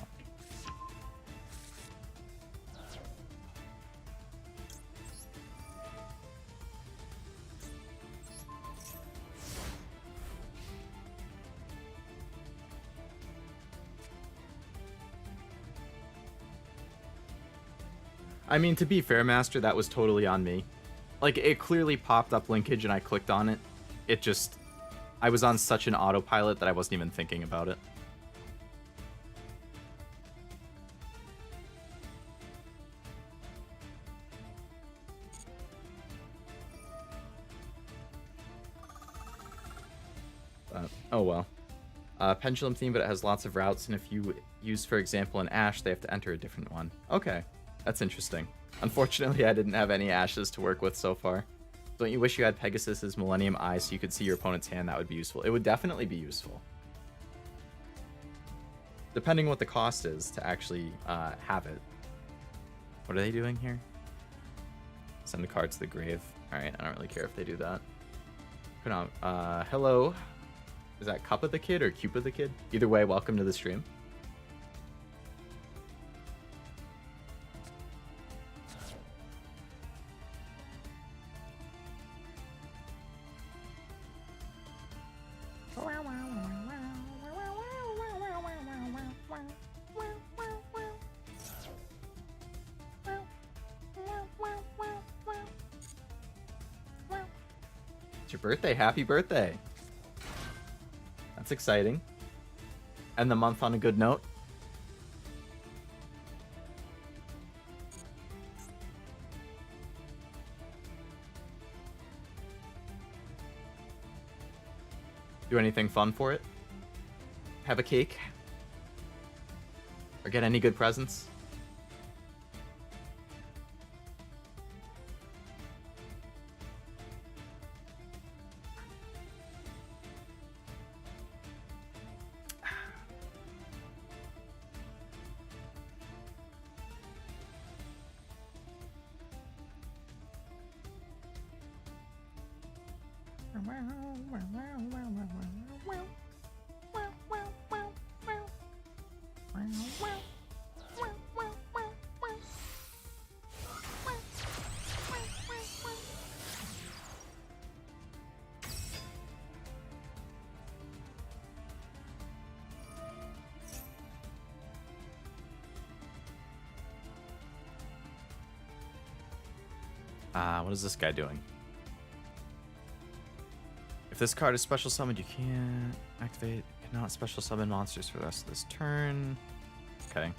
I mean, to be fair, Master, that was totally on me. Like, it clearly popped up linkage and I clicked on it. It just... I was on such an autopilot that I wasn't even thinking about it. Oh well. Pendulum theme, but it has lots of routes, and if you use, for example, an Ash, they have to enter a different one. Okay, that's interesting. Unfortunately, I didn't have any Ashes to work with so far. Don't you wish you had Pegasus's Millennium Eye so you could see your opponent's hand? That would be useful. It would definitely be useful. Depending what the cost is to actually have it. What are they doing here? Send a card to the grave. Alright, I don't really care if they do that. Hello. Is that Cuppa the Kid or Cupid the Kid? Either way, welcome to the stream. It's your birthday. Happy birthday. That's exciting. End the month on a good note. Do anything fun for it? Have a cake? Or get any good presents? What is this guy doing? If this card is special summoned, you can't activate. Cannot special summon monsters for the rest of this turn. Okay.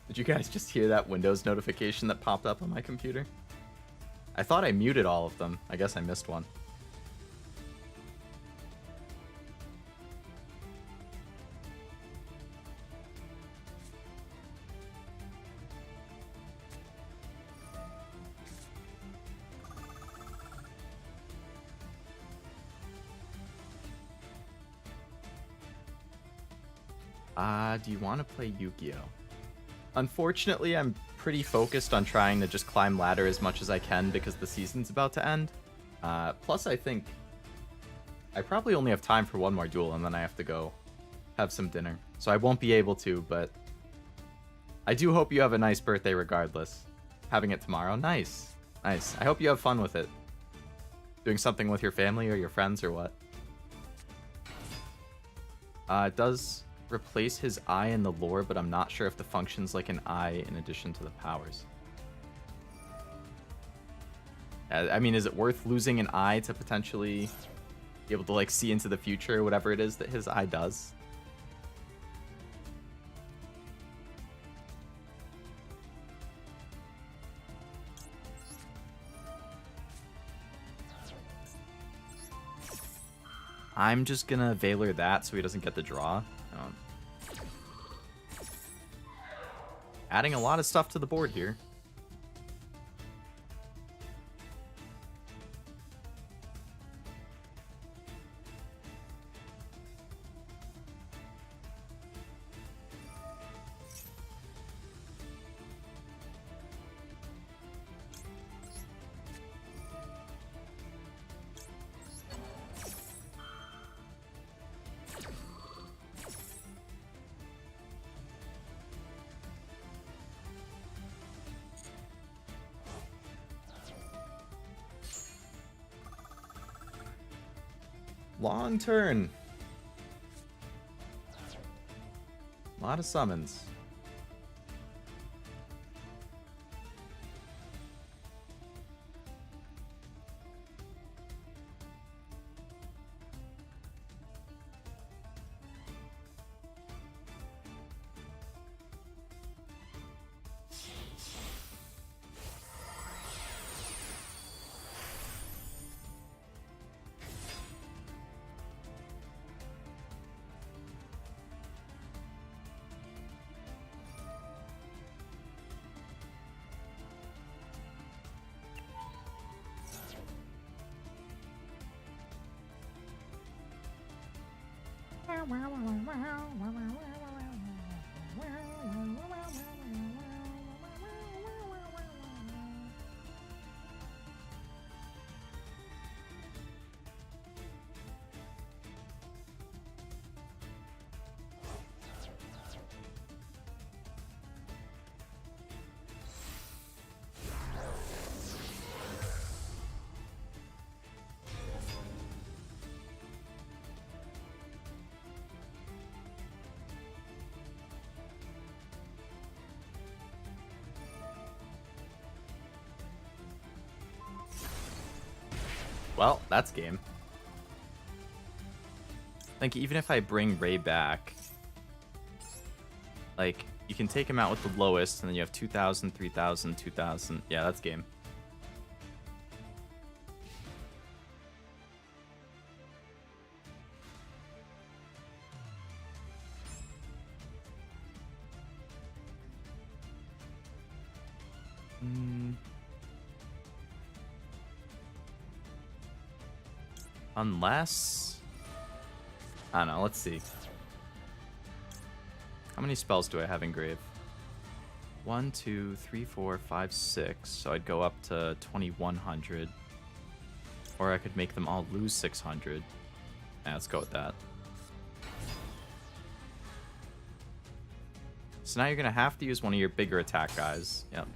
Did you guys just hear that Windows notification that popped up on my computer? I thought I muted all of them. I guess I missed one. Do you want to play YuGiOh? Unfortunately, I'm pretty focused on trying to just climb ladder as much as I can because the season's about to end. Plus, I think I probably only have time for one more duel, and then I have to go have some dinner. So I won't be able to, but I do hope you have a nice birthday regardless. Having it tomorrow? Nice. Nice. I hope you have fun with it. Doing something with your family or your friends or what? It does replace his eye in the lore, but I'm not sure if the function's like an eye in addition to the powers. I mean, is it worth losing an eye to potentially be able to like see into the future or whatever it is that his eye does? I'm just gonna Valor that so he doesn't get the draw. Adding a lot of stuff to the board here. Long turn. A lot of summons. Well, that's game. Like, even if I bring Ray back, like, you can take him out with the lowest, and then you have 2,000, 3,000, 2,000. Yeah, that's game. Unless... I don't know, let's see. How many spells do I have in Grave? 1, 2, 3, 4, 5, 6. So I'd go up to 2,100. Or I could make them all lose 600. Yeah, let's go with that. So now you're going to have to use one of your bigger attack guys. Yep.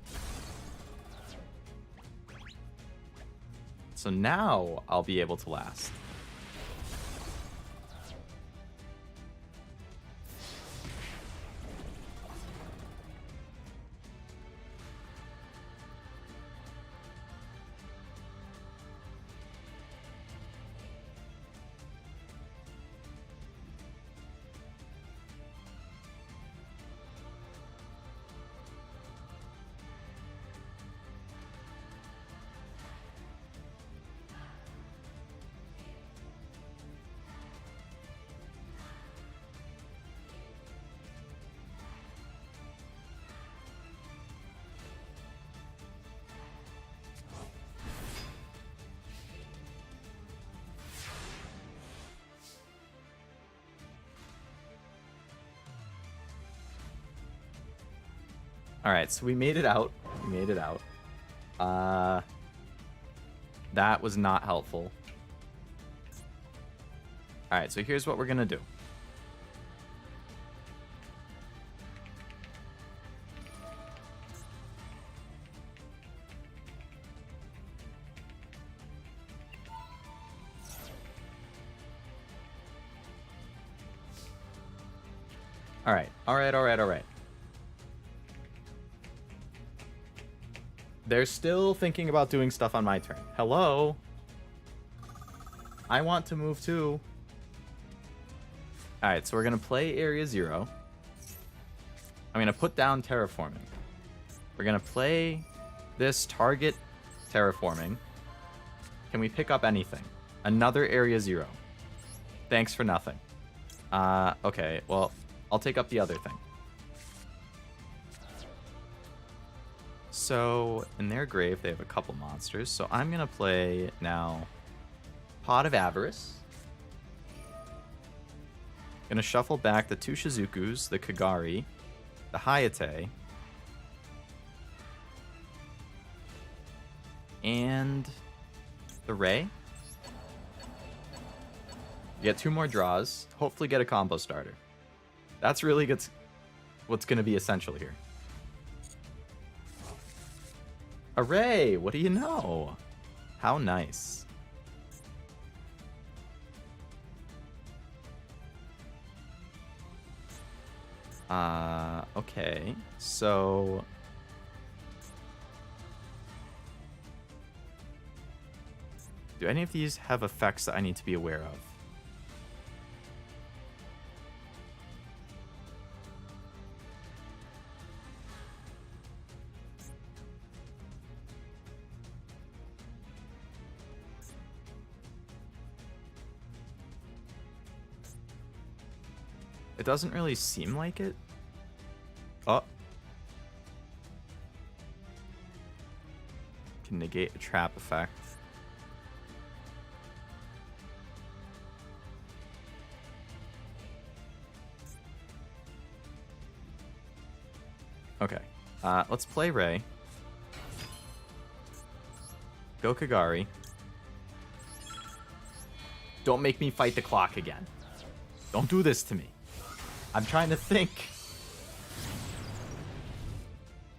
So now I'll be able to last. Alright, so we made it out. We made it out. That was not helpful. Alright, so here's what we're gonna do. Alright. They're still thinking about doing stuff on my turn. Hello? I want to move too. Alright, so we're gonna play Area 0. I'm gonna put down terraforming. We're gonna play this target terraforming. Can we pick up anything? Another Area 0. Thanks for nothing. Okay, well, I'll take up the other thing. So, in their grave, they have a couple monsters. So I'm going to play now Pot of Avarice. Going to shuffle back the 2 Shizukus, the Kagari, the Hayate, and the Ray. You get 2 more draws. Hopefully get a combo starter. That's really good. What's going to be essential here. Array! What do you know? How nice. Okay. So... do any of these have effects that I need to be aware of? It doesn't really seem like it. Oh. Can negate a trap effect. Okay. Let's play Ray. Go Kagari. Don't make me fight the clock again. Don't do this to me. I'm trying to think.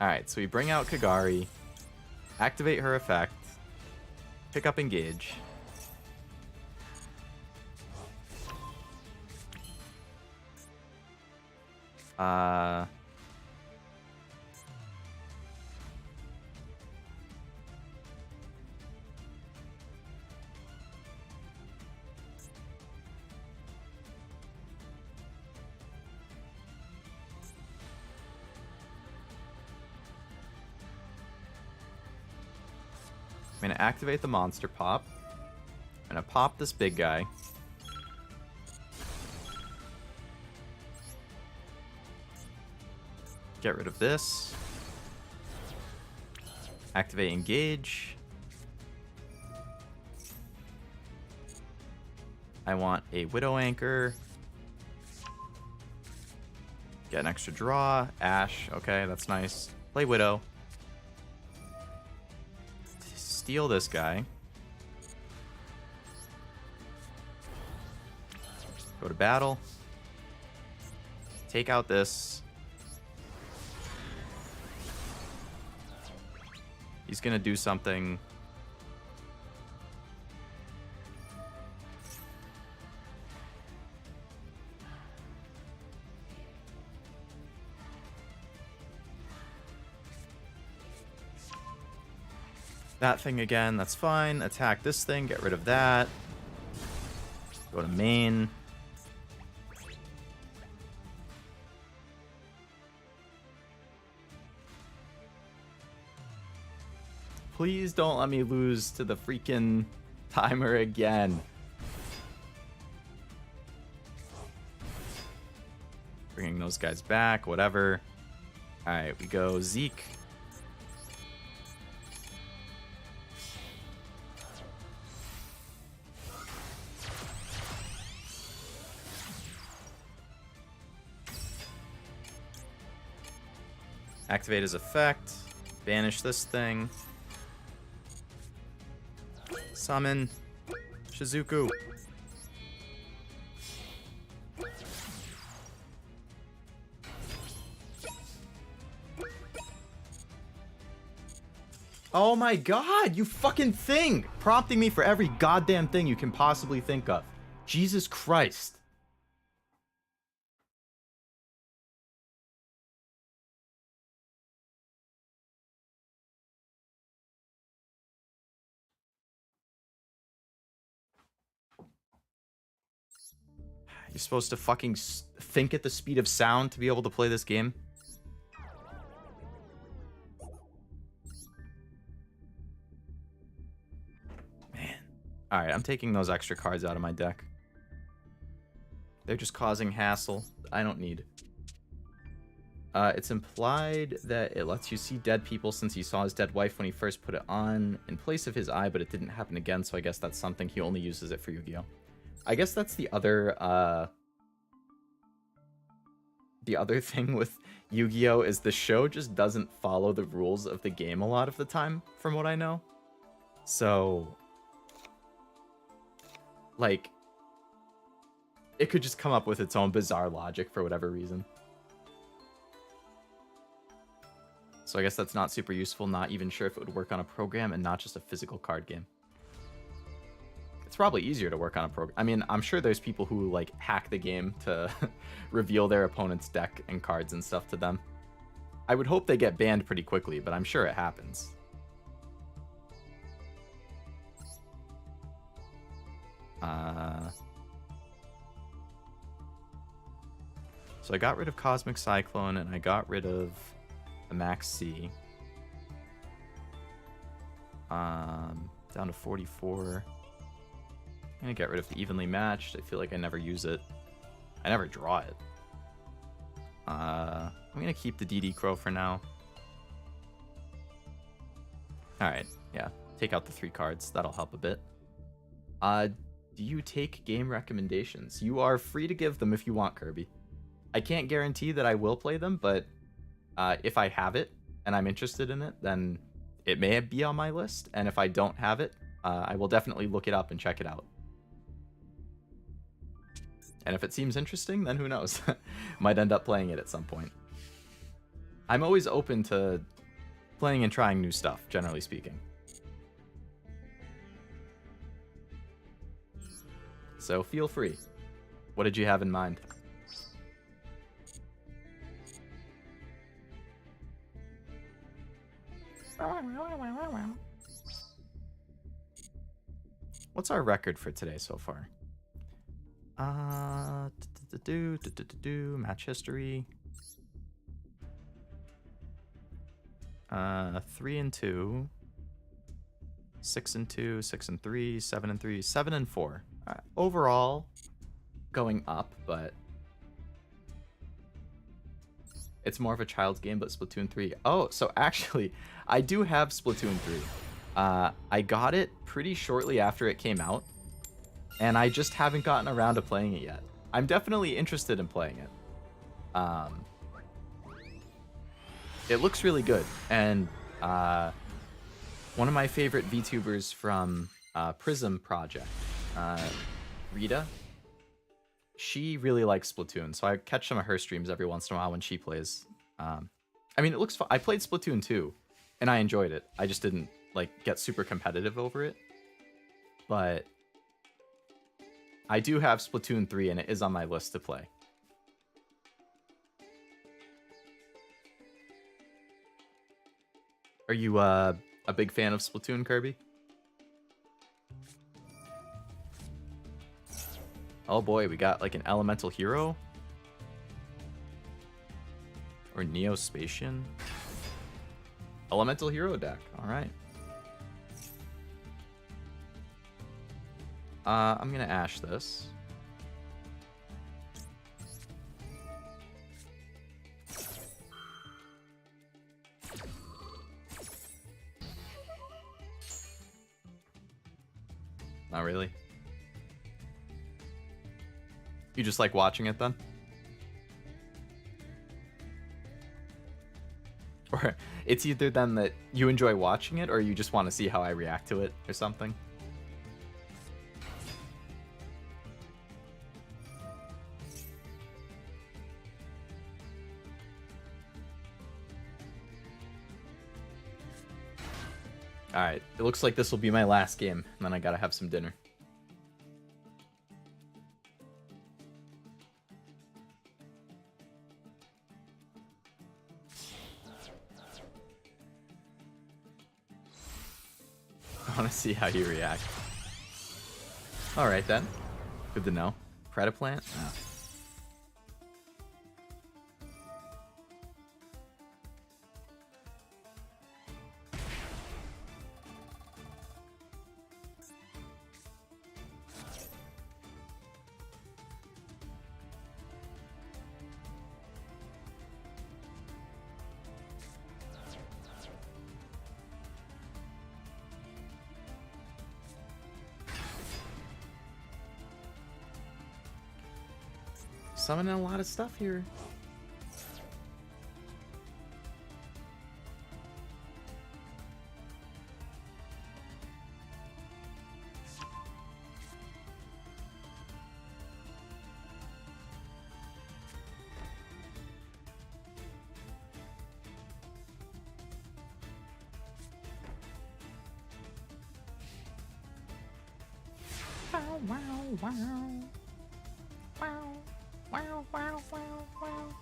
Alright, so we bring out Kagari, activate her effect, pick up Engage. I'm going to activate the monster pop. I'm going to pop this big guy. Get rid of this. Activate Engage. I want a Widow Anchor. Get an extra draw. Ash. Okay, that's nice. Play Widow. Steal this guy. Go to battle. Take out this. He's gonna do something. That thing again, that's fine. Attack this thing, get rid of that. Go to main. Please don't let me lose to the freaking timer again. Bringing those guys back, whatever. Alright, we go Zeke. Activate his effect. Banish this thing. Summon Shizuku. Oh my god, you fucking thing! Prompting me for every goddamn thing you can possibly think of. Jesus Christ. You're supposed to fucking think at the speed of sound to be able to play this game? Man. Alright, I'm taking those extra cards out of my deck. They're just causing hassle. I don't need. It's implied that it lets you see dead people since he saw his dead wife when he first put it on in place of his eye, but it didn't happen again, so I guess that's something. He only uses it for Yu-Gi-Oh! I guess that's the other thing with Yu-Gi-Oh! Is the show just doesn't follow the rules of the game a lot of the time, from what I know. So, like, it could just come up with its own bizarre logic for whatever reason. So I guess that's not super useful, not even sure if it would work on a program and not just a physical card game. It's probably easier to work on a program. I mean, I'm sure there's people who, like, hack the game to reveal their opponent's deck and cards and stuff to them. I would hope they get banned pretty quickly, but I'm sure it happens. So I got rid of Cosmic Cyclone, and I got rid of the Max C. Down to 44. I'm gonna get rid of the Evenly Matched. I feel like I never use it. I never draw it. I'm gonna keep the DD Crow for now. Alright, yeah. Take out the 3 cards. That'll help a bit. Do you take game recommendations? You are free to give them if you want, Kirby. I can't guarantee that I will play them, but if I have it and I'm interested in it, then it may be on my list. And if I don't have it, I will definitely look it up and check it out. And if it seems interesting, then who knows? Might end up playing it at some point. I'm always open to playing and trying new stuff, generally speaking. So feel free. What did you have in mind? What's our record for today so far? Match history. 3-2, 6-2, 6-3, 7-3, 7-4. Overall, going up, but it's more of a child's game. But Splatoon 3. Oh, so actually, I do have Splatoon 3. I got it pretty shortly after it came out, and I just haven't gotten around to playing it yet. I'm definitely interested in playing it. It looks really good, and one of my favorite VTubers from Prism Project, Rita, she really likes Splatoon, so I catch some of her streams every once in a while when she plays. I mean, it looks fun. I played Splatoon 2, and I enjoyed it. I just didn't like get super competitive over it, but I do have Splatoon 3, and it is on my list to play. Are you a big fan of Splatoon, Kirby? Oh boy, we got like an elemental hero? Or Neospatian? Elemental hero deck, alright. I'm gonna Ash this. Not really. You just like watching it then? or it's either then that you enjoy watching it or you just want to see how I react to it or something. Alright, it looks like this will be my last game, and then I gotta have some dinner. I want to see how you react. Alright then. Good to know. Predaplant? Oh. Summoning a lot of stuff here. Wow, wow, wow. Wow. Wow, wow, wow, wow.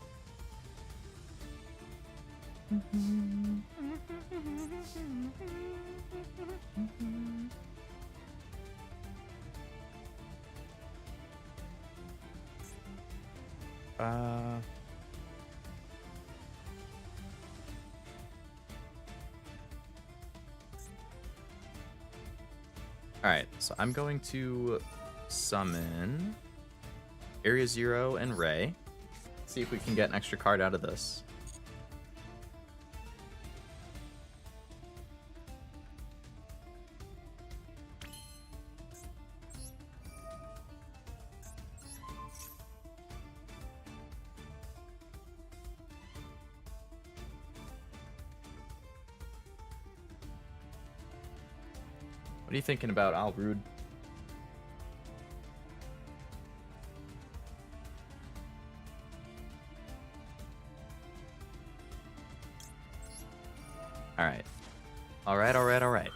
Alright, so I'm going to summon Area 0 and Ray. See if we can get an extra card out of this. What are you thinking about, Alrude? Alright. Alright.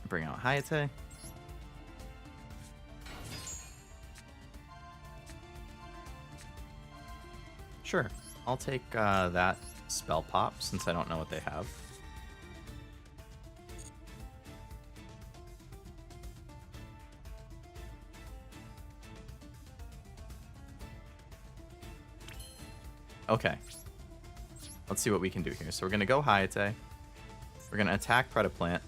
Bring out Hayate. Sure. I'll take that spell pop since I don't know what they have. Okay. Let's see what we can do here. So we're going to go Hayate. We're going to attack Predaplant.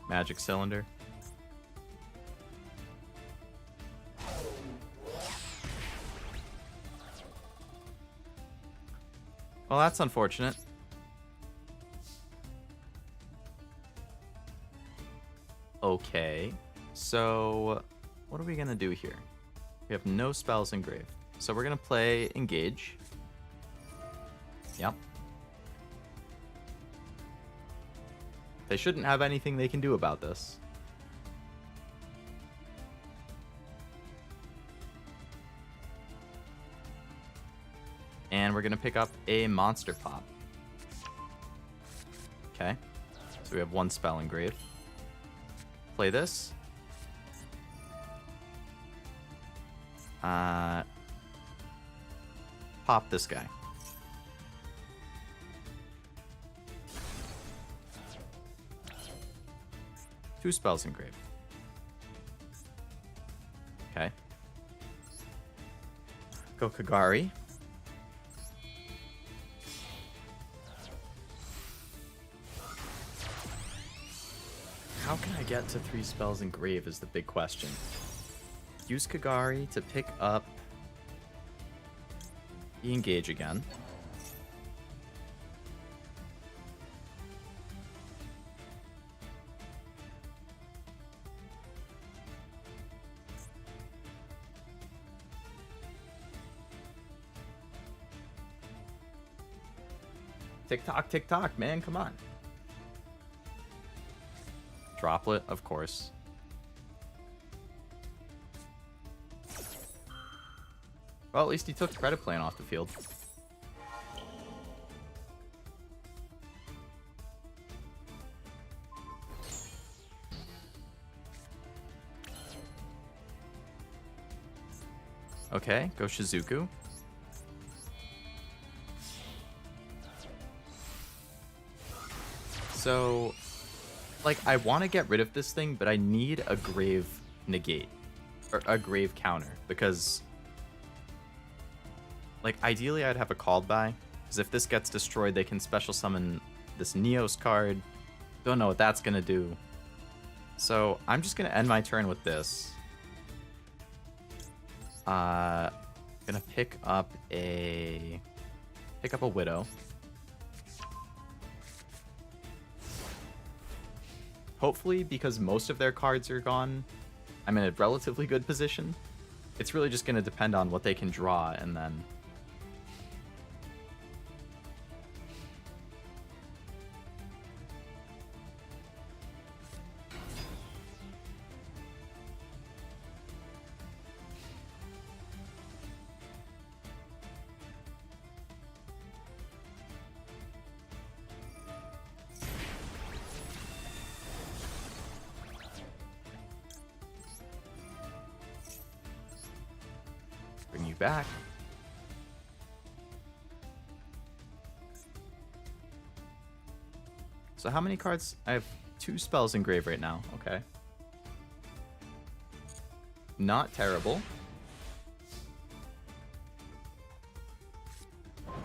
Magic Cylinder. Well, that's unfortunate. Okay, so what are we gonna do here? We have no spells engraved, so we're gonna play Engage. Yep. They shouldn't have anything they can do about this. And we're going to pick up a Monster Pop. Okay. So we have one spell engraved. Play this. Pop this guy. Two spells engraved. Okay. Go Kagari. get to 3 spells in Grave is the big question. Use Kagari to pick up the Engage again. Tick tock, man, come on. Droplet, of course. Well, at least he took Credit Plan off the field. Okay, go Shizuku. So, like, I want to get rid of this thing, but I need a Grave negate. Or a Grave counter. Because, like, ideally I'd have a Called By. Because if this gets destroyed, they can special summon this Neos card. Don't know what that's going to do. So, I'm just going to end my turn with this. Gonna pick up a Widow. Hopefully, because most of their cards are gone, I'm in a relatively good position. It's really just going to depend on what they can draw, and then... bring you back. So how many cards? I have 2 spells in Grave right now. Okay. Not terrible.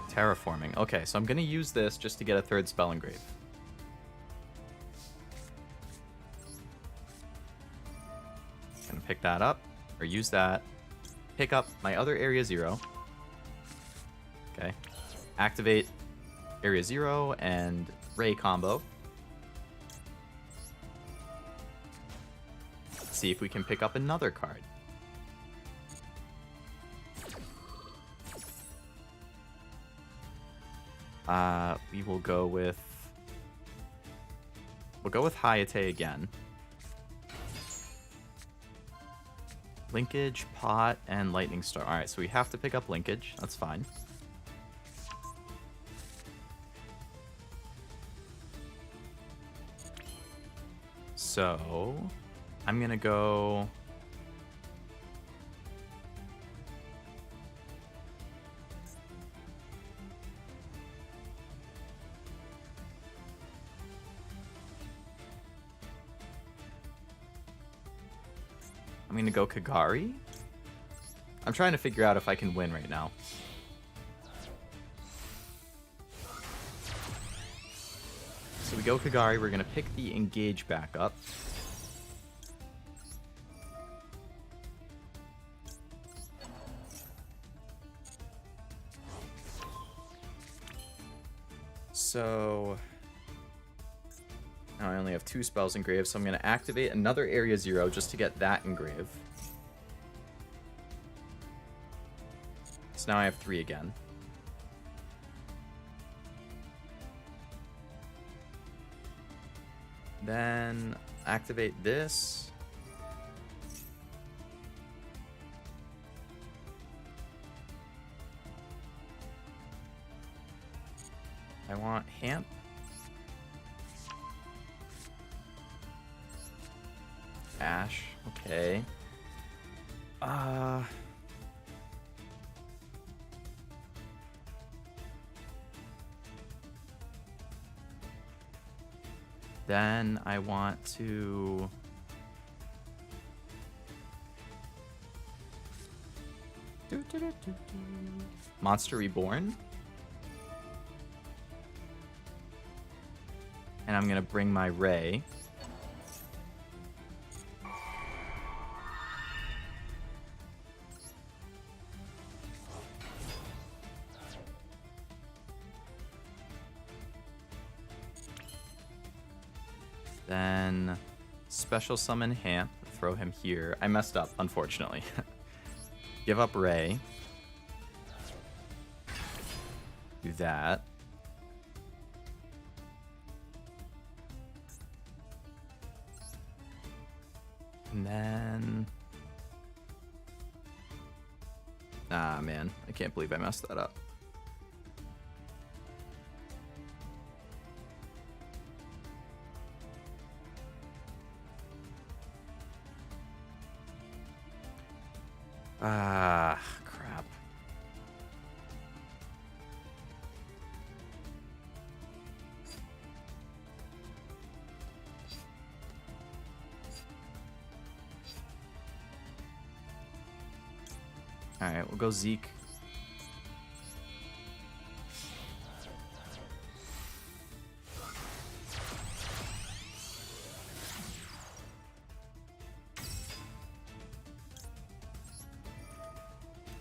Terraforming. Okay, so I'm going to use this just to get a 3rd spell in Grave. Gonna pick that up, or use that. Pick up my other Area 0. Okay. Activate Area 0 and Ray combo. See if we can pick up another card. We will go with... We'll go with Hayate again. Linkage, Pot, and Lightning Star. Alright, so we have to pick up Linkage. That's fine. So, I'm gonna go... I'm gonna go Kagari. I'm trying to figure out if I can win right now. So we go Kagari, we're gonna pick the Engage back up. So... Now I only have 2 spells in Grave, so I'm going to activate another Area 0 just to get that in Grave. So now I have 3 again. Then activate this. I want Hamp. Ash, okay. Then I want to... Monster Reborn. And I'm gonna bring my Ray. Then special summon Hamp, throw him here. I messed up, unfortunately. Give up Ray. Do that. And then... Ah, man. I can't believe I messed that up. Ah, crap. Alright, we'll go Zeke.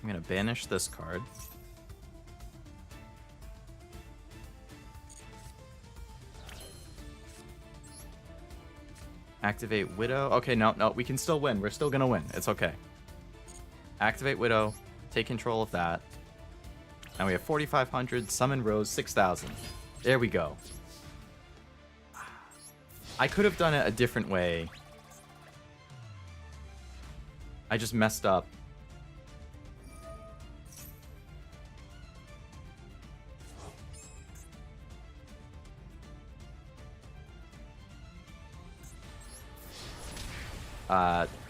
I'm gonna banish this card. Activate Widow. Okay, no, we can still win. We're still gonna win. It's okay. Activate Widow. Take control of that. Now we have 4,500. Summon Rose 6,000. There we go. I could have done it a different way. I just messed up.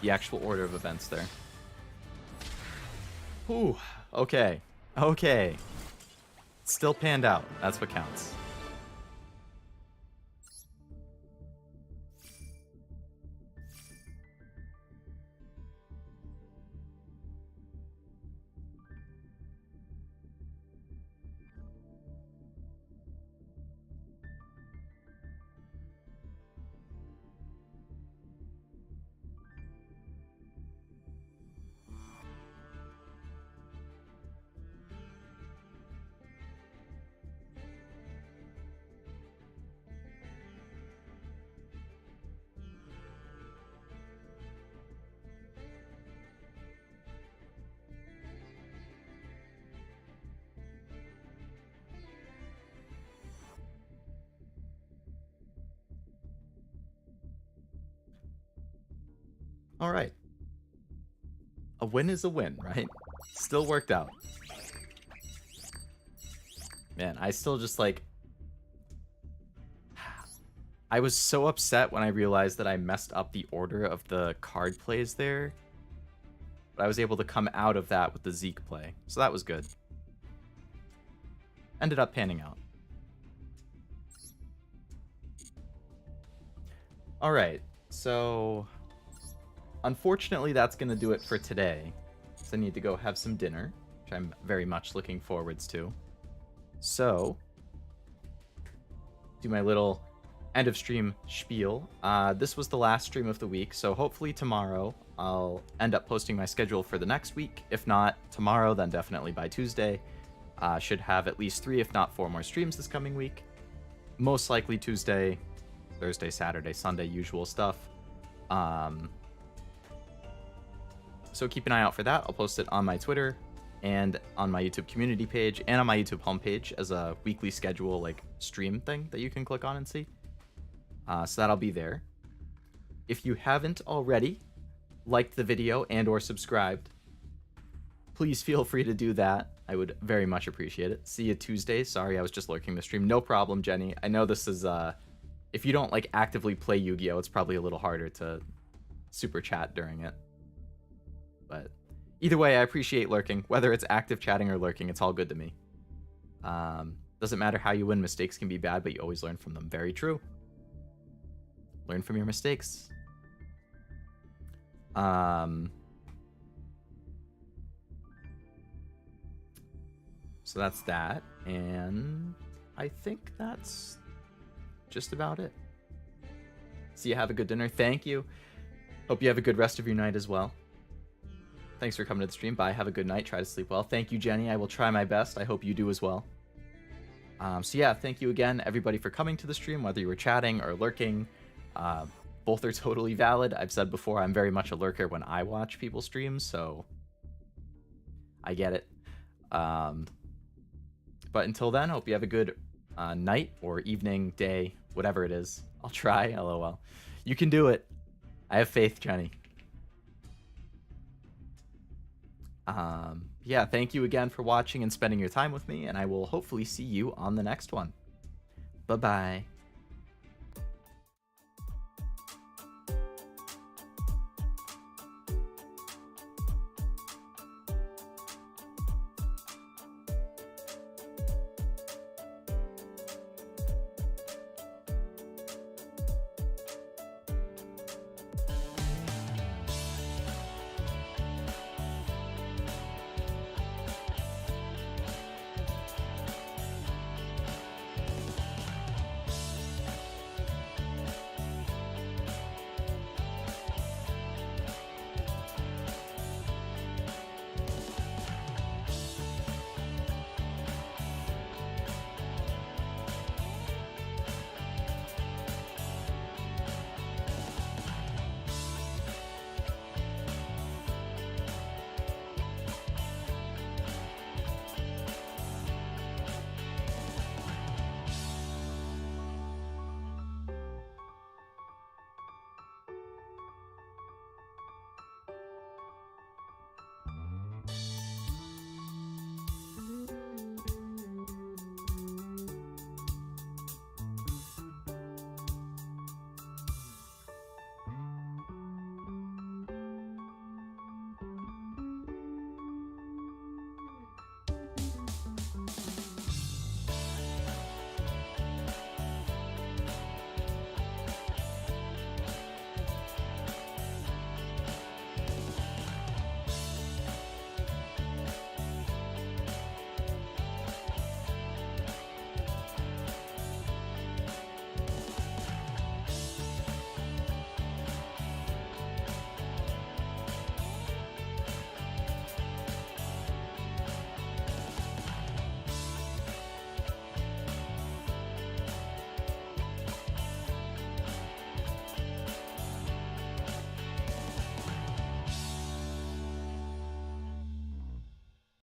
The actual order of events there. Ooh, okay. Okay. Still panned out. That's what counts. All right. A win is a win, right? Still worked out. Man, I still just like... I was so upset when I realized that I messed up the order of the card plays there. But I was able to come out of that with the Zeke play. So that was good. Ended up panning out. Alright, so... Unfortunately, that's going to do it for today. So I need to go have some dinner, which I'm very much looking forwards to. So, do my little end of stream spiel. This was the last stream of the week, so hopefully tomorrow I'll end up posting my schedule for the next week. If not tomorrow, then definitely by Tuesday. Should have at least 3, if not 4 more streams this coming week. Most likely Tuesday, Thursday, Saturday, Sunday, usual stuff. So keep an eye out for that. I'll post it on my Twitter and on my YouTube community page and on my YouTube homepage as a weekly schedule, like stream thing that you can click on and see. So that'll be there. If you haven't already liked the video and or subscribed, please feel free to do that. I would very much appreciate it. See you Tuesday. Sorry, I was just lurking the stream. No problem, Jenny. I know this is, if you don't like actively play Yu-Gi-Oh, it's probably a little harder to super chat during it. But either way, I appreciate lurking. Whether it's active chatting or lurking, it's all good to me. Doesn't matter how you win. Mistakes can be bad, but you always learn from them. Very true. Learn from your mistakes. So that's that. And I think that's just about it. So you have a good dinner. Thank you. Hope you have a good rest of your night as well. Thanks for coming to the stream. Bye. Have a good night. Try to sleep well. Thank you, Jenny. I will try my best. I hope you do as well. So yeah, thank you again, everybody, for coming to the stream, whether you were chatting or lurking Both are totally valid. I've said before, I'm very much a lurker when I watch people stream, so I get it. But until then, hope you have a good night or evening, day, whatever it is. I'll try, lol. You can do it. I have faith, Jenny. Yeah, thank you again for watching and spending your time with me, and I will hopefully see you on the next one. Bye-bye.